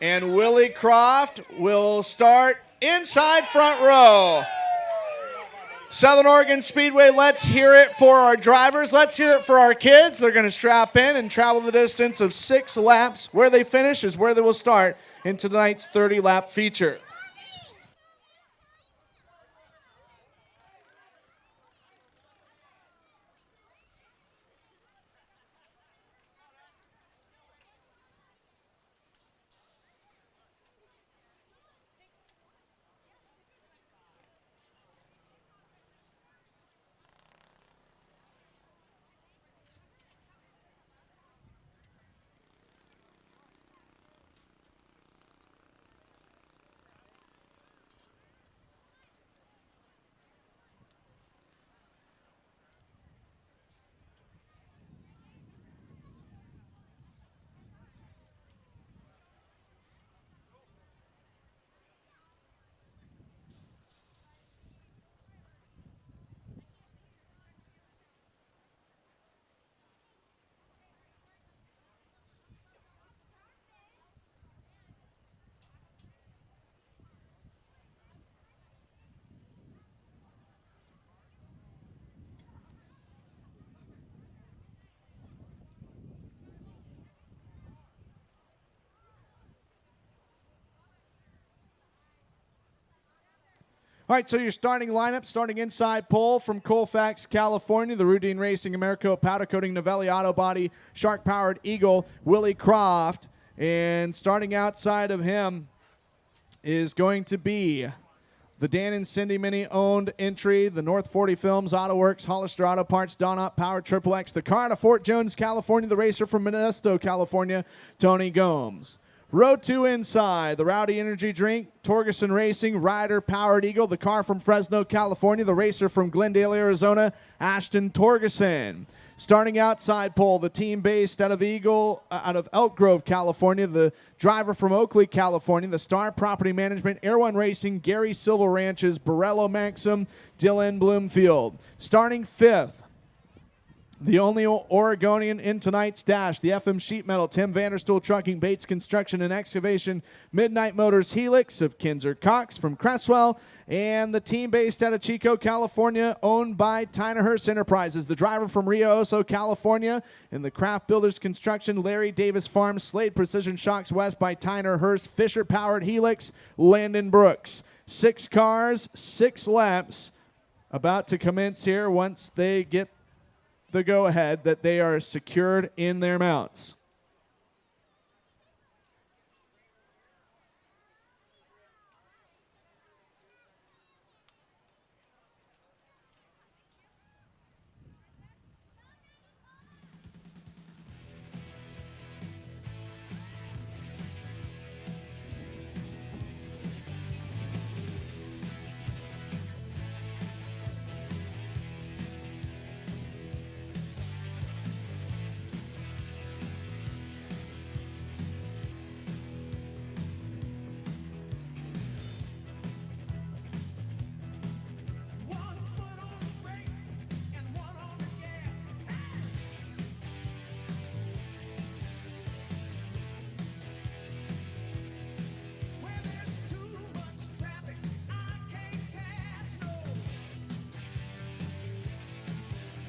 And Willie Croft will start inside front row. Southern Oregon Speedway, let's hear it for our drivers. Let's hear it for our kids. They're going to strap in and travel the distance of 6 laps. Where they finish is where they will start in tonight's 30-lap feature. All right, so your starting lineup, starting inside pole from Colfax, California, the Rudine Racing, Americo, Powder Coating, Novelli Auto Body, Shark-powered Eagle, Willie Croft. And starting outside of him is going to be the Dan and Cindy Mini-owned entry, the North 40 Films, Auto Works, Hollister Auto Parts, Donut Power, Triple X, the car out of Fort Jones, California, the racer from Modesto, California, Tony Gomes. Row 2 inside, the Rowdy Energy Drink, Torgerson Racing, Ryder Powered Eagle, the car from Fresno, California, the racer from Glendale, Arizona, Ashton Torgerson. Starting outside pole, the team based out of Elk Grove, California, the driver from Oakley, California, the Star Property Management, Air One Racing, Gary Silva Ranches, Borello Maxim, Dylan Bloomfield. Starting fifth, the only Oregonian in tonight's dash, the FM Sheet Metal, Tim Vanderstool Trucking, Bates Construction and Excavation, Midnight Motors Helix of Kinzer Cox from Cresswell, and the team based out of Chico, California, owned by Tyner Hurst Enterprises. The driver from Rio Oso, California, and the Craft Builders Construction, Larry Davis Farms, Slade Precision Shocks West by Tyner Hurst, Fisher Powered Helix, Landon Brooks. 6 cars, 6 laps about to commence here once they get the go-ahead that they are secured in their mounts. One foot on the brake and one on the gas. Where there's too much traffic, I can't pass, no.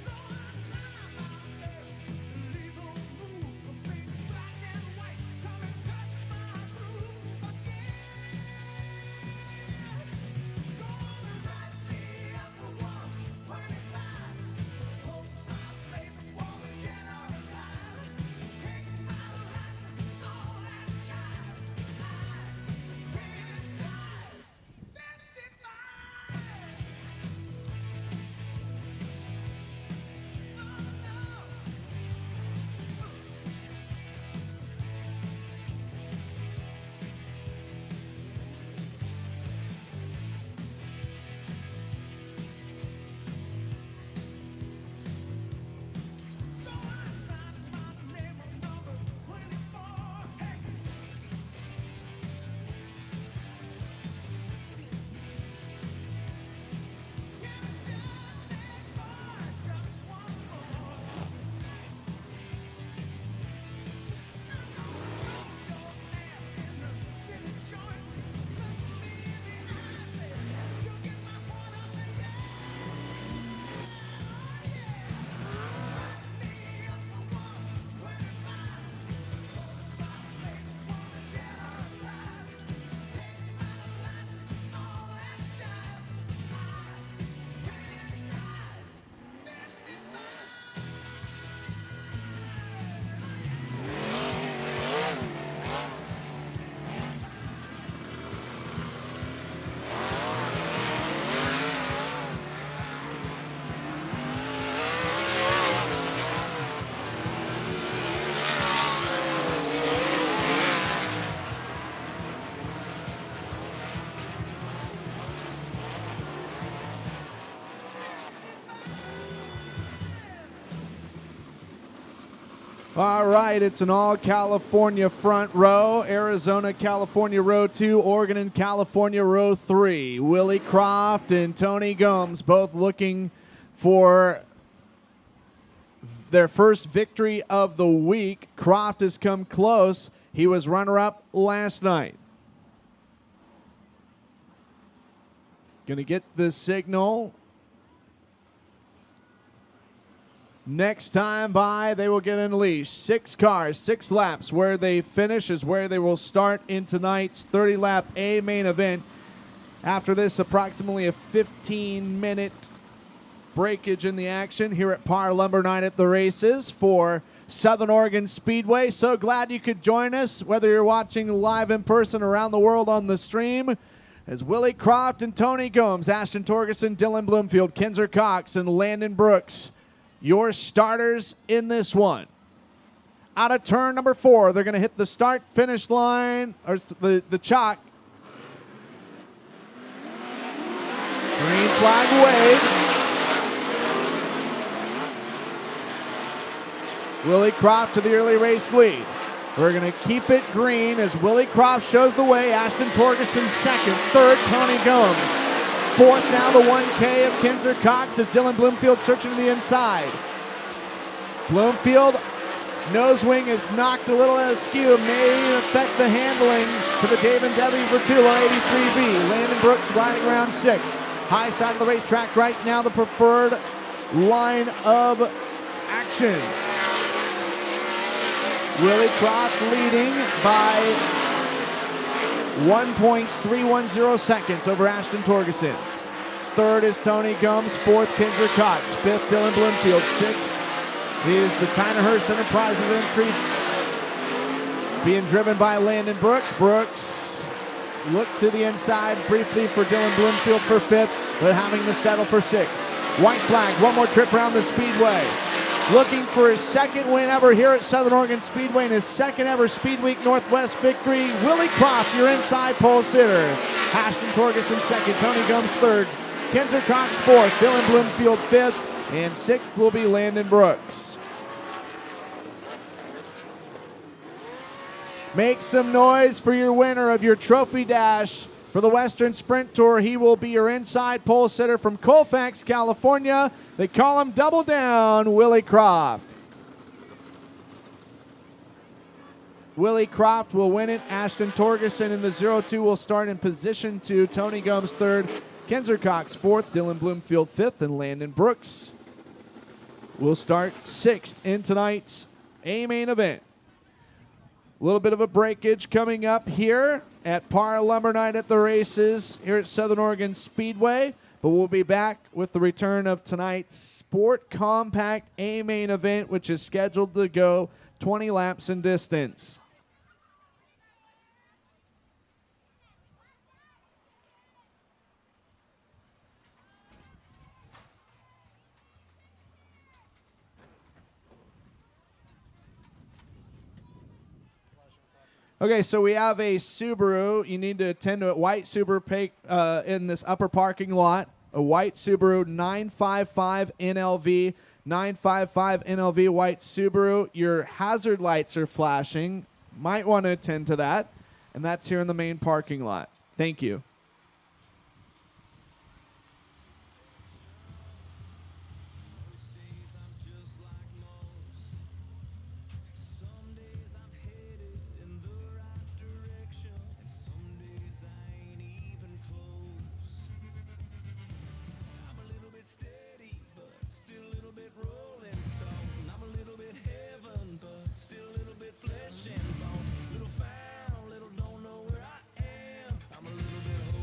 So I try my best to leave a move from big black and white. Come and touch my groove again. Gonna write me up for 125. Post my face, wanna get out alive. Take my license and all that jive. I can't drive 55. So I signed my name on number 24. Hey. Yeah, just said, boy, just one more. I'm gonna throw your ass in the city joint. Look me in the eye, say, you get my point, I say, yeah. Me up for 125. Post my face, wanna get out alive. Take my license and all that jive. I can't drive 55. All right, it's an all-California front row. Arizona, California, row 2. Oregon and California, row 3. Willie Croft and Tony Gomes both looking for their first victory of the week. Croft has come close. He was runner-up last night. Going to get the signal. Next time by, they will get unleashed. 6 cars, 6 laps. Where they finish is where they will start in tonight's 30-lap A main event. After this, approximately a 15-minute breakage in the action here at Par Lumber Night at the races for Southern Oregon Speedway. So glad you could join us, whether you're watching live in person around the world on the stream, as Willie Croft and Tony Gomes, Ashton Torgerson, Dylan Bloomfield, Kinzer Cox, and Landon Brooks, your starters in this one. out of turn number 4. They're going to hit the start-finish line, or the chalk. Green flag waved. Willie Croft to the early race lead. We're going to keep it green as Willie Croft shows the way. Ashton Torgerson second. Third, Tony Gomes. Fourth now the 1K of Kinzer Cox as Dylan Bloomfield searching to the inside. Bloomfield, nose wing is knocked a little askew. May affect the handling for the Dave and Debbie Vertula 83B. Landon Brooks riding around 6th. High side of the racetrack right now, the preferred line of action. Willie Croft leading by 1.310 seconds over Ashton Torgerson. Third is Tony Gomes. Fourth, Kinzer Cox. Fifth, Dylan Bloomfield. Sixth is the Tyner-Hurst Enterprises entry being driven by Landon Brooks. Brooks looked to the inside briefly for Dylan Bloomfield for 5th, but having to settle for 6th. White flag, one more trip around the Speedway. Looking for his second win ever here at Southern Oregon Speedway and his second ever Speed Week Northwest victory. Willie Croft, your inside pole sitter. Ashton Torgerson second, Tony Gomes third, Kinzer Cox fourth, Dylan Bloomfield fifth, and 6th will be Landon Brooks. Make some noise for your winner of your trophy dash for the Western Sprint Tour. He will be your inside pole sitter from Colfax, California. They call him Double Down, Willie Croft. Willie Croft will win it. Ashton Torgerson in the 02 will start in position 2. Tony Gomes third, Kinzer Cox fourth, Dylan Bloomfield fifth, and Landon Brooks will start 6th in tonight's A-main event. A little bit of a breakage coming up here at Par Lumber Night at the races here at Southern Oregon Speedway. But we'll be back with the return of tonight's Sport Compact A-main event, which is scheduled to go 20 laps in distance. Okay, so we have a Subaru. You need to attend to it. White Subaru in this upper parking lot. A white Subaru 955 NLV. 955 NLV white Subaru. Your hazard lights are flashing. Might want to attend to that. And that's here in the main parking lot. Thank you. Flesh and bone, little foul, little don't know where I am. I'm a little bit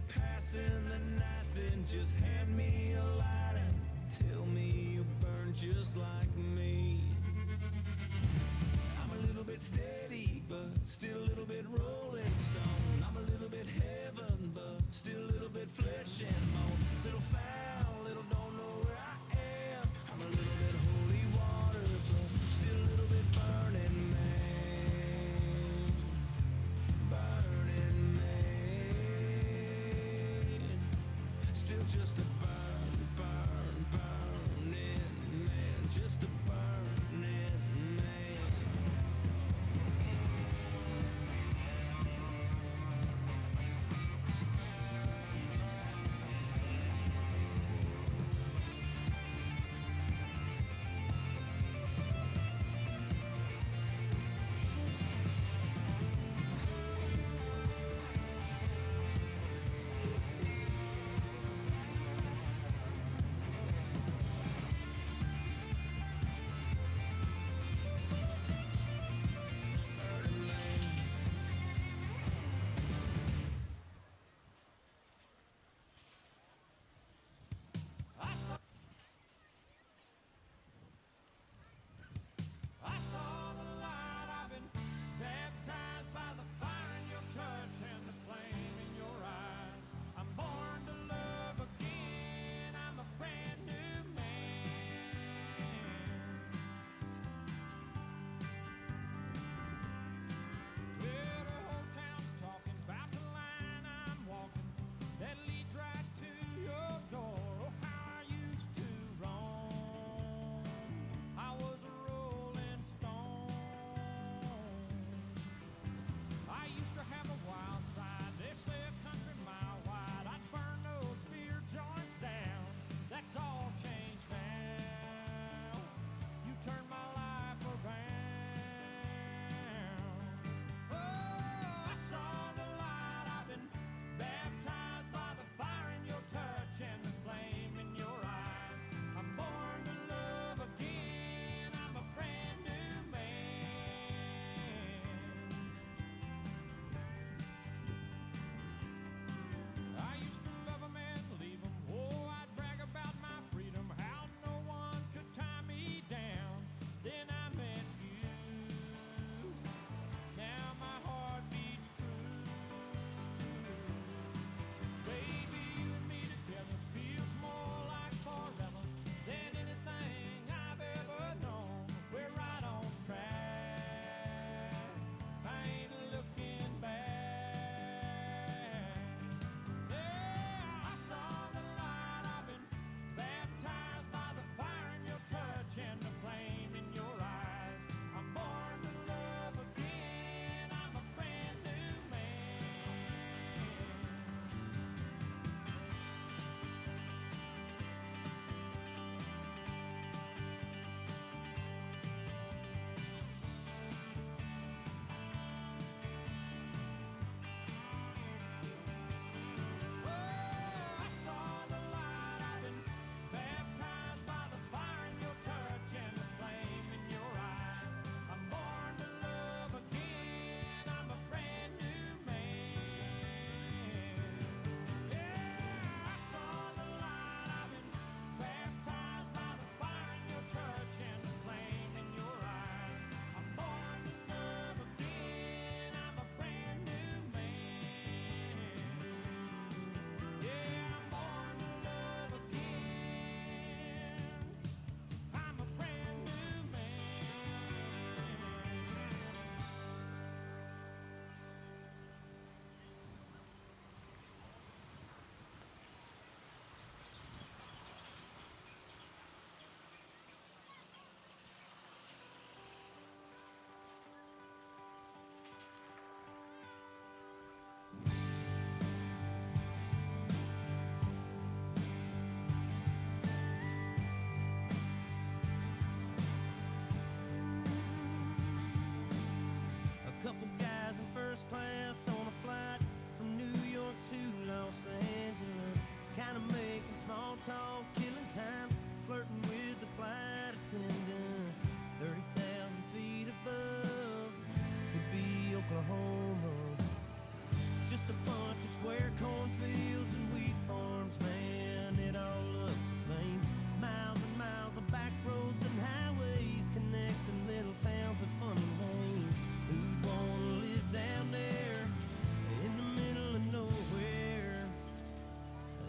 passing the night, then just hand me a light and tell me you burn just like me. I'm a little bit steady, but still a little bit rolling stone. I'm a little bit heaven, but still a little bit flesh and bone. Little foul, little don't know where I am. I'm a little bit holy water, but still a little bit burning man. Burning man. Still just a burning man. Just a burning man.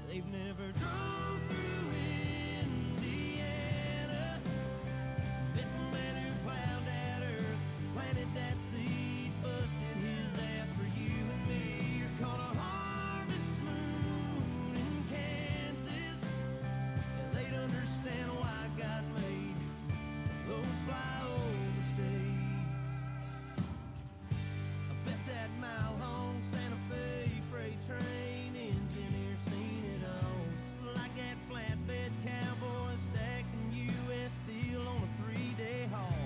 They've never drove through Indiana. Met the man who plowed that earth, planted that seed, busted his ass for you and me. You're called a harvest moon in Kansas, and they'd understand why God made those flyover states. I bet that mile-long Santa Fe freight train engineer seen it all. Just like that flatbed cowboy stacking U.S. steel on a 3-day haul.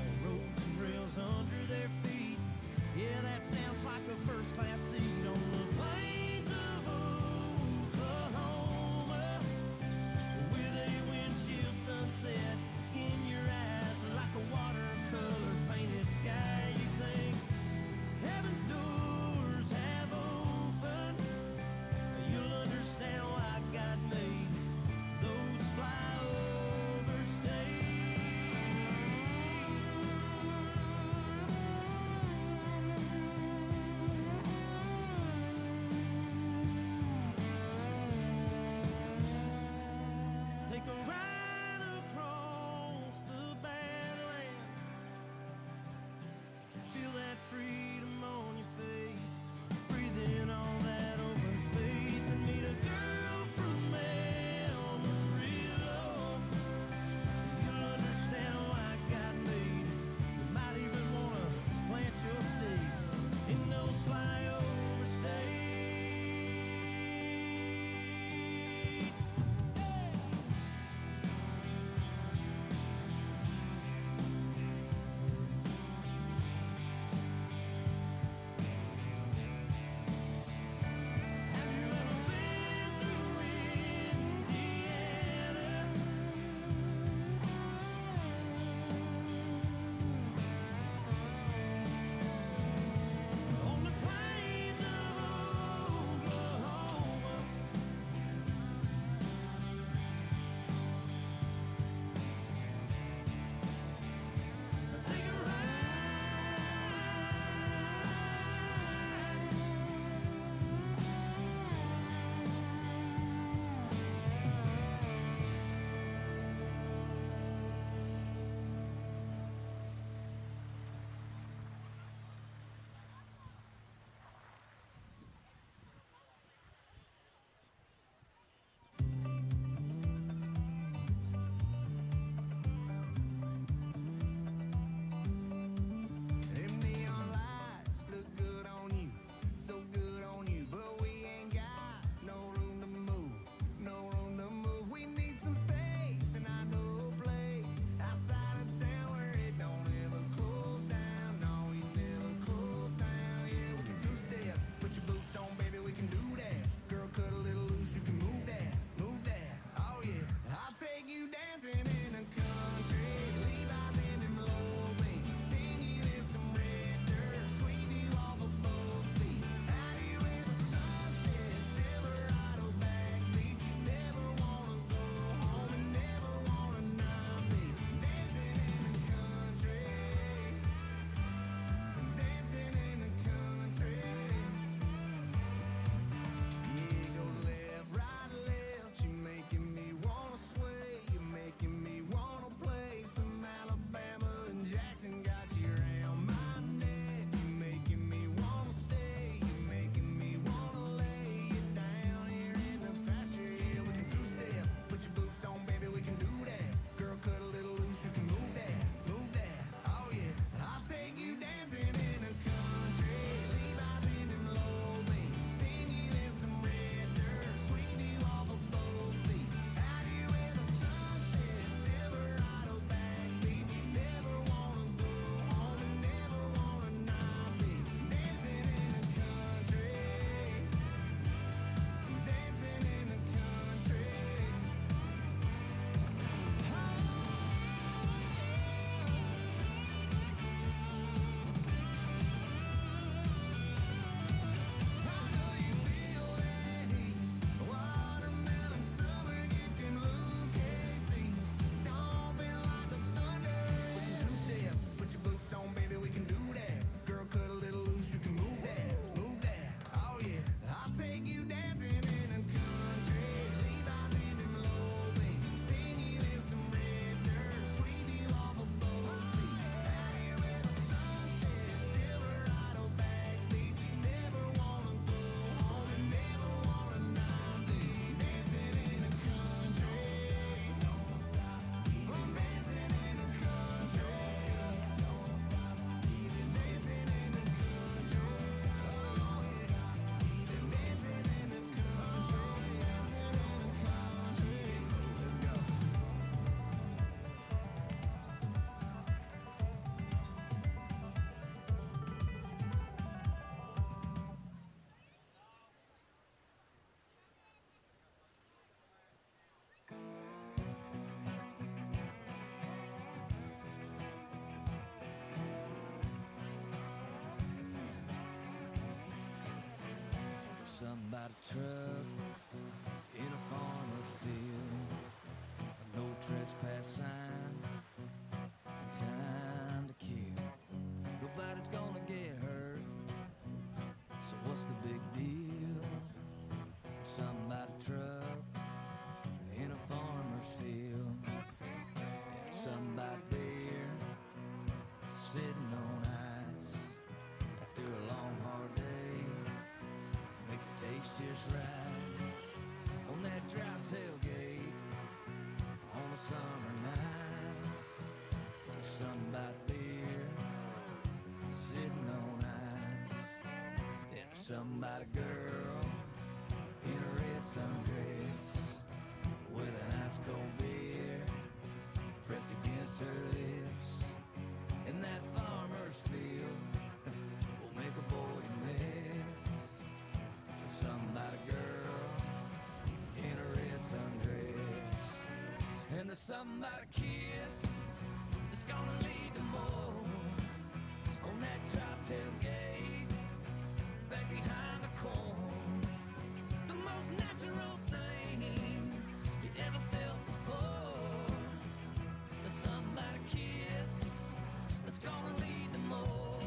somebody truck in a farmer's field, a no trespass sign, and time to kill. Nobody's gonna get hurt, so what's the big deal? Somebody truck in a farmer's field, and somebody beer sitting on ice after a long hard day makes it taste just right on that dry tailgate on a summer night. Somebody beer sitting on ice, and somebody girl in a red sundress with an ice cold beer pressed against her lips. In that farmer's field will make a boy miss somebody girl in a red sundress. And there's somebody kiss that's gonna lead to more on that drop tailgate back behind the corn. The most natural thing you ever felt before. There's somebody kiss that's gonna lead to more.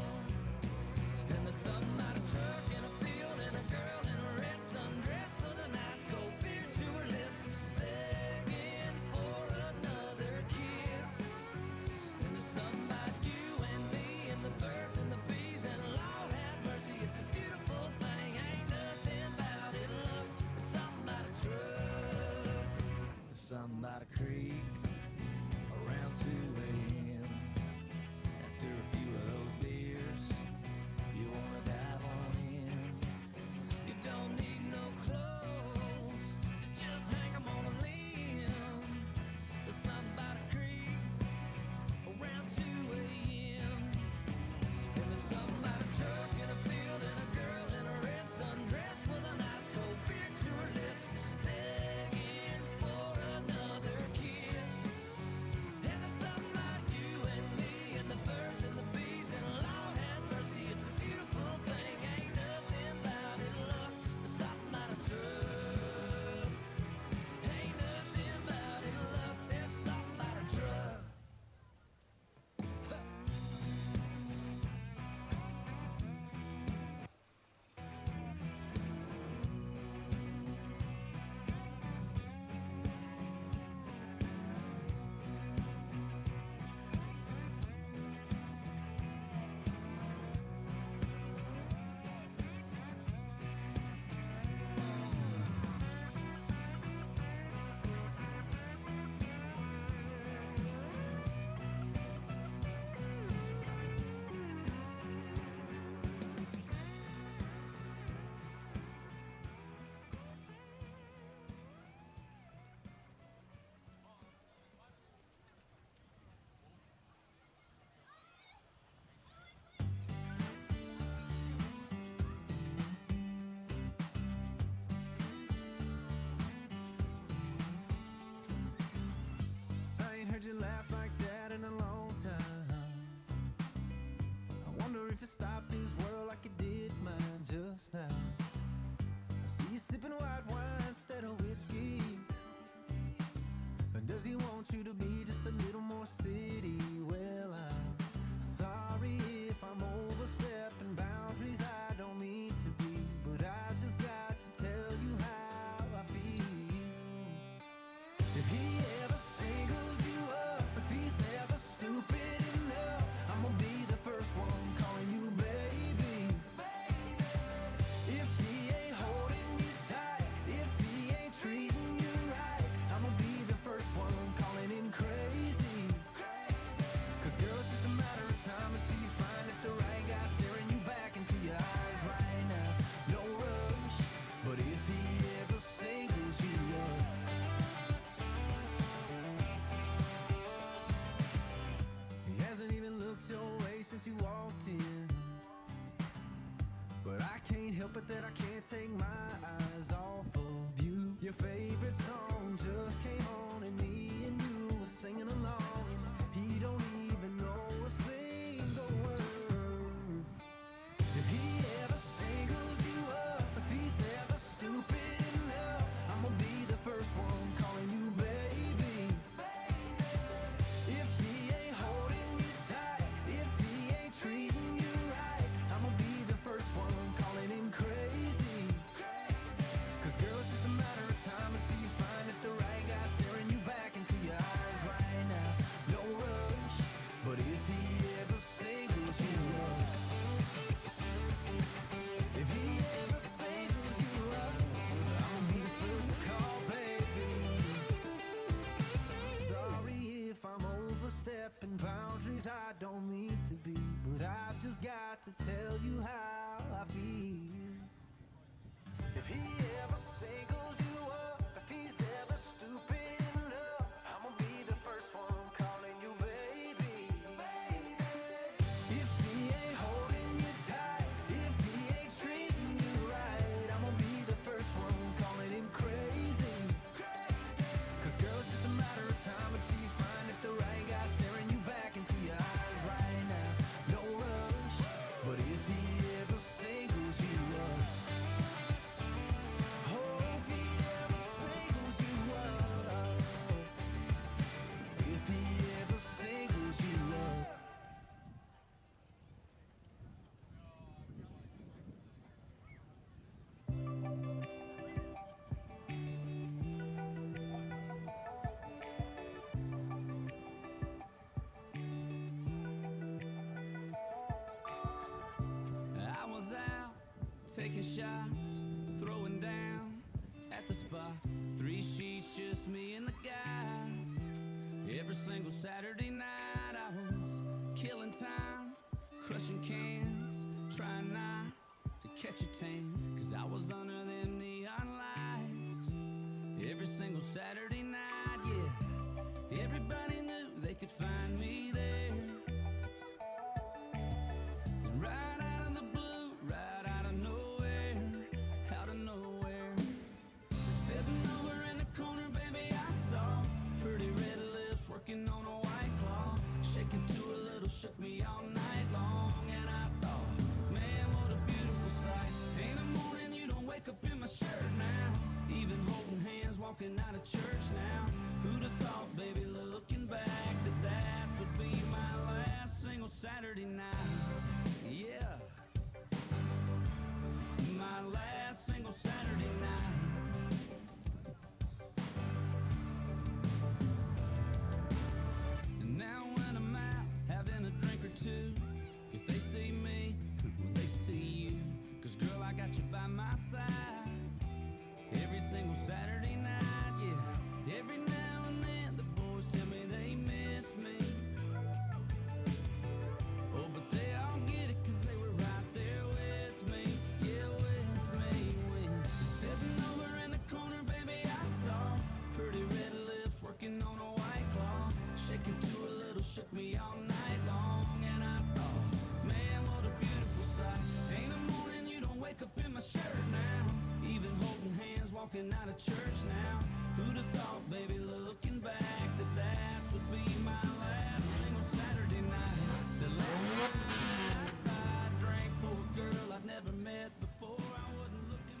And there's somebody truck in a field and a girl in a red sundress with a nice cold beer to her lips, begging for another kiss. And there's somebody, you and me and the birds and the bees, and Lord have mercy, it's a beautiful thing. Ain't nothing about it, love. There's somebody truck, there's somebody creek around 2 a.m. After a few of those beers, you wanna dive on in. You don't need no clothes to just hang 'em on a limb. There's somebody creek around 2 a.m. And there's somebody truck in a field and a girl in a red sundress with a nice cold beer to her lips, begging for another kiss. And there's somebody, you and me and the birds and the bees, and Lord have mercy, it's a beautiful thing. Ain't nothing about it, love. There's somebody truck. Ain't nothing about it, love. There's somebody truck. I ain't heard you laugh like that in a long time. I wonder if it stopped this world like it did mine just now. I see you sipping white wine instead of whiskey. But does he want you to be just a little more city? Well, I'm sorry if I'm overstepping boundaries I don't mean to be, but I just got to tell you how I feel. If he ever singles you up, if he's ever stupid enough, I'm gonna be the first one calling you baby. If he ain't holding you tight, if he ain't treating you right, I'm gonna be the first one calling taking shots, throwing down at the spot. 3 sheets, just me and the guys. Every single Saturday night I was killing time, crushing cans, trying not to catch a tan, cause I was under them neon lights. Every single Saturday night, yeah, everybody knew they could find me there. And right out of the blue, right out of nowhere, out of nowhere, sitting over in the corner, baby, I saw pretty red lips working on a white claw, shaking to a little, shook me all night long. And I thought, man, what a beautiful sight. Ain't a morning you don't wake up in my shirt now, even holding hands, walking out of church now. Who'd have thought, baby, looking back, that that would be my last single Saturday night. Yeah, my last single Saturday night. And now when I'm out having a drink or two, if they see me, will they see you? Cause girl, I got you by my side every single Saturday night, yeah. Every now and then the boys tell me they miss me. Oh, but they all get it cause they were right there with me. Yeah, with me, sitting over in the corner, baby, I saw pretty red lips working on a white claw, shaking to a little, shook me all night long. And I thought, man, what a beautiful sight. Ain't a morning you don't wake up in my shirt now, even holding hands, walking out of church now. Who'd have thought, baby, looking back, that that would be my last single Saturday night. The last time I drank for a girl I'd never met before. I wasn't looking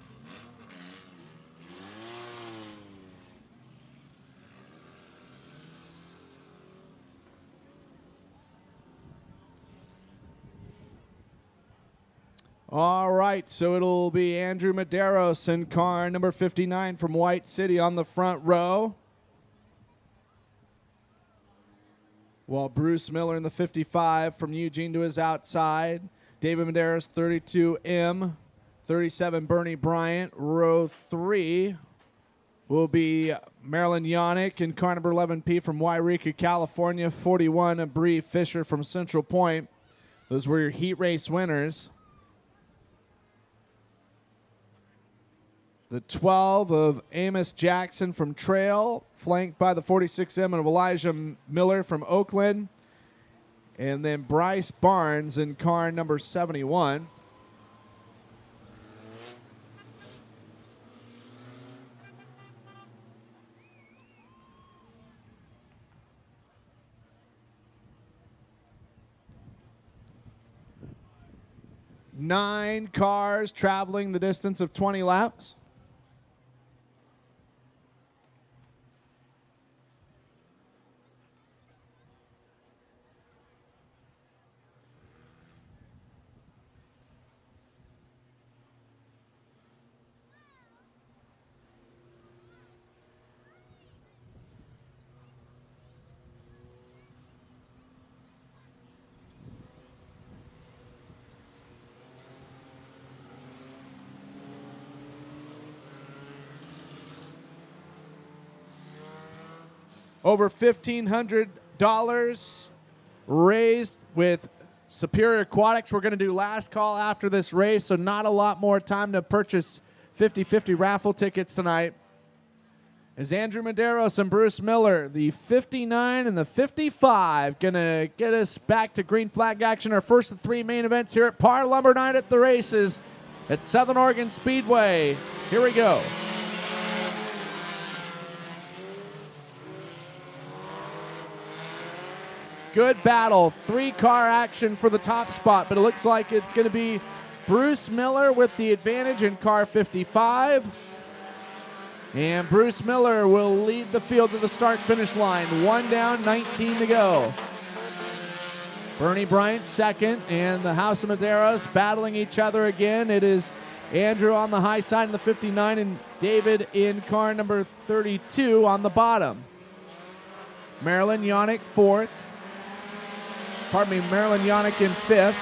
for. All right, so it'll be Andrew Medeiros in car number 59 from White City on the front row, while Bruce Miller in the 55 from Eugene to his outside. David Medeiros, 32M, 37 Bernie Bryant. Row 3 will be Marilyn Yannick in car number 11P from Wairika, California. 41 Bree Fisher from Central Point. Those were your heat race winners. The 12 of Amos Jackson from Trail, flanked by the 46M of Elijah Miller from Oakland. And then Bryce Barnes in car number 71. Nine cars traveling the distance of 20 laps. Over $1,500 raised with Superior Aquatics. We're going to do last call after this race, so not a lot more time to purchase 50-50 raffle tickets tonight. As Andrew Medeiros and Bruce Miller, the 59 and the 55, going to get us back to green flag action. Our first of 3 main events here at Par Lumber Night at the races at Southern Oregon Speedway. Here we go. Good battle. 3-car action for the top spot, but it looks like it's going to be Bruce Miller with the advantage in car 55. And Bruce Miller will lead the field to the start-finish line. 1 down, 19 to go. Bernie Bryant second, and the House of Medeiros battling each other again. It is Andrew on the high side in the 59 and David in car number 32 on the bottom. Marilyn Yannick fourth. Marilyn Yannick in fifth.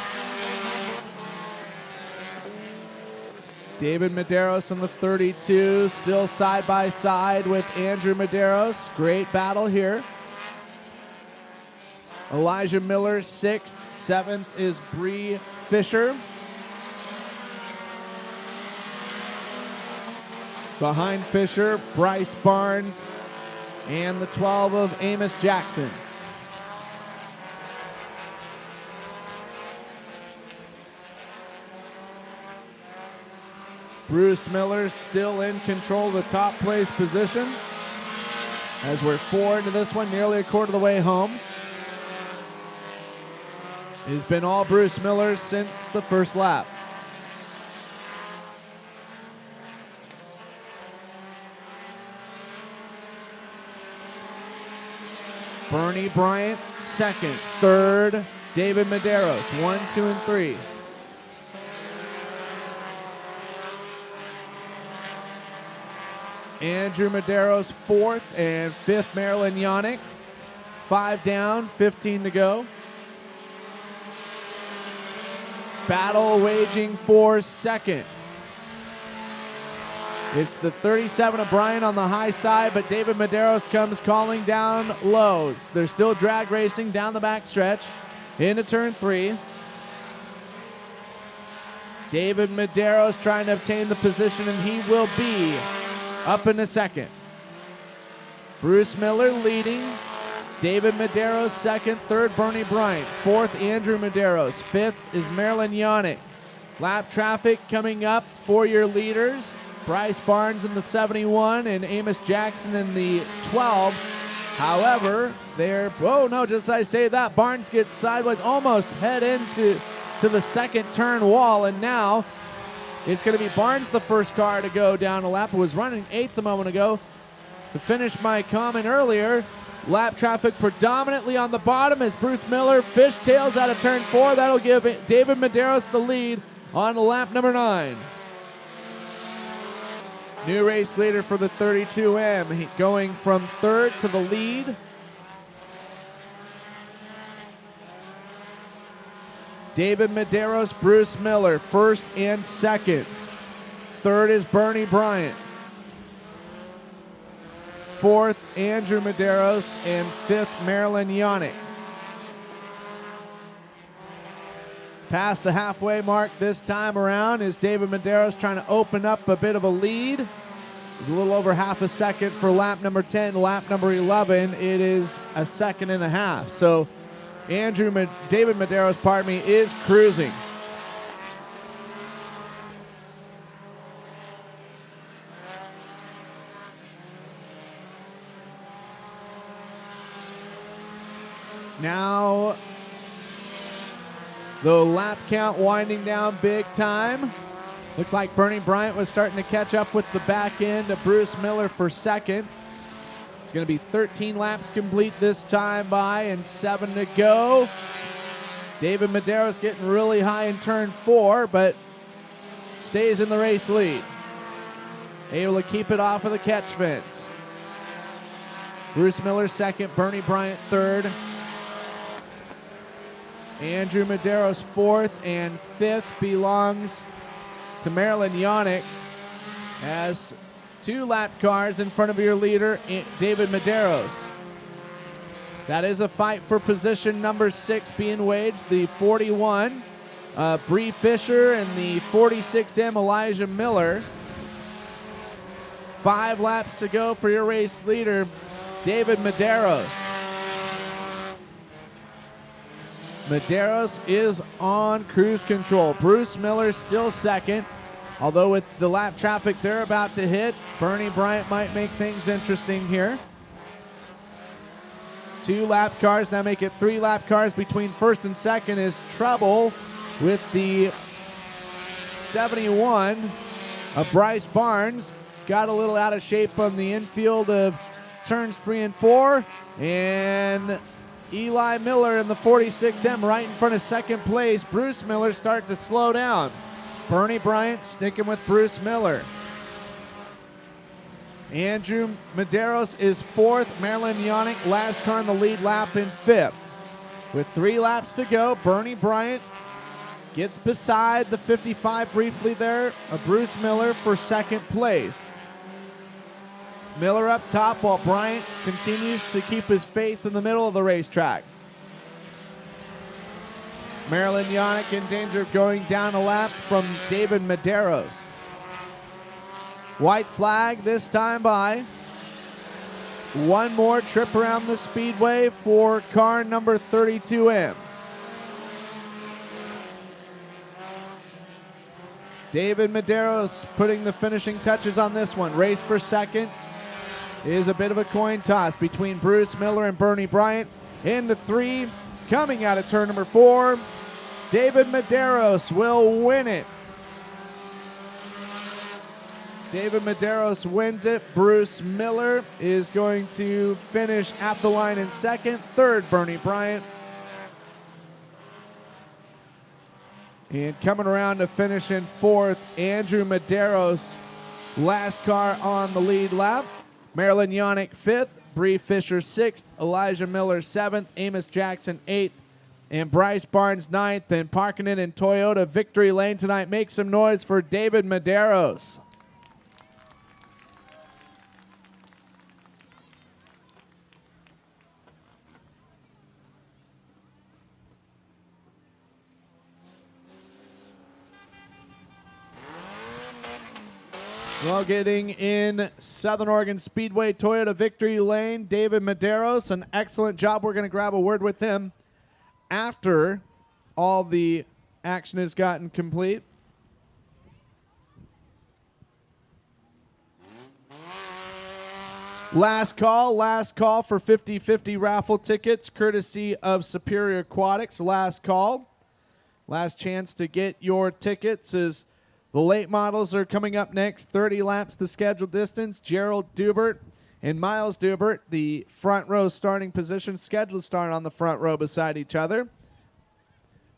David Medeiros on the 32, still side by side with Andrew Medeiros. Great battle here. Elijah Miller, 6th. 7th is Bree Fisher. Behind Fisher, Bryce Barnes, and the 12 of Amos Jackson. Bruce Miller still in control of the top place position as we're 4 into this one, nearly a quarter of the way home. It's been all Bruce Miller since the first lap. Bernie Bryant, 2nd. 3rd, David Medeiros, 1, 2, and 3. Andrew Medeiros, 4th, and 5th, Marilyn Yannick. 5 down, 15 to go. Battle waging for 2nd. It's the 37 of Bryant on the high side, but David Medeiros comes calling down lows. They're still drag racing down the back stretch into turn 3. David Medeiros trying to obtain the position, and he will be up in the 2nd. Bruce Miller leading. David Medeiros 2nd. 3rd, Bernie Bryant. 4th, Andrew Medeiros. 5th is Marilyn Yannick. Lap traffic coming up for your leaders. Bryce Barnes in the 71 and Amos Jackson in the 12. However, just as I say that, Barnes gets sideways, almost head into the 2nd turn wall, and now it's going to be Barnes, the first car to go down a lap. It was running 8th a moment ago. To finish my comment earlier, lap traffic predominantly on the bottom as Bruce Miller fishtails out of turn 4. That'll give David Medeiros the lead on lap number 9. New race leader for the 32M, going from 3rd to the lead. David Medeiros, Bruce Miller, 1st and 2nd. 3rd is Bernie Bryant. 4th, Andrew Medeiros, and 5th, Marilyn Yannick. Past the halfway mark this time around is David Medeiros trying to open up a bit of a lead. It's a little over half a second for lap number 10. Lap number 11, it is a second and a half. So David Medeiros, is cruising. Now the lap count winding down big time. Looked like Bernie Bryant was starting to catch up with the back end of Bruce Miller for 2nd. It's going to be 13 laps complete this time by and 7 to go. David Medeiros getting really high in turn 4, but stays in the race lead. Able to keep it off of the catch fence. Bruce Miller 2nd, Bernie Bryant 3rd. Andrew Medeiros 4th, and 5th belongs to Marilyn Yannick as 2 lap cars in front of your leader, David Medeiros. That is a fight for position number 6 being waged. The 41, Bree Fisher, and the 46M, Elijah Miller. 5 laps to go for your race leader, David Medeiros. Medeiros is on cruise control. Bruce Miller still 2nd. Although with the lap traffic they're about to hit, Bernie Bryant might make things interesting here. 2 lap cars, now make it 3 lap cars between 1st and 2nd is trouble with the 71 of Bryce Barnes. Got a little out of shape on the infield of turns 3 and 4. And Eli Miller in the 46M right in front of 2nd place. Bruce Miller starting to slow down. Bernie Bryant sticking with Bruce Miller. Andrew Medeiros is 4th. Marilyn Yannick, last car in the lead lap, in 5th. With 3 laps to go, Bernie Bryant Gets beside the 55 briefly there of Bruce Miller for second place. Miller up top while Bryant continues to keep his faith in the middle of the racetrack. Marilyn Yannick in danger of going down a lap from David Medeiros. White flag this time by. One more trip around the speedway for car number 32M. David Medeiros putting the finishing touches on this one. Race for second is a bit of a coin toss between Bruce Miller and Bernie Bryant. Into 3, coming out of turn number 4, David Medeiros will win it. David Medeiros wins it. Bruce Miller is going to finish at the line in second. Third, Bernie Bryant. And coming around to finish in fourth, Andrew Medeiros, last car on the lead lap. Marilyn Yannick fifth, Bree Fisher sixth, Elijah Miller seventh, Amos Jackson eighth, and Bryce Barnes ninth. And parking it in Toyota victory lane tonight. Make some noise for David Medeiros. Well, getting in Southern Oregon Speedway Toyota victory lane, David Medeiros, an excellent job. We're going to grab a word with him after all the action has gotten complete. Last call for 50-50 raffle tickets, courtesy of Superior Aquatics. Last call. Last chance to get your tickets is the late models are coming up next. 30 laps the scheduled distance. Gerald Dubert and Miles Dubert, the front row starting position, scheduled to start on the front row beside each other.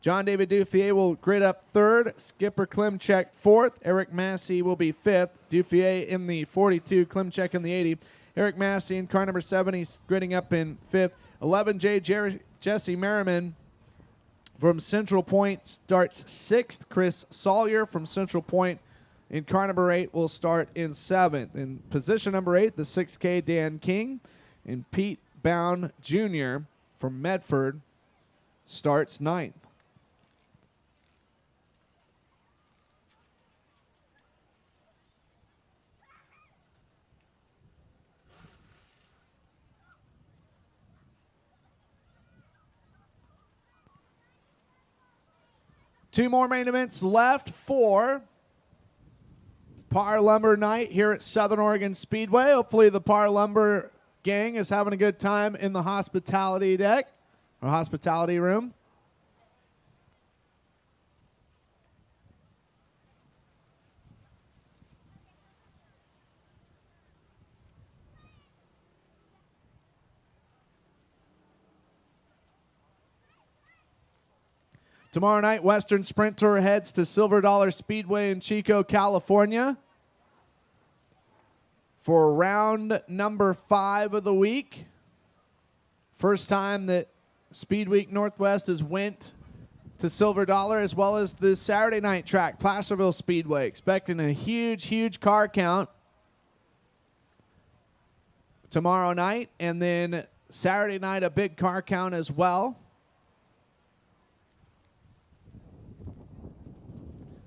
John David Duffier will grid up third. Skipper Klimchek fourth. Eric Massey will be fifth. Duffier in the 42, Klimchek in the 80. Eric Massey in car number 7, he's gridding up in fifth. 11J Jesse Merriman from Central Point starts sixth. Chris Sawyer from Central Point in car number 8 will start in seventh. In position number 8, the 6K Dan King. And Pete Bound Jr. from Medford starts ninth. Two more main events left for Par Lumber Night here at Southern Oregon Speedway. Hopefully the Par Lumber gang is having a good time in the hospitality deck or hospitality room. Tomorrow night, Western Sprint Tour heads to Silver Dollar Speedway in Chico, California for round number 5 of the week. First time that Speed Week Northwest has went to Silver Dollar, as well as the Saturday night track, Placerville Speedway. Expecting a huge car count tomorrow night, and then Saturday night a big car count as well.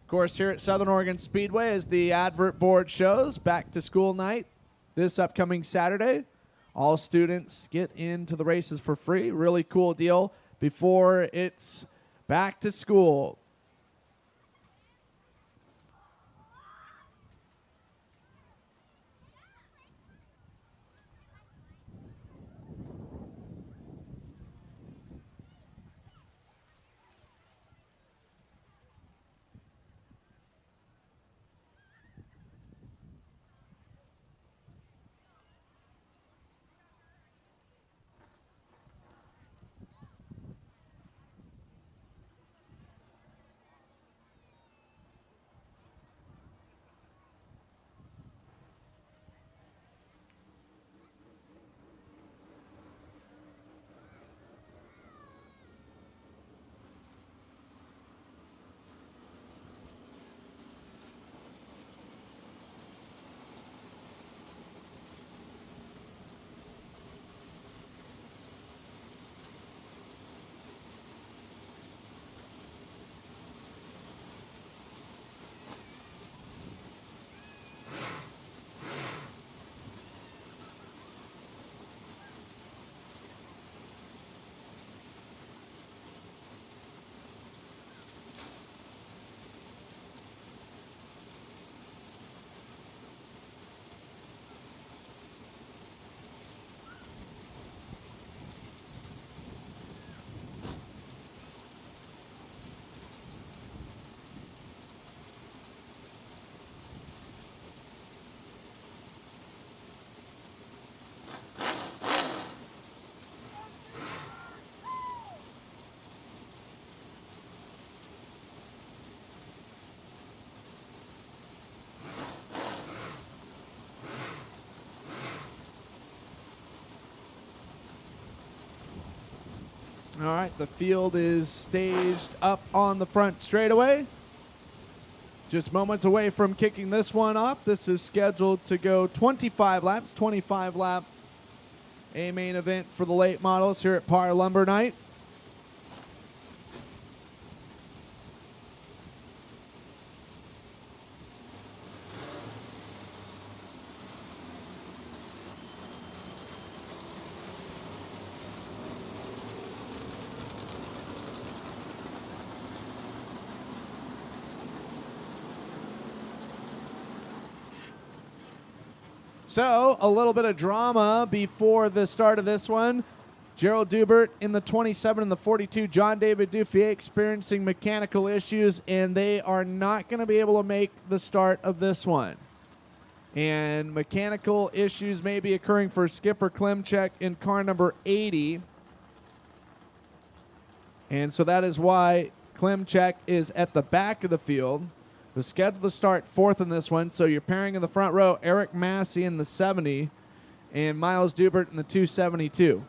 Of course, here at Southern Oregon Speedway, as the advert board shows, back to school night this upcoming Saturday. All students get into the races for free. Really cool deal before it's back to school. All right, the field is staged up on the front straightaway. Just moments away from kicking this one off. This is scheduled to go 25 laps, 25 lap a main event for the late models here at Par Lumber Night. So, a little bit of drama before the start of this one. Gerald Dubert in the 27 and the 42. John David Duffier experiencing mechanical issues, and they are not going to be able to make the start of this one. And mechanical issues may be occurring for Skipper Klimchek in car number 80. And so that is why Klimchek is at the back of the field. Was scheduled to start fourth in this one, so you're pairing in the front row Eric Massey in the 70 and Miles Dubert in the 272.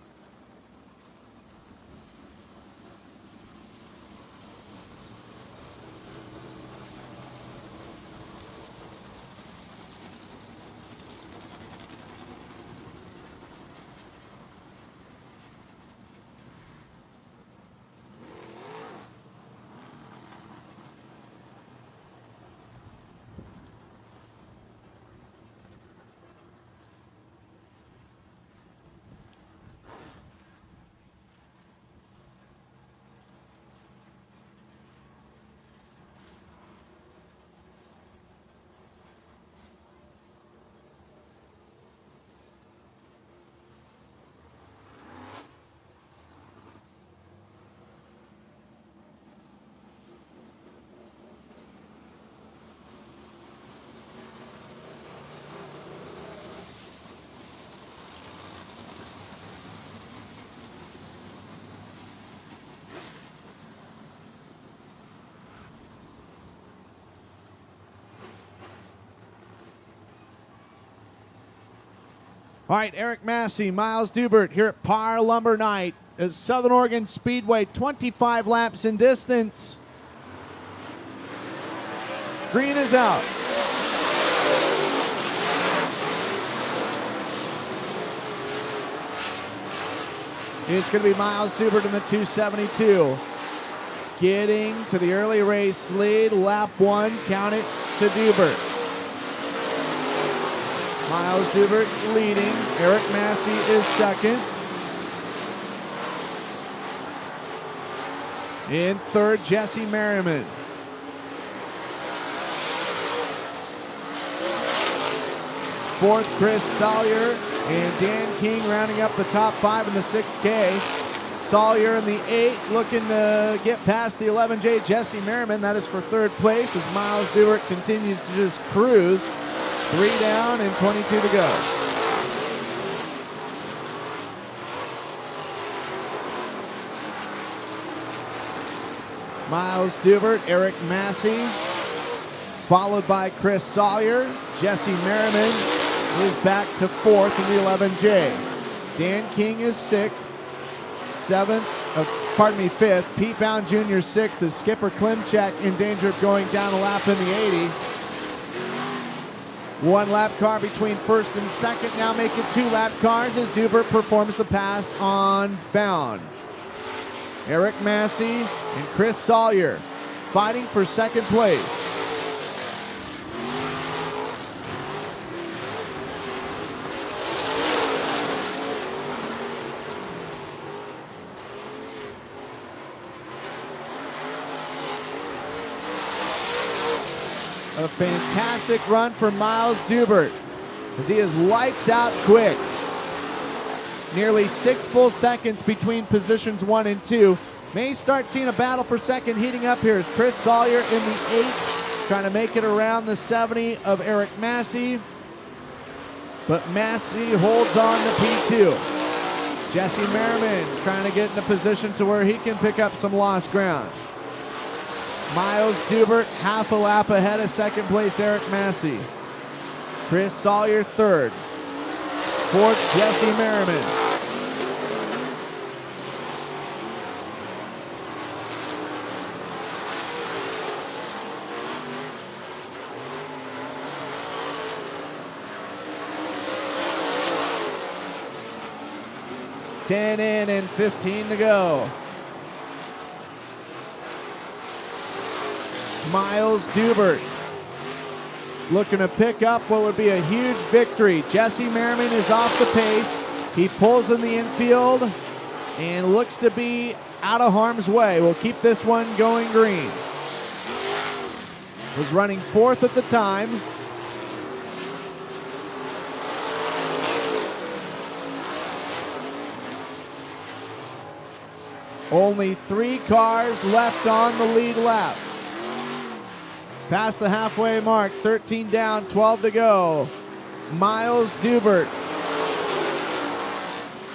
All right, Eric Massey, Miles Dubert here at Par Lumber Night at Southern Oregon Speedway, 25 laps in distance. Green is out. It's going to be Miles Dubert in the 272. Getting to the early race lead, lap one, count it to Dubert. Miles Dubert leading. Eric Massey is second. In third, Jesse Merriman. Fourth, Chris Sawyer. And Dan King rounding up the top five in the 6K. Sawyer in the 8, looking to get past the 11J. Jesse Merriman, that is for third place as Miles Dubert continues to just cruise. 3 down and 22 to go. Miles Dubert, Eric Massey, followed by Chris Sawyer. Jesse Merriman is back to fourth in the 11J. Dan King is sixth. Fifth. Pete Bound Jr. sixth as Skipper Klimchek in danger of going down a lap in the 80. One lap car between first and second, now make it 2 lap cars as Dubert performs the pass on Bound. Eric Massey and Chris Sawyer fighting for second place. A fantastic run for Miles Dubert as he is lights out quick. Nearly 6 full seconds between positions 1 and 2. May start seeing a battle for second heating up here as Chris Sawyer in the 8, trying to make it around the 70 of Eric Massey. But Massey holds on to P2. Jesse Merriman trying to get in a position to where he can pick up some lost ground. Miles Dubert half a lap ahead of second place Eric Massey. Chris Sawyer third. Fourth, Jesse Merriman. 10 in and 15 to go. Miles Dubert looking to pick up what would be a huge victory. Jesse Merriman is off the pace. He pulls in the infield and looks to be out of harm's way. We'll keep this one going green. Was running fourth at the time. Only 3 cars left on the lead lap. Past the halfway mark, 13 down, 12 to go. Miles Dubert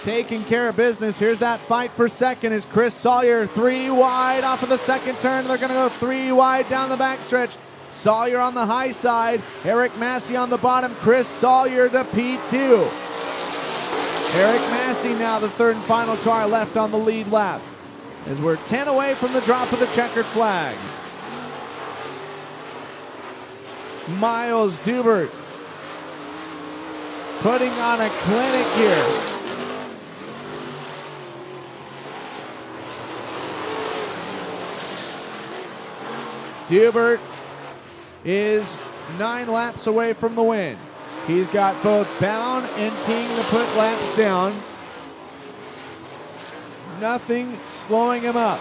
taking care of business. Here's that fight for second as Chris Sawyer 3 wide off of the second turn. They're going to go 3 wide down the backstretch. Sawyer on the high side. Eric Massey on the bottom. Chris Sawyer to P2. Eric Massey now the third and final car left on the lead lap as we're 10 away from the drop of the checkered flag. Miles Dubert putting on a clinic here. Dubert is 9 laps away from the win. He's got both Bound and King to put laps down. Nothing slowing him up.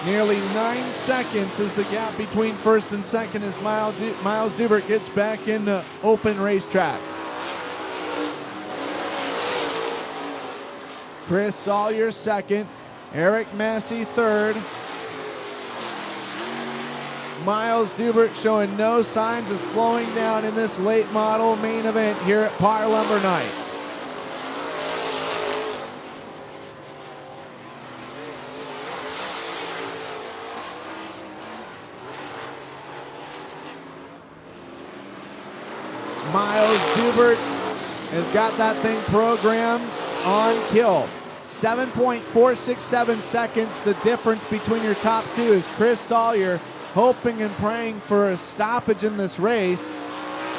Nearly 9 seconds is the gap between first and second as Miles Dubert gets back into open racetrack. Chris Sawyer second. Eric Massey third. Miles Dubert showing no signs of slowing down in this late model main event here at Par Lumber Night. Miles Dubert has got that thing programmed on kill. 7.467 seconds. The difference between your top two is Chris Sawyer hoping and praying for a stoppage in this race.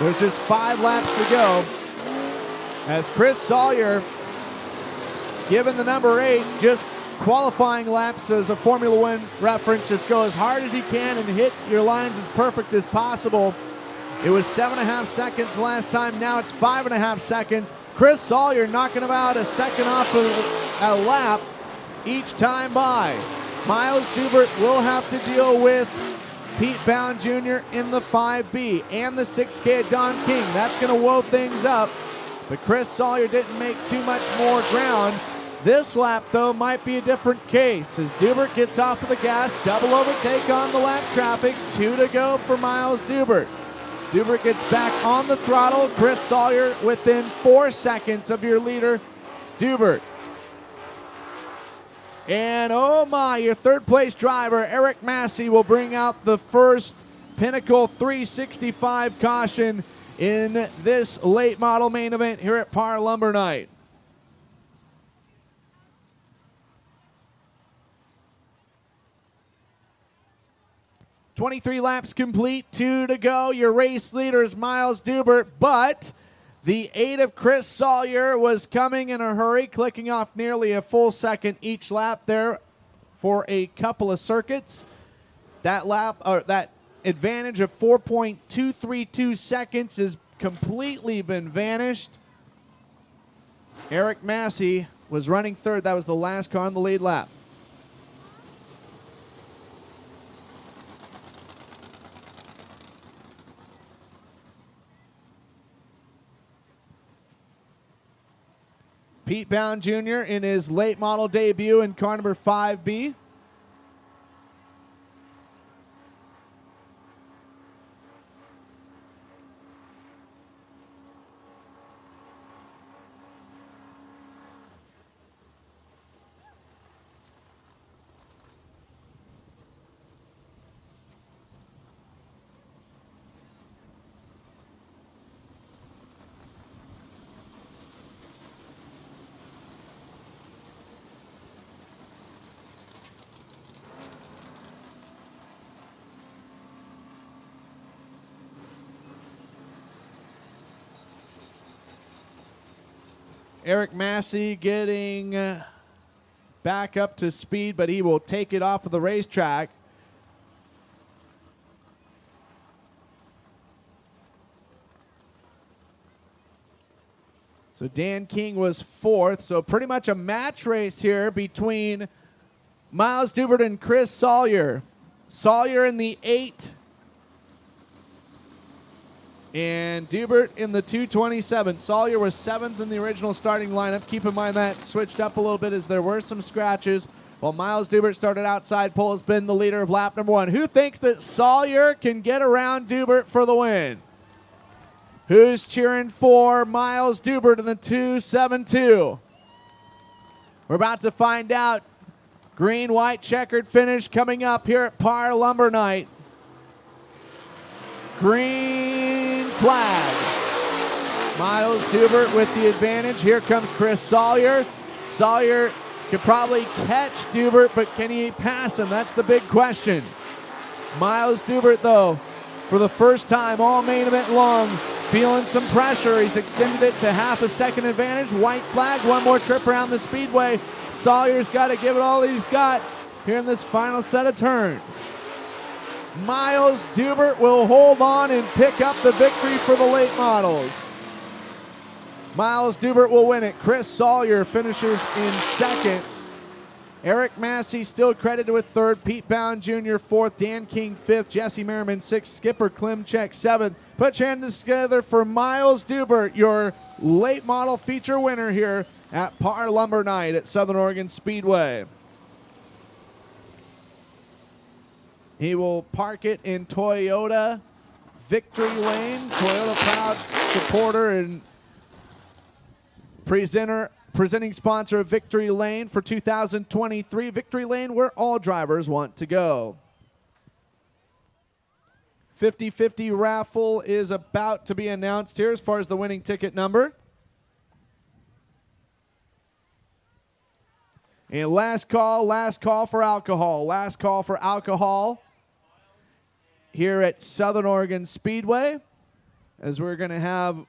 There's just 5 laps to go. As Chris Sawyer, given the number 8, just qualifying laps as a Formula One reference, just go as hard as you can and hit your lines as perfect as possible. It was 7.5 seconds last time. Now it's 5.5 seconds. Chris Sawyer knocking about a second off of a lap each time by. Miles Dubert will have to deal with Pete Bound Jr. in the 5B and the 6K at Don King. That's going to woe things up. But Chris Sawyer didn't make too much more ground. This lap, though, might be a different case as Dubert gets off of the gas. Double overtake on the lap traffic. 2 to go for Miles Dubert. Dubert gets back on the throttle. Chris Sawyer within 4 seconds of your leader, Dubert. And oh my, your third place driver, Eric Massey, will bring out the first Pinnacle 365 caution in this late model main event here at Par Lumber Night. "23 laps complete, 2 to go. Your race leader is Miles Dubert, but the 8 of Chris Sawyer was coming in a hurry, clicking off nearly a full second each lap there for a couple of circuits. That lap, or that advantage of 4.232 seconds has completely been vanished. Eric Massey was running third. That was the last car on the lead lap. Pete Bound Jr. in his late model debut in car number 5B. Eric Massey getting back up to speed, but he will take it off of the racetrack. So Dan King was fourth. So pretty much a match race here between Miles Dubert and Chris Sawyer. Sawyer in the 8 and Dubert in the 227. Sawyer was 7th in the original starting lineup. Keep in mind that switched up a little bit as there were some scratches. While Miles Dubert started outside pole, has been the leader of lap number 1. Who thinks that Sawyer can get around Dubert for the win? Who's cheering for Miles Dubert in the 272? We're about to find out. Green, white, checkered finish coming up here at Par Lumber Night. Green flag. Miles Dubert with the advantage. Here comes Chris Sawyer. Sawyer could probably catch Dubert, but can he pass him? That's the big question. Miles Dubert, though, for the first time all main event long, feeling some pressure. He's extended it to half a second advantage. White flag, one more trip around the speedway. Sawyer's got to give it all he's got here in this final set of turns. Miles Dubert will hold on and pick up the victory for the late models. Miles Dubert will win it. Chris Sawyer finishes in second. Eric Massey still credited with third. Pete Bound Jr. fourth. Dan King fifth. Jesse Merriman sixth. Skipper Klimchek seventh. Put your hands together for Miles Dubert, your late model feature winner here at Par Lumber Night at Southern Oregon Speedway. He will park it in Toyota Victory Lane. Toyota proud supporter and presenting sponsor of Victory Lane for 2023. Victory Lane, where all drivers want to go. 50-50 raffle is about to be announced here as far as the winning ticket number. And last call for alcohol. Last call for alcohol here at Southern Oregon Speedway, as we're going to have, I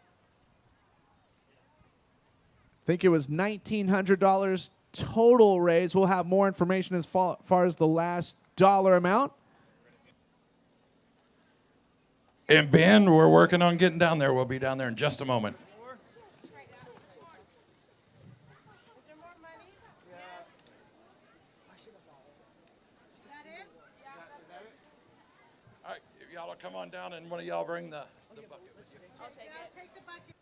think it was $1,900 total raise. We'll have more information as far as the last dollar amount. And Ben, we're working on getting down there. We'll be down there in just a moment. All right, y'all will come on down and one of y'all bring the bucket. Take the bucket.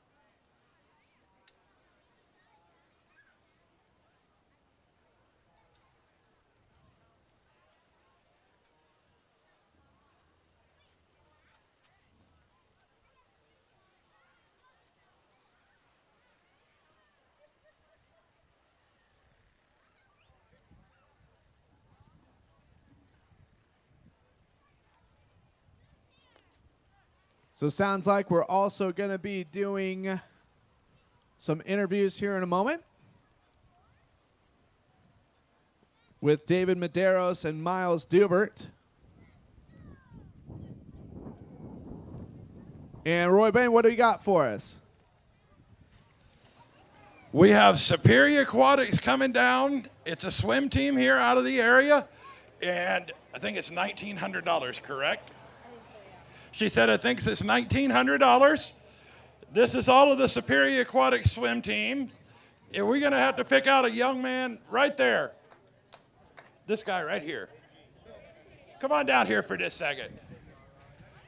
So sounds like we're also going to be doing some interviews here in a moment with David Medeiros and Miles Dubert. And Roy Bain, what do you got for us? We have Superior Aquatics coming down. It's a swim team here out of the area, and I think it's $1,900, correct? She said, I think it's $1,900. This is all of the Superior Aquatic swim teams. And we're going to have to pick out a young man right there. This guy right here. Come on down here for just a second.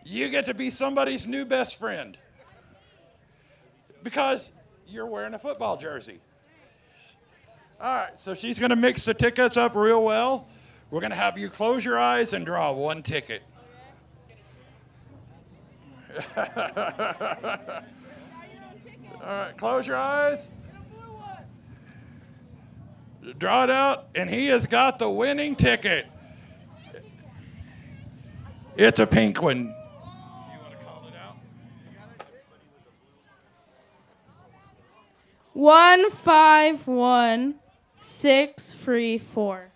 You get to be somebody's new best friend because you're wearing a football jersey. All right, so she's going to mix the tickets up real well. We're going to have you close your eyes and draw one ticket. All right, close your eyes. Draw it out, and he has got the winning ticket. It's a pink one. You want to call it out? 151634.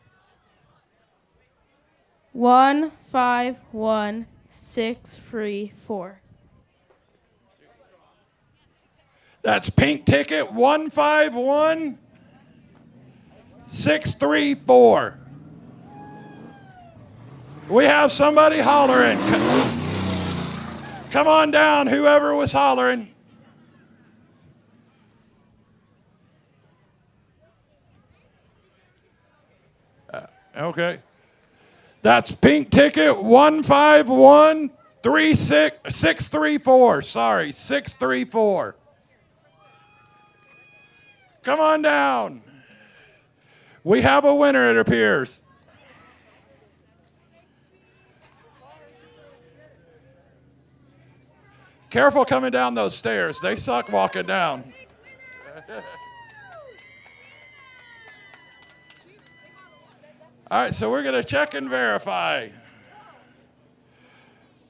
151634. That's pink ticket 151 634. We have somebody hollering. Come on down, whoever was hollering. Okay. That's pink ticket 15136634. Sorry, 634. Come on down. We have a winner, it appears. Careful coming down those stairs. They suck walking down. All right, so we're going to check and verify.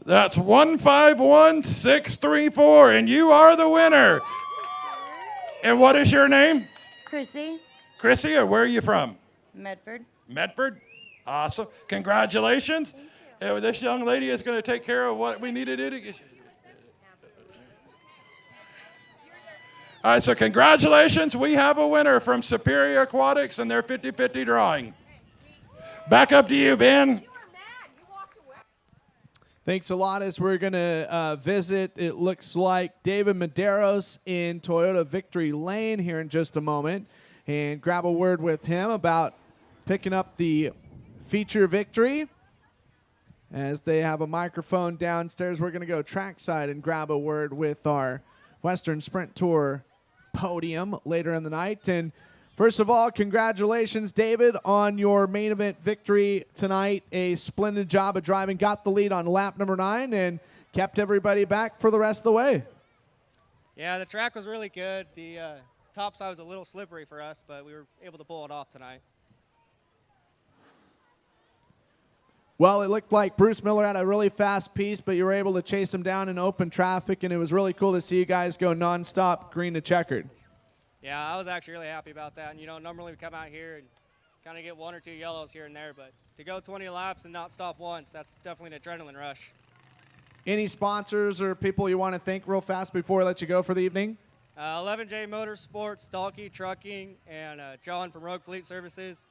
That's 151634, and you are the winner. And what is your name? Chrissy, Chrissy, or where are you from? Medford. Medford? Awesome. Congratulations. This young lady is going to take care of what we need to do to get. All right, so congratulations. We have a winner from Superior Aquatics and their 50-50 drawing. Back up to you, Ben. Thanks a lot. As we're going to visit, it looks like David Medeiros in Toyota Victory Lane here in just a moment and grab a word with him about picking up the feature victory. As they have a microphone downstairs, we're going to go trackside and grab a word with our Western Sprint Tour podium later in the night. And first of all, congratulations, David, on your main event victory tonight. A splendid job of driving. Got the lead on lap number 9 and kept everybody back for the rest of the way. Yeah, the track was really good. The topside was a little slippery for us, but we were able to pull it off tonight. Well, it looked like Bruce Miller had a really fast piece, but you were able to chase him down in open traffic, and it was really cool to see you guys go nonstop green to checkered. Yeah, I was actually really happy about that. And, you know, normally we come out here and kind of get 1 or 2 yellows here and there, but to go 20 laps and not stop once, that's definitely an adrenaline rush. Any sponsors or people you want to thank real fast before I let you go for the evening? 11J Motorsports, Dalkey Trucking, and John from Rogue Fleet Services,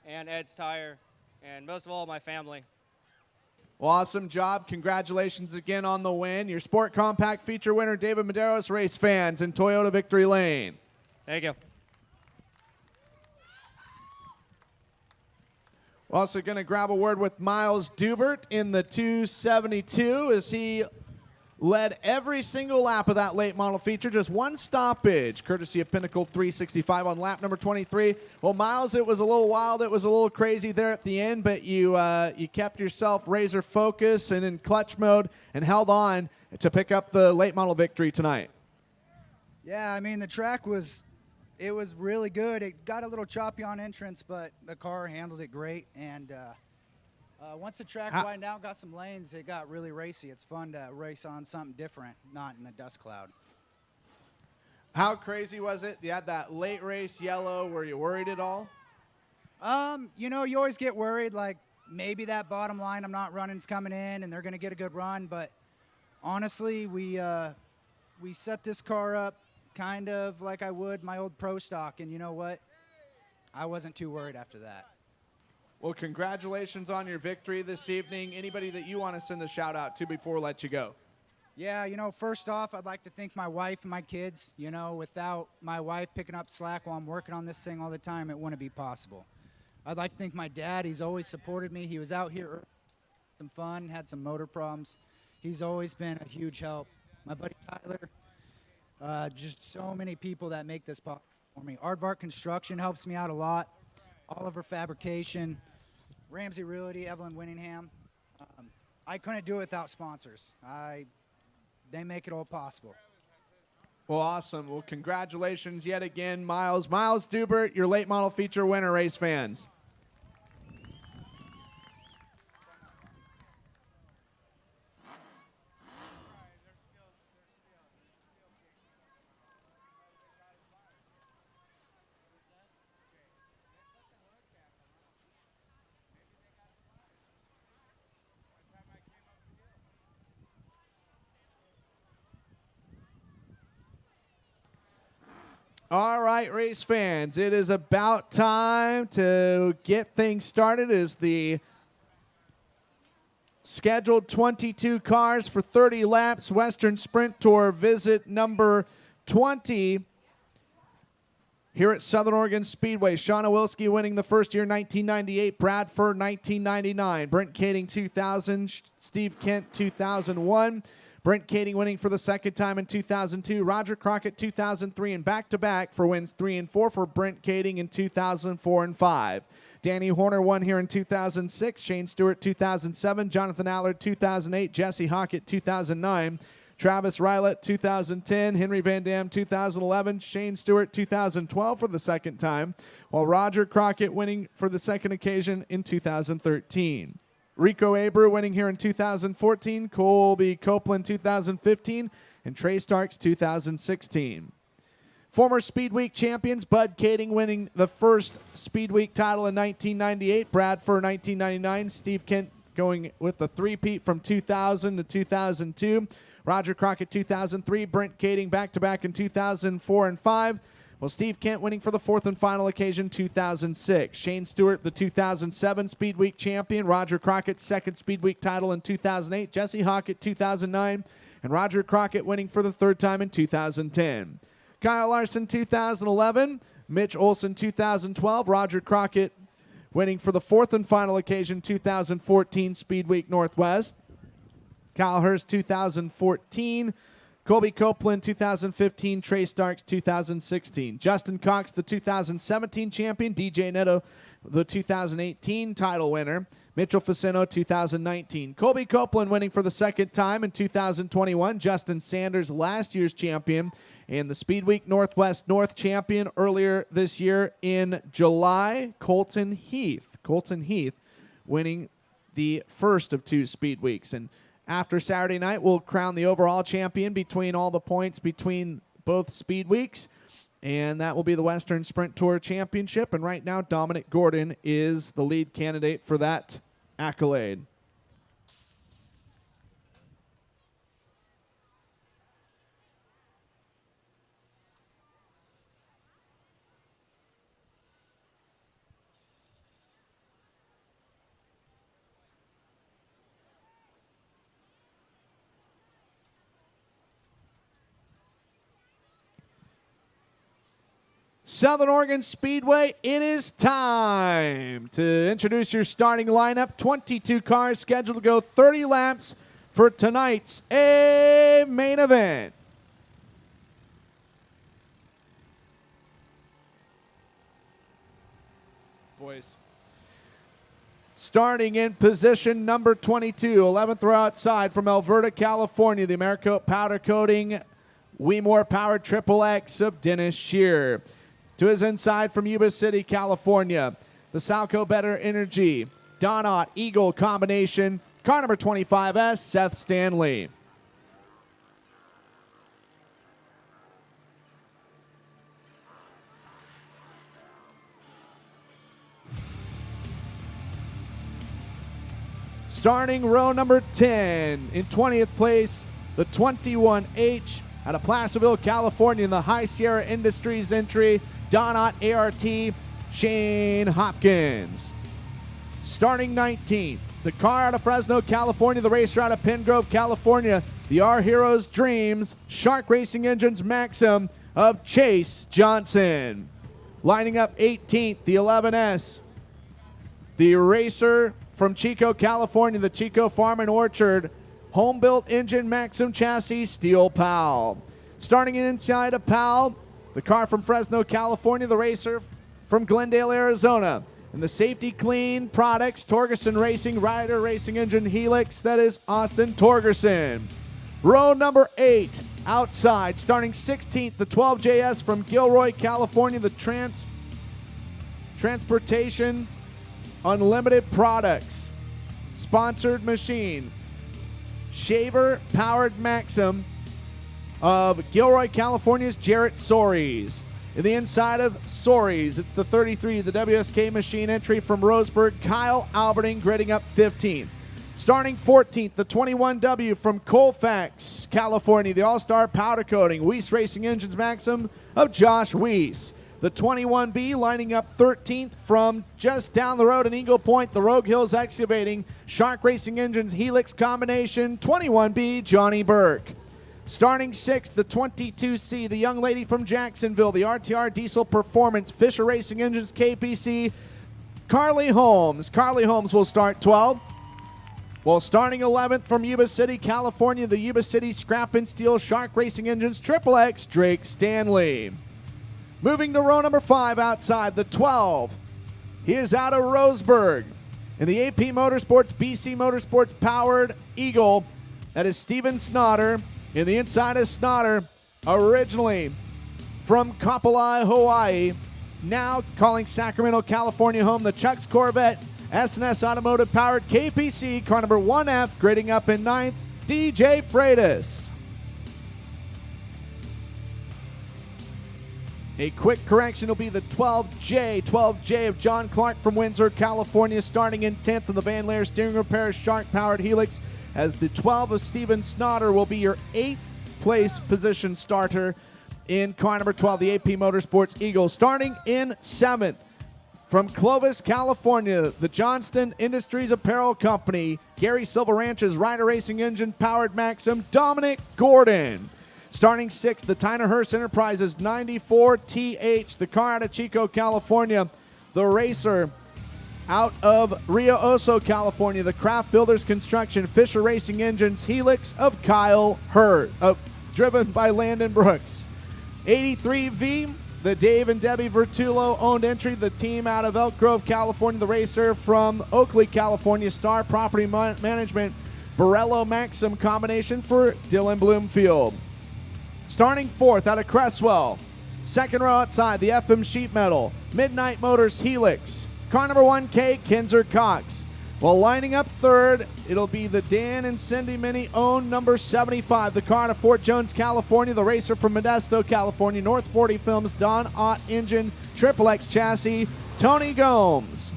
and Ed's Tire, and most of all, my family. Well, awesome job. Congratulations again on the win. Your Sport Compact feature winner, David Medeiros, race fans in Toyota Victory Lane. Thank you. We're also going to grab a word with Miles Dubert in the 272 as he led every single lap of that late model feature. Just one stoppage, courtesy of Pinnacle 365 on lap number 23. Well, Miles, it was a little wild. It was a little crazy there at the end, but you kept yourself razor focused and in clutch mode and held on to pick up the late model victory tonight. Yeah, I mean, the track was really good. It got a little choppy on entrance, but the car handled it great. And once the track widened out, got some lanes, it got really racy. It's fun to race on something different, not in the dust cloud. How crazy was it? You had that late race yellow. Were you worried at all? You know, you always get worried, like maybe that bottom line I'm not running's coming in and they're going to get a good run. But honestly, we set this car up kind of like I would my old pro stock, and you know what? I wasn't too worried after that. Well, congratulations on your victory this evening. Anybody that you want to send a shout out to before we let you go? Yeah, you know, first off, I'd like to thank my wife and my kids. You know, without my wife picking up slack while I'm working on this thing all the time, it wouldn't be possible. I'd like to thank my dad. He's always supported me. He was out here some fun, had some motor problems. He's always been a huge help. My buddy Tyler, just so many people that make this possible for me. Aardvark Construction helps me out a lot. Oliver Fabrication, Ramsey Realty, Evelyn Winningham. I couldn't do it without sponsors. They make it all possible. Well, awesome. Well, congratulations yet again, Miles. Miles Dubert, your late model feature winner, race fans. All right, race fans, it is about time to get things started as the scheduled 22 cars for 30 laps Western Sprint Tour visit number 20 here at Southern Oregon Speedway. Sean Awilski winning the first year, 1998. Bradford, 1999. Brent Kading, 2000. Steve Kent, 2001. Brent Kading winning for the second time in 2002. Roger Crockett, 2003, and back-to-back for wins 3 and 4 for Brent Kading in 2004 and 5. Danny Horner won here in 2006. Shane Stewart, 2007. Jonathan Allard, 2008. Jesse Hockett, 2009. Travis Rylett, 2010. Henry Van Dam, 2011. Shane Stewart, 2012 for the second time, while Roger Crockett winning for the second occasion in 2013. Rico Abreu winning here in 2014. Colby Copeland, 2015. And Trey Starks, 2016. Former Speed Week champions, Bud Kading winning the first Speed Week title in 1998. Bradford, 1999. Steve Kent going with the three-peat from 2000 to 2002. Roger Crockett, 2003. Brent Kading back-to-back in 2004 and 5. Well, Steve Kent winning for the fourth and final occasion, 2006. Shane Stewart, the 2007 Speed Week champion. Roger Crockett's second Speed Week title in 2008. Jesse Hockett, 2009. And Roger Crockett winning for the third time in 2010. Kyle Larson, 2011. Mitch Olson, 2012. Roger Crockett winning for the fourth and final occasion, 2014 Speed Week Northwest. Kyle Hurst, 2014. Colby Copeland, 2015. Trey Starks, 2016. Justin Cox, the 2017 champion. DJ Neto, the 2018 title winner. Mitchell Facino, 2019. Colby Copeland winning for the second time in 2021. Justin Sanders, last year's champion. And the Speed Week Northwest North champion earlier this year in July, Colton Heath. Colton Heath winning the first of two Speed Weeks. And after Saturday night, we'll crown the overall champion between all the points between both Speed Weeks. And that will be the Western Sprint Tour Championship. And right now, Dominic Gordon is the lead candidate for that accolade. Southern Oregon Speedway, it is time to introduce your starting lineup. 22 cars scheduled to go 30 laps for tonight's main event. Boys. Starting in position number 22, 11th row outside from Alberta, California, the Americoat Powder Coating Wemore Powered Triple X of Dennis Shear. To his inside from Yuba City, California, the Salco Better Energy Donut Eagle combination, car number 25S, Seth Stanley. Starting row number 10, in 20th place, the 21H out of Placerville, California, in the High Sierra Industries entry, Donut ART, Shane Hopkins. Starting 19th, the car out of Fresno, California, the racer out of Pengrove, California, the Our Heroes Dreams, Shark Racing Engines Maxim of Chase Johnson. Lining up 18th, the 11S, the racer from Chico, California, the Chico Farm and Orchard, home-built engine Maxim chassis, Steel Powell. Starting inside of Powell, the car from Fresno, California, the racer from Glendale, Arizona. And the Safety Clean Products, Torgerson Racing, Ryder Racing Engine Helix, that is Austin Torgerson. Row number 8, outside, starting 16th, the 12JS from Gilroy, California, the Transportation Unlimited Products. Sponsored machine, Shaver Powered Maxim of Gilroy, California's Jarrett Soaries. In the inside of Soaries, it's the 33, the WSK machine entry from Roseburg, Kyle Alberting, gridding up 15th. Starting 14th, the 21W from Colfax, California, the All-Star Powder Coating, Weiss Racing Engines Maxim of Josh Weiss. The 21B lining up 13th from just down the road in Eagle Point, the Rogue Hills Excavating, Shark Racing Engines Helix Combination, 21B, Johnny Burke. Starting 6th, the 22C, the young lady from Jacksonville, the RTR Diesel Performance, Fisher Racing Engines KPC, Carly Holmes. Carly Holmes will start 12th. Well, starting 11th from Yuba City, California, the Yuba City Scrap and Steel Shark Racing Engines Triple X, Drake Stanley. Moving to row number 5 outside, the 12. He is out of Roseburg. In the AP Motorsports, BC Motorsports Powered Eagle, that is Steven Snotter. In the inside is Snotter, originally from Kapolei, Hawaii, now calling Sacramento, California home, the Chuck's Corvette, S&S Automotive Powered KPC, car number 1F, grading up in 9th, DJ Freitas. A quick correction will be the 12J of John Clark from Windsor, California, starting in 10th in the Van Leer Steering Repair Shark Powered Helix, as the 12 of Steven Snotter will be your 8th place position starter in car number 12, the AP Motorsports Eagle. Starting in 7th, from Clovis, California, the Johnston Industries Apparel Company, Gary Silva Ranch's Ryder Racing Engine Powered Maxim, Dominic Gordon. Starting 6th, the Tyner Hearst Enterprises 94TH, the car out of Chico, California, the racer out of Rio Oso, California, the Craft Builders Construction Fisher Racing Engines Helix of Kyle Hurt, driven by Landon Brooks. 83V, the Dave and Debbie Vertulo owned entry, the team out of Elk Grove, California, the racer from Oakley, California, Star Property Management, Borello Maxim combination for Dylan Bloomfield. Starting 4th out of Cresswell, second row outside, the FM Sheet Metal, Midnight Motors Helix, car number 1K, Kinzer Cox. While lining up 3rd, it'll be the Dan and Cindy Mini owned number 75, the car out of Fort Jones, California, the racer from Modesto, California, North 40 Films, Don Ott Engine, Triple X Chassis, Tony Gomes.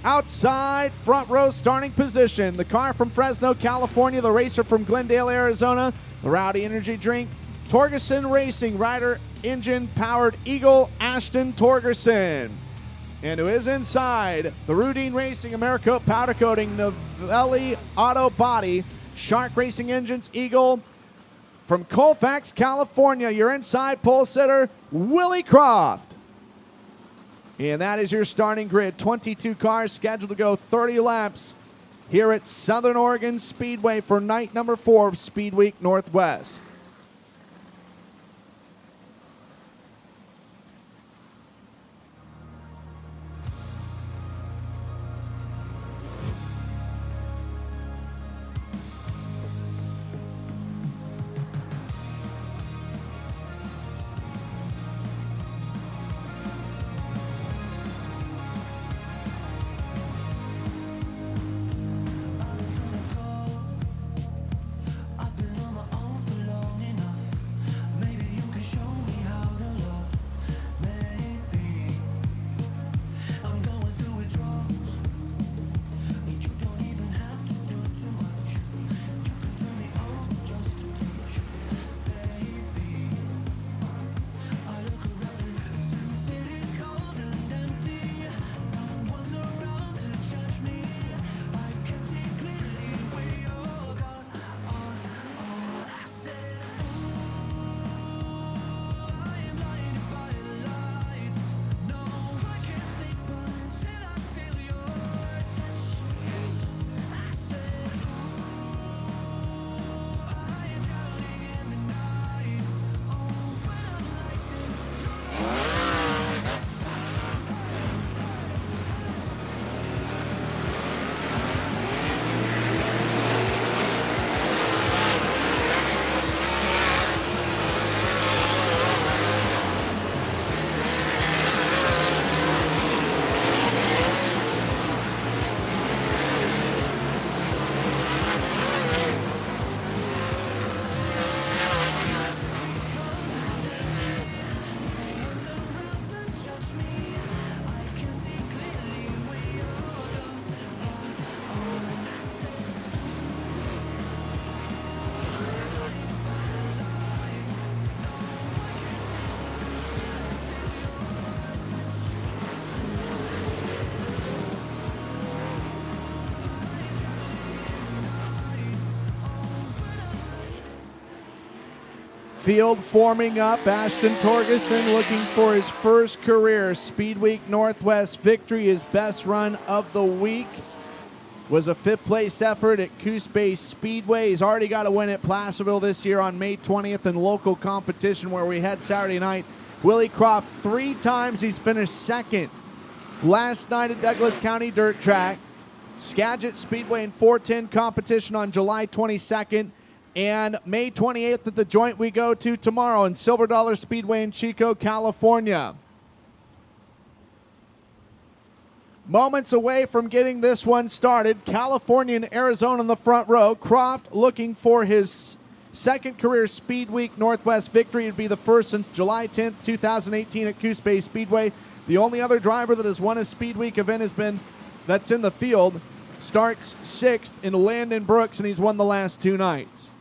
Outside, front row starting position, the car from Fresno, California, the racer from Glendale, Arizona, the Rowdy Energy Drink, Torgerson Racing, Ryder Engine Powered Eagle, Ashton Torgerson. And who is inside, the Rudine Racing, Americoat Powder Coating, Novelli Auto Body, Shark Racing Engines Eagle, from Colfax, California, your inside pole sitter, Willie Croft. And that is your starting grid. 22 cars scheduled to go 30 laps here at Southern Oregon Speedway for night number 4 of Speed Week Northwest. I've been on my own for long. Field forming up. Ashton Torgerson looking for his first career Speed Week Northwest victory. His best run of the week was a 5th place effort at Coos Bay Speedway. He's already got a win at Placerville this year on May 20th in local competition where we had Saturday night. Willie Croft 3 times he's finished second. Last night at Douglas County Dirt Track. Skagit Speedway in 410 competition on July 22nd. And May 28th at the joint we go to tomorrow in Silver Dollar Speedway in Chico, California. Moments away from getting this one started. California and Arizona in the front row. Croft looking for his second career Speed Week Northwest victory. It'd be the first since July 10th, 2018 at Coos Bay Speedway. The only other driver that has won a Speed Week event that's in the field starts 6th in Landon Brooks, and he's won the last 2 nights.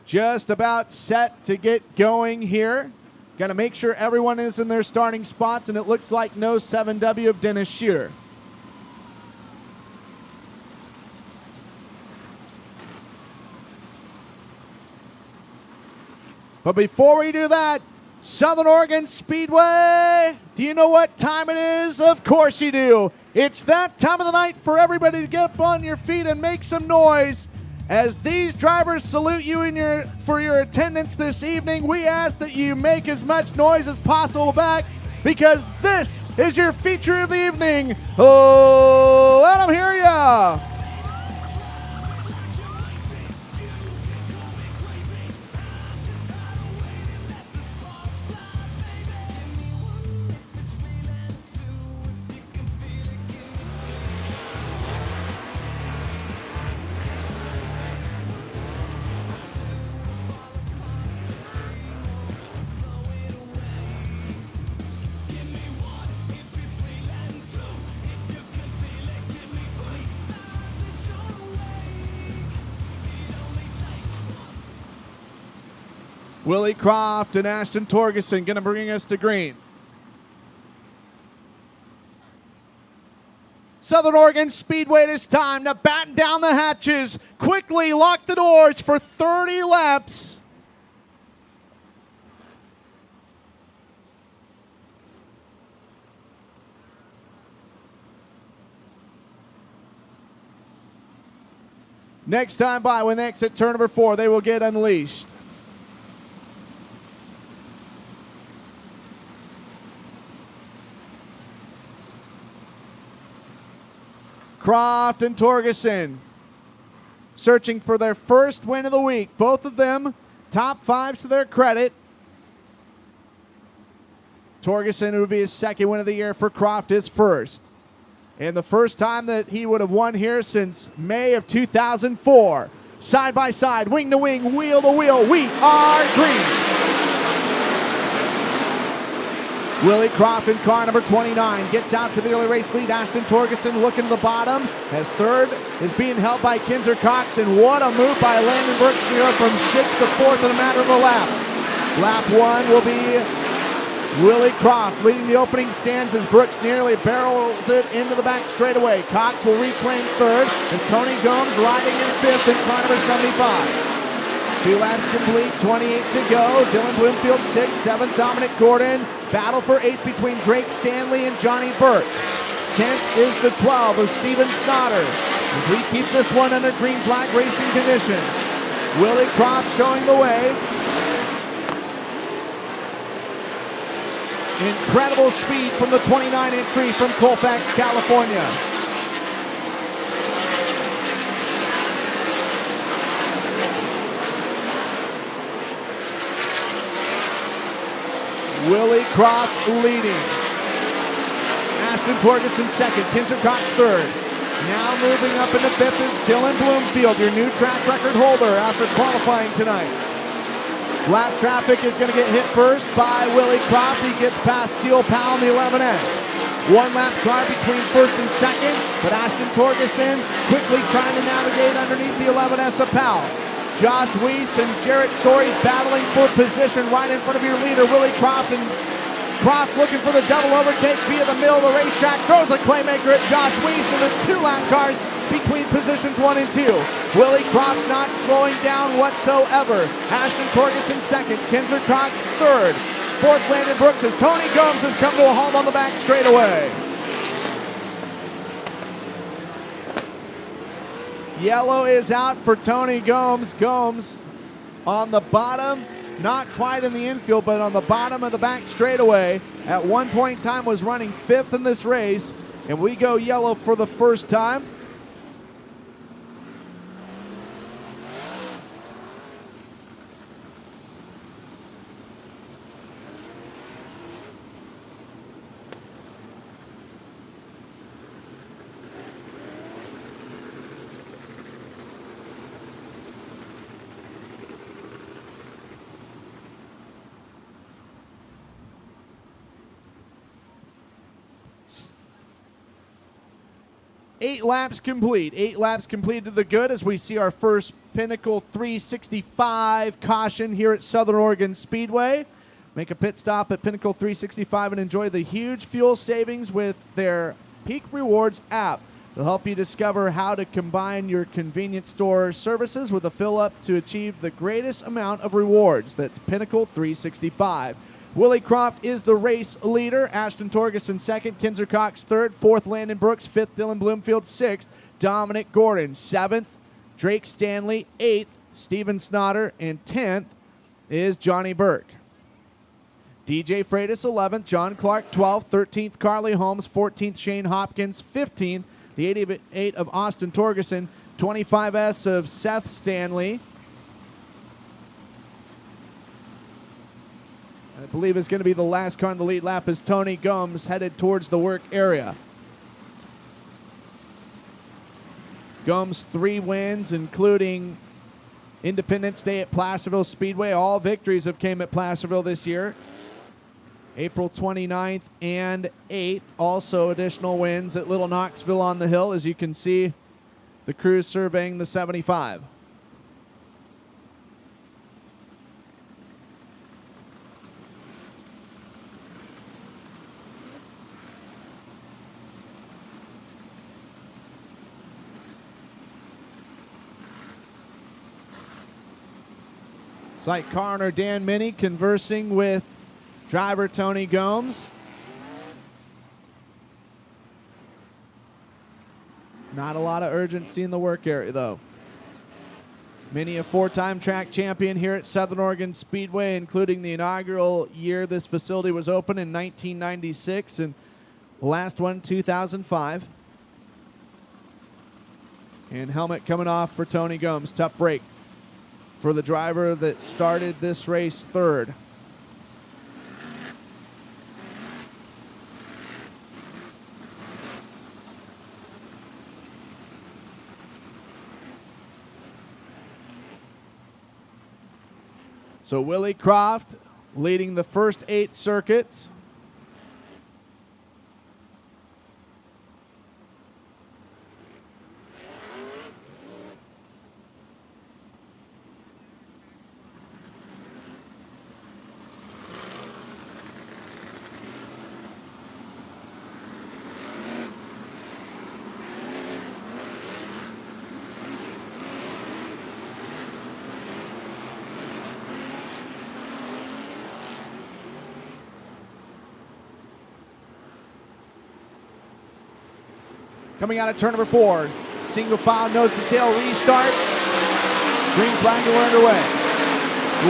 Just about set to get going here. Got to make sure everyone is in their starting spots, and it looks like no 7W of Dennis Shearer. But before we do that, Southern Oregon Speedway, do you know what time it is? Of course you do. It's that time of the night for everybody to get up on your feet and make some noise. As these drivers salute you for your attendance this evening, we ask that you make as much noise as possible back because this is your feature of the evening. Oh, let them hear ya! Willie Croft and Ashton Torgerson going to bring us to green. Southern Oregon Speedway, it is time to batten down the hatches. Quickly lock the doors for 30 laps. Next time by, when they exit turn number 4, they will get unleashed. Croft and Torgerson searching for their first win of the week. Both of them top 5s to their credit. Torgerson, it would be his second win of the year. For Croft, his first. And the first time that he would have won here since May of 2004. Side by side, wing to wing, wheel to wheel, we are green. Willie Croft in car number 29 gets out to the early race lead. Ashton Torgerson looking to the bottom as third is being held by Kinzer Cox, and what a move by Landon Brooks here from 6th to 4th in a matter of a lap. Lap 1 will be Willie Croft leading the opening stands as Brooks nearly barrels it into the back straightaway. Cox will reclaim third as Tony Gomes riding in 5th in car number 75. 2 laps complete, 28 to go. Dylan Bloomfield 6th, 7th Dominic Gordon. Battle for 8th between Drake Stanley and Johnny Burke. 10th is the 12 of Steven Snotter. As we keep this one under green flag racing conditions. Willie Croft showing the way. Incredible speed from the 29 entry from Colfax, California. Willie Croft leading. Ashton Torgerson second, Kinzer Cox third. Now moving up into 5th is Dylan Bloomfield, your new track record holder after qualifying tonight. Lap traffic is going to get hit first by Willie Croft. He gets past Steele Powell in the 11S. One-lap car between first and second, but Ashton Torgerson quickly trying to navigate underneath the 11S of Powell. Josh Weiss and Jarrett Sories battling for position right in front of your leader, Willie Croft, and Croft looking for the double overtake via the middle of the racetrack, throws a playmaker at Josh Weiss, and the two-lap cars between positions 1 and 2. Willie Croft not slowing down whatsoever. Ashton Torgerson second, Kinzer Cox third. Fourth, Landon Brooks, as Tony Gomes has come to a halt on the back straightaway. Yellow is out for Tony Gomes. Gomes on the bottom, not quite in the infield, but on the bottom of the back straightaway. At one point in time was running 5th in this race, and we go yellow for the first time. Eight laps complete. 8 laps complete to the good as we see our first Pinnacle 365 caution here at Southern Oregon Speedway. Make a pit stop at Pinnacle 365 and enjoy the huge fuel savings with their Peak Rewards app. They'll help you discover how to combine your convenience store services with a fill-up to achieve the greatest amount of rewards. That's Pinnacle 365. Willie Croft is the race leader. Ashton Torgerson second. Kinzer Cox third. Fourth, Landon Brooks. Fifth, Dylan Bloomfield. Sixth, Dominic Gordon. Seventh, Drake Stanley. Eighth, Steven Snotter. And 10th is Johnny Burke. DJ Freitas 11th. John Clark 12th. 13th, Carly Holmes. 14th, Shane Hopkins. 15th, the 88 of Austin Torgerson. 25S of Seth Stanley. I believe is going to be the last car in the lead lap as Tony Gomes headed towards the work area. Gomes 3 wins, including Independence Day at Placerville Speedway. All victories have came at Placerville this year. April 29th and 8th. Also additional wins at Little Knoxville on the Hill, as you can see the crew surveying the 75. Site car owner Dan Minnie conversing with driver Tony Gomes. Not a lot of urgency in the work area, though. Minnie, a 4-time track champion here at Southern Oregon Speedway, including the inaugural year this facility was open in 1996, and the last one, 2005. And helmet coming off for Tony Gomes. Tough break for the driver that started this race third. So Willie Croft leading the first 8 circuits. Coming out of turn number 4. Single file, nose to tail restart. Green flag and we're underway.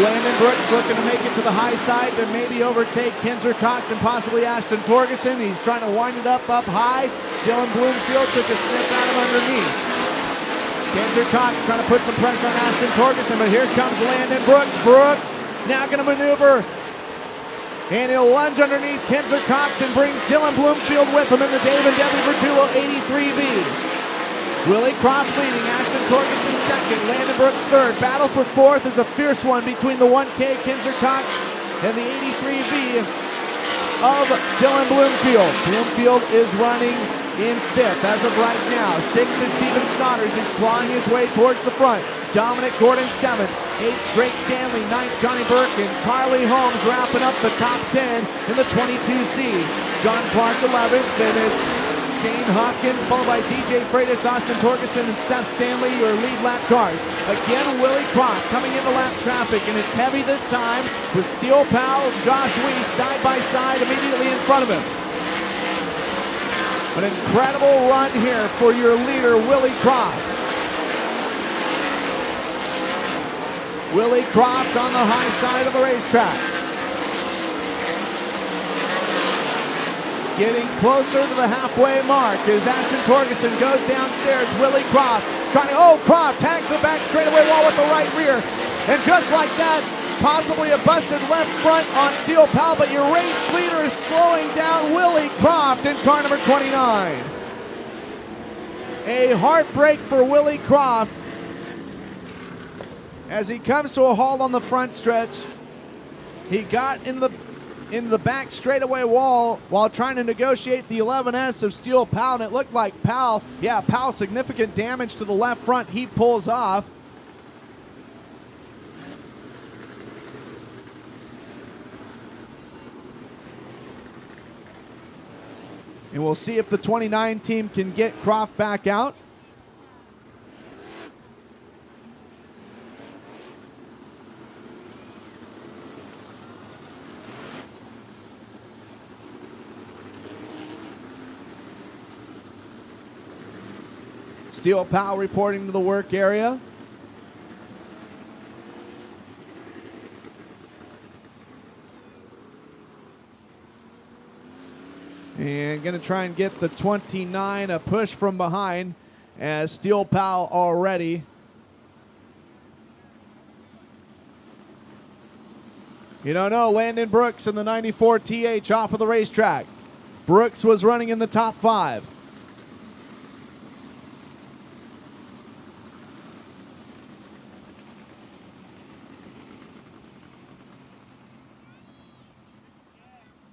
Landon Brooks looking to make it to the high side to maybe overtake Kinzer Cox and possibly Ashton Torgerson. He's trying to wind it up high. Dylan Bloomfield took a sniff at him underneath. Kinzer Cox trying to put some pressure on Ashton Torgerson, but here comes Landon Brooks. Brooks now going to maneuver. And he'll lunge underneath Kinzer Cox and brings Dylan Bloomfield with him in the Dave and Debbie Vertulo 83B. Willie Croft leading, Ashton Torgerson second, Landon Brooks third. Battle for fourth is a fierce one between the 1K Kinzer Cox and the 83B of Dylan Bloomfield. Bloomfield is running in 5th as of right now. 6th is Steven Snotters. He's clawing his way towards the front. Dominic Gordon 7th. 8th, Drake Stanley. 9th, Johnny Burke. And Carly Holmes wrapping up the top 10 in the 22C. John Clark 11th. Then it's Shane Hopkins, followed by DJ Freitas, Austin Torgerson, and Seth Stanley, your lead lap cars. Again, Willie Cross coming into lap traffic, and it's heavy this time with Steel Pal, Josh Weiss side by side immediately in front of him. An incredible run here for your leader, Willie Croft. Willie Croft on the high side of the racetrack. Getting closer to the halfway mark as Ashton Torgerson goes downstairs. Willie Croft trying to, Croft tags the back straightaway wall with the right rear. And just like that, possibly a busted left front on Steel Pal, but your race leader is slowing down Willie Croft in car number 29. A heartbreak for Willie Croft as he comes to a halt on the front stretch. He got in the back straightaway wall while trying to negotiate the 11S of Steel Pal, and it looked like Pal, significant damage to the left front. He pulls off. And we'll see if the 29 team can get Croft back out. Steel Pal reporting to the work area. And going to try and get the 29 a push from behind as Steel Pal already. You don't know, Landon Brooks in the 94 TH off of the racetrack. Brooks was running in the top 5.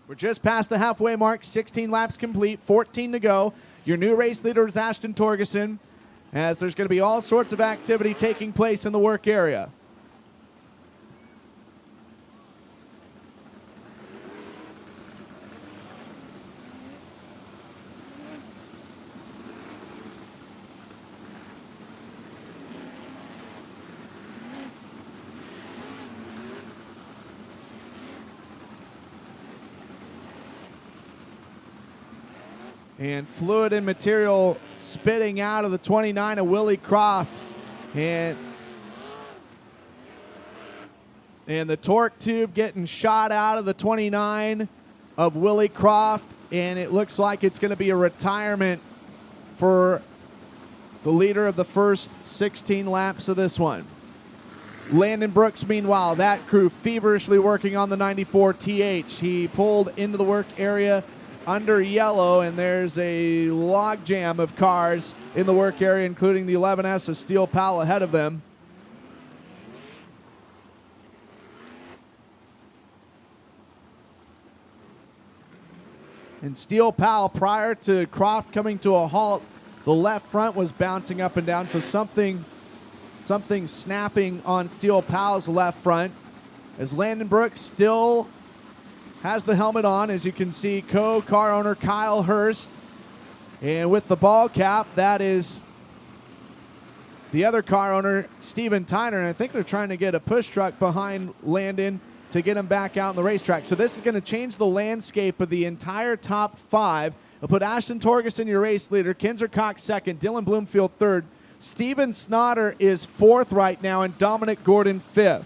We're just past the halfway mark, 16 laps complete, 14 to go. Your new race leader is Ashton Torgerson, as there's going to be all sorts of activity taking place in the work area. And fluid and material spitting out of the 29 of Willie Croft. And the torque tube getting shot out of the 29 of Willie Croft. And it looks like it's going to be a retirement for the leader of the first 16 laps of this one. Landon Brooks, meanwhile, that crew feverishly working on the 94 TH. He pulled into the work area under yellow, and there's a log jam of cars in the work area, including the 11S of Steel Pal ahead of them. And Steel Pal, prior to Croft coming to a halt, the left front was bouncing up and down, so something snapping on Steel Pal's left front. As Landon Brooks still has the helmet on, as you can see, co-car owner Kyle Hurst. And with the ball cap, that is the other car owner, Steven Tyner. And I think they're trying to get a push truck behind Landon to get him back out on the racetrack. So this is going to change the landscape of the entire top 5. It'll put Ashton Torgerson, your race leader, Kinzer Cox second, Dylan Bloomfield third. Steven Snotter is 4th right now, and Dominic Gordon 5th.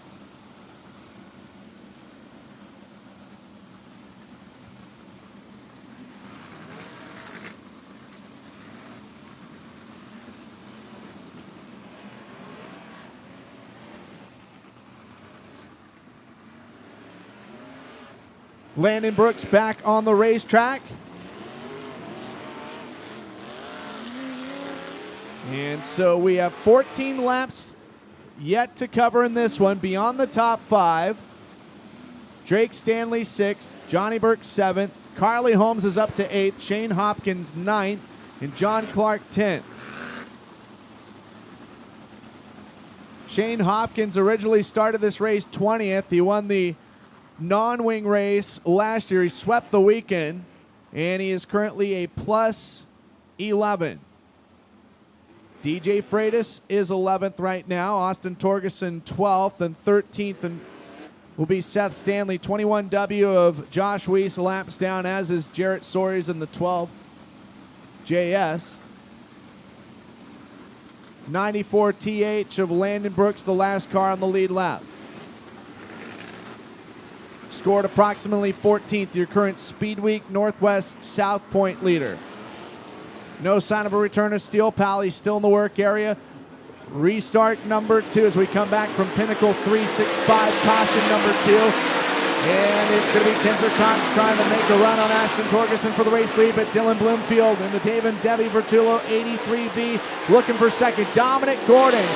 Landon Brooks back on the racetrack. And so we have 14 laps yet to cover in this one beyond the top 5. Drake Stanley 6th, Johnny Burke 7th, Carly Holmes is up to 8th, Shane Hopkins 9th, and John Clark 10th. Shane Hopkins originally started this race 20th. He won the non-wing race last year. He swept the weekend, and he is currently a plus 11. DJ Freitas is 11th right now. Austin Torgerson 12th, and 13th and will be Seth Stanley. 21W of Josh Weiss laps down, as is Jarrett Soares in the 12 JS. 94 TH of Landon Brooks, the last car on the lead lap. Scored approximately 14th, your current Speed Week Northwest South Point leader. No sign of a return of Steel Pal. He's still in the work area. Restart number 2 as we come back from Pinnacle 365, caution number 2. And it's going to be Kinzer Cox trying to make a run on Ashton Torgerson for the race lead, but Dylan Bloomfield in the Dave and Debbie Vertulo 83V looking for second. Dominic Gordon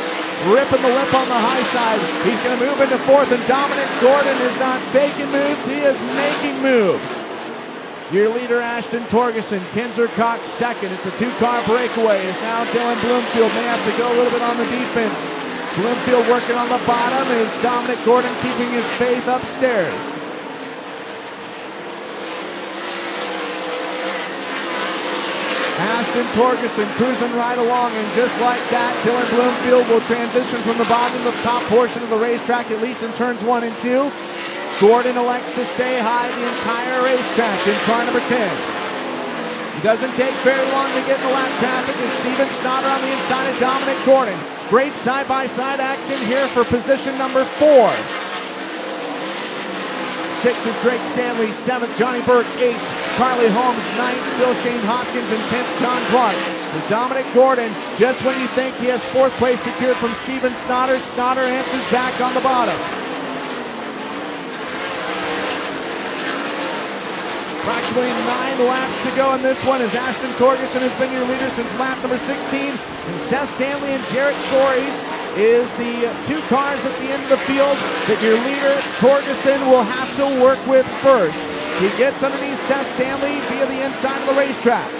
ripping the lip on the high side. He's going to move into 4th, and Dominic Gordon is not faking moves. He is making moves. Your leader, Ashton Torgerson. Kinzer Cox second. It's a 2-car breakaway. It's now Dylan Bloomfield. May have to go a little bit on the defense. Bloomfield working on the bottom. Is Dominic Gordon keeping his faith upstairs? Ashton Torgerson cruising right along, and just like that, Dylan Bloomfield will transition from the bottom to the top portion of the racetrack, at least in turns 1 and 2. Gordon elects to stay high the entire racetrack in car number 10. It doesn't take very long to get in the lap traffic as Steven Snotter on the inside of Dominic Gordon. Great side-by-side action here for position number 4. 6th is Drake Stanley, 7th Johnny Burke, 8th Carly Holmes, 9th still Shane Hopkins, and 10th John Clark. With Dominic Gordon, just when you think he has 4th place secured from Steven Snotter, Snotter answers back on the bottom. Approximately 9 laps to go in this one, as Ashton Torgerson has been your leader since lap number 16, and Seth Stanley and Jarrett Soares is the 2 cars at the end of the field that your leader, Torgerson, will have to work with first. He gets underneath Seth Stanley via the inside of the racetrack.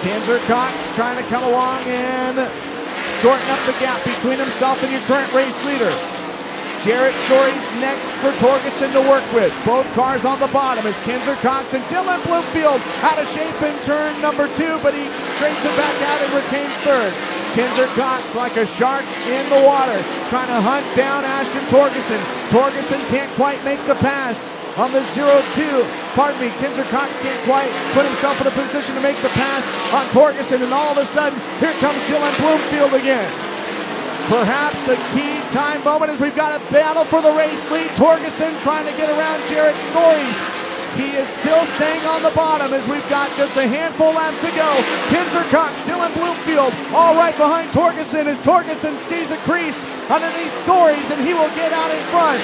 Kinzer Cox trying to come along and shorten up the gap between himself and your current race leader. Jarrett Soares next for Torgerson to work with. Both cars on the bottom as Kinzer Cox and Dylan Bloomfield out of shape in turn number 2, but he straightens it back out and retains 3rd. Kinzer Cox like a shark in the water, trying to hunt down Ashton Torgerson. Torgerson can't quite make the pass on the 0-2. Pardon me, Kinzer Cox can't quite put himself in a position to make the pass on Torgerson, and all of a sudden, here comes Dylan Bloomfield again. Perhaps a key time moment as we've got a battle for the race lead. Torgerson trying to get around Jarrett Soares. He is still staying on the bottom as we've got just a handful laps to go. Kinzer Cox, Dylan Bloomfield, all right behind Torgerson as Torgerson sees a crease underneath Soares, and he will get out in front.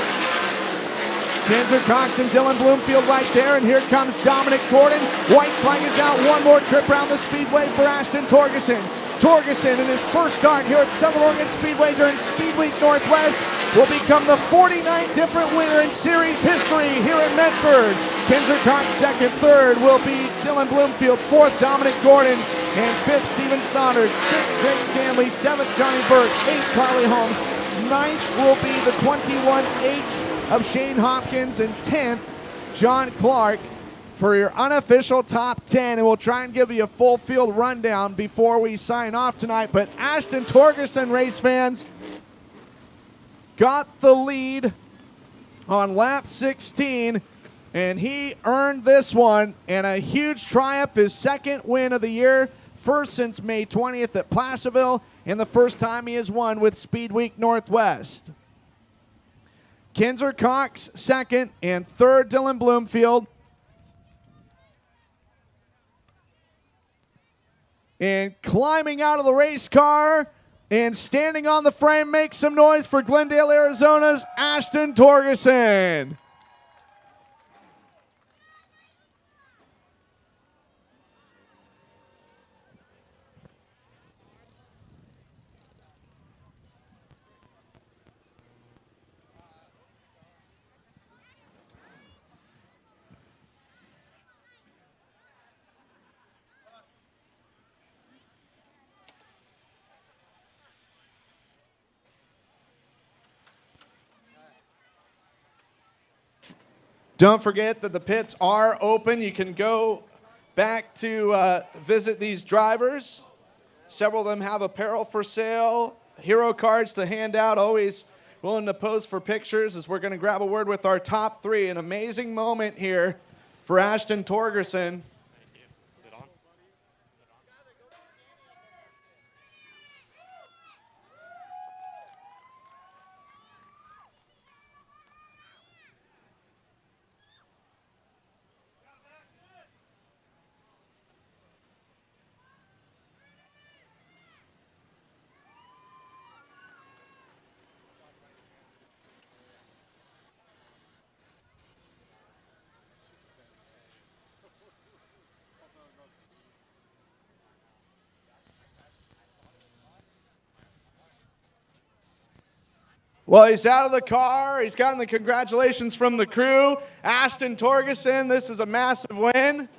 Kinzer Cox and Dylan Bloomfield right there, and here comes Dominic Gordon. White flag is out. One more trip around the speedway for Ashton Torgerson. Torgerson in his first start here at Southern Oregon Speedway during Speed Week Northwest will become the 49th different winner in series history here in Medford. Kinzer Cox second, 3rd will be Dylan Bloomfield, 4th Dominic Gordon, and 5th Steven Stoddard, 6th Drake Stanley, 7th Johnny Burke, 8th Carly Holmes, 9th will be the 21-8 of Shane Hopkins, and 10th John Clark for your unofficial top 10, and we'll try and give you a full field rundown before we sign off tonight. But Ashton Torgerson, race fans, got the lead on lap 16, and he earned this one, and a huge triumph, his 2nd win of the year, first since May 20th at Placerville, and the first time he has won with Speed Week Northwest. Kinzer Cox 2nd, and 3rd Dylan Bloomfield. And climbing out of the race car and standing on the frame, make some noise for Glendale, Arizona's Ashton Torgerson. Don't forget that the pits are open. You can go back to visit these drivers. Several of them have apparel for sale, hero cards to hand out, always willing to pose for pictures as we're going to grab a word with our top three. An amazing moment here for Ashton Torgerson. Well, he's out of the car. He's gotten the congratulations from the crew. Ashton Torgerson, this is a massive win.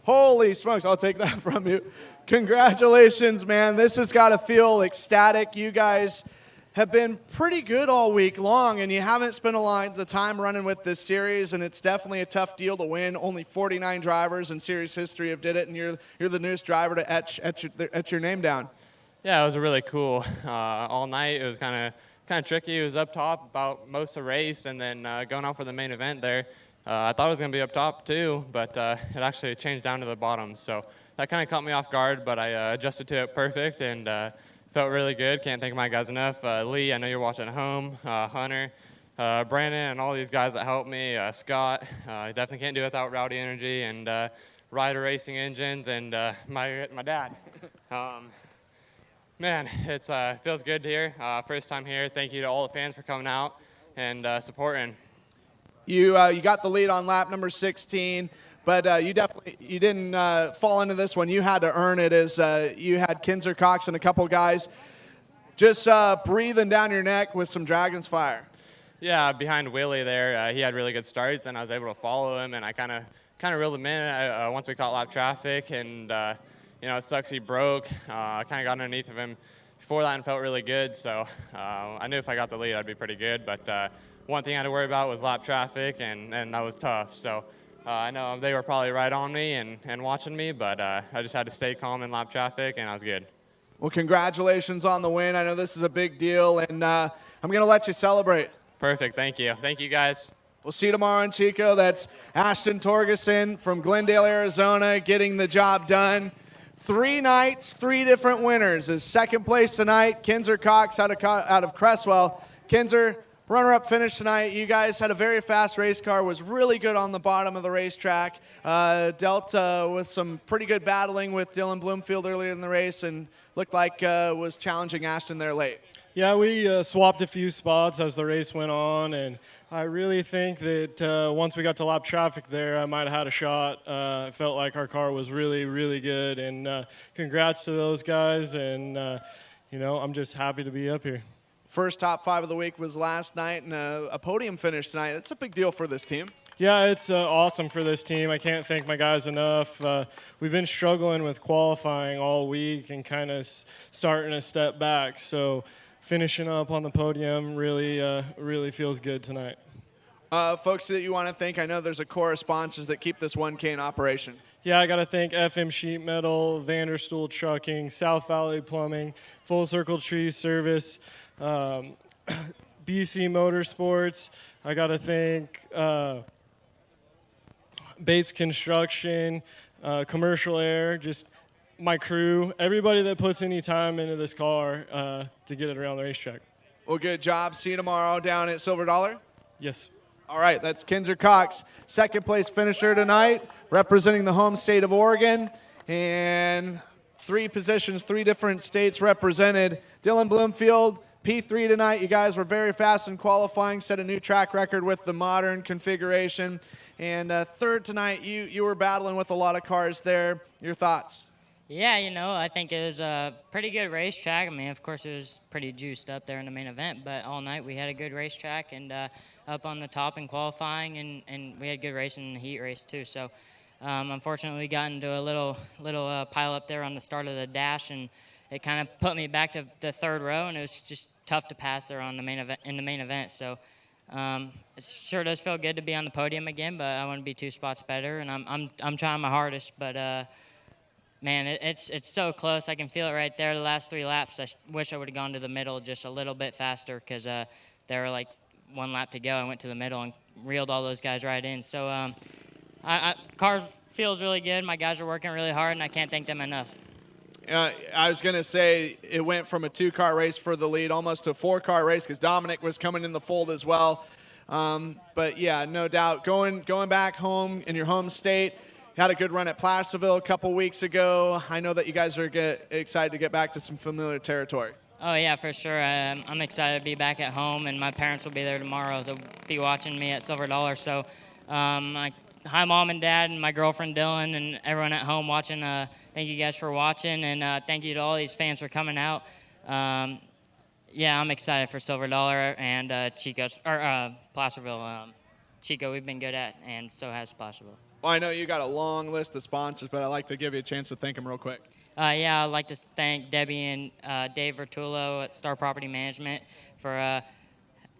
Holy smokes, I'll take that from you. Congratulations, man. This has got to feel ecstatic. You guys have been pretty good all week long, and you haven't spent a lot of time running with this series, and it's definitely a tough deal to win. Only 49 drivers in series history have did it, and you're the newest driver to etch your name down. Yeah, it was really cool. All night, it was kind of tricky. It was up top about most of the race, and then going out for the main event there. I thought it was going to be up top too, but it actually changed down to the bottom. So that kind of caught me off guard, but I adjusted to it perfect and felt really good. Can't thank my guys enough. Lee, I know you're watching at home. Hunter, Brandon, and all these guys that helped me. Scott, I definitely can't do it without Rowdy Energy and Ryder Racing Engines and my dad. Man, it feels good here. First time here. Thank you to all the fans for coming out and supporting. You got the lead on lap number 16, but you didn't fall into this one. You had to earn it as you had Kinzer Cox and a couple guys just breathing down your neck with some Dragon's Fire. Yeah, behind Willie there, he had really good starts, and I was able to follow him, and I kind of reeled him in once we caught lap traffic, and it sucks he broke. I kind of got underneath of him before that and felt really good. So I knew if I got the lead, I'd be pretty good. But one thing I had to worry about was lap traffic, and that was tough. So I know they were probably right on me and watching me, but I just had to stay calm in lap traffic, and I was good. Well, congratulations on the win. I know this is a big deal, and I'm going to let you celebrate. Perfect. Thank you. Thank you, guys. We'll see you tomorrow in Chico. That's Ashton Torgerson from Glendale, Arizona, getting the job done. 3 nights, 3 different winners. His second place tonight, Kinzer Cox out of Cresswell. Kinzer, runner-up finish tonight. You guys had a very fast race car, was really good on the bottom of the racetrack. Dealt with some pretty good battling with Dylan Bloomfield earlier in the race and looked like was challenging Ashton there late. Yeah, we swapped a few spots as the race went on, and I really think that once we got to lap traffic there, I might have had a shot. It felt like our car was really, really good, and congrats to those guys, and I'm just happy to be up here. First top 5 of the week was last night, and a podium finish tonight. That's a big deal for this team. Yeah, it's awesome for this team. I can't thank my guys enough. We've been struggling with qualifying all week and kind of starting to step back, so finishing up on the podium really feels good tonight. Folks that you want to thank, I know there's a core of sponsors that keep this 1K in operation. Yeah, I got to thank FM Sheet Metal, Vanderstool Trucking, South Valley Plumbing, Full Circle Tree Service, BC Motorsports. I got to thank Bates Construction, Commercial Air, just my crew, everybody that puts any time into this car to get it around the racetrack. Well, good job. See you tomorrow down at Silver Dollar. Yes. All right, that's Kinzer Cox, second place finisher tonight, representing the home state of Oregon, and 3 positions, 3 different states represented. Dylan Bloomfield, P3 tonight. You guys were very fast in qualifying, set a new track record with the modern configuration. And third tonight, you were battling with a lot of cars there. Your thoughts? Yeah, I think it was a pretty good racetrack. I mean, of course, it was pretty juiced up there in the main event, but all night we had a good racetrack and up on the top in qualifying, and we had good racing in the heat race too. So, unfortunately, we got into a little pile up there on the start of the dash, and it kind of put me back to the third row, and it was just tough to pass there on the main event. So, It sure does feel good to be on the podium again, but I want to be 2 spots better, and I'm trying my hardest. But man, it's so close. I can feel it right there. The last 3 laps, I wish I would have gone to the middle just a little bit faster because there were like 1 lap to go. I went to the middle and reeled all those guys right in. So car feels really good. My guys are working really hard, and I can't thank them enough. I was going to say it went from a 2-car race for the lead almost to a 4-car race because Dominic was coming in the fold as well. But yeah, no doubt, going back home in your home state, had a good run at Placerville a couple weeks ago. I know that you guys are excited to get back to some familiar territory. Oh, yeah, for sure. I'm excited to be back at home, and my parents will be there tomorrow. They'll be watching me at Silver Dollar. So hi, Mom and Dad, and my girlfriend Dylan, and everyone at home watching. Thank you guys for watching, and thank you to all these fans for coming out. Yeah, I'm excited for Silver Dollar and Placerville. Chico, we've been good at, and so has Placerville. Well, I know you got a long list of sponsors, but I'd like to give you a chance to thank them real quick. Yeah, I'd like to thank Debbie and Dave Vertullo at Star Property Management for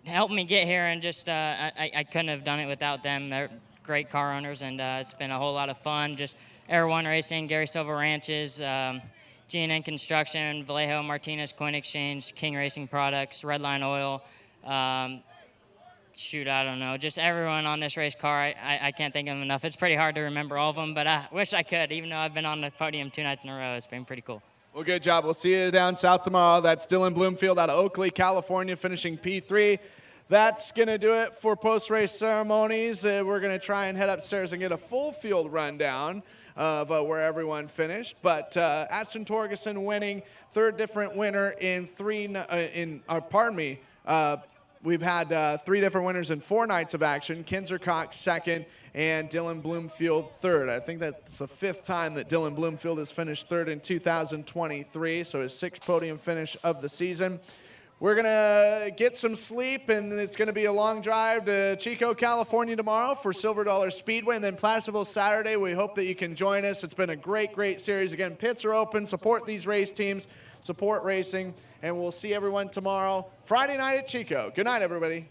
helping me get here, and just I couldn't have done it without them. They're great car owners, and it's been a whole lot of fun. Just Air One Racing, Gary Silva Ranches, G&N Construction, Vallejo Martinez Coin Exchange, King Racing Products, Redline Oil. Shoot, I don't know. Just everyone on this race car, I can't think of them enough. It's pretty hard to remember all of them, but I wish I could, even though I've been on the podium 2 nights in a row. It's been pretty cool. Well, good job. We'll see you down south tomorrow. That's Dylan Bloomfield out of Oakley, California, finishing P3. That's going to do it for post-race ceremonies. We're going to try and head upstairs and get a full field rundown of where everyone finished. But Ashton Torgerson winning, 3rd different winner in we've had 3 different winners in 4 nights of action. Kinzer Cox 2nd and Dylan Bloomfield 3rd. I think that's the 5th time that Dylan Bloomfield has finished 3rd in 2023, so his 6th podium finish of the season. We're going to get some sleep, and it's going to be a long drive to Chico, California tomorrow for Silver Dollar Speedway, and then Placerville Saturday. We hope that you can join us. It's been a great, great series. Again, pits are open. Support these race teams. Support racing, and we'll see everyone tomorrow, Friday night at Chico. Good night, everybody.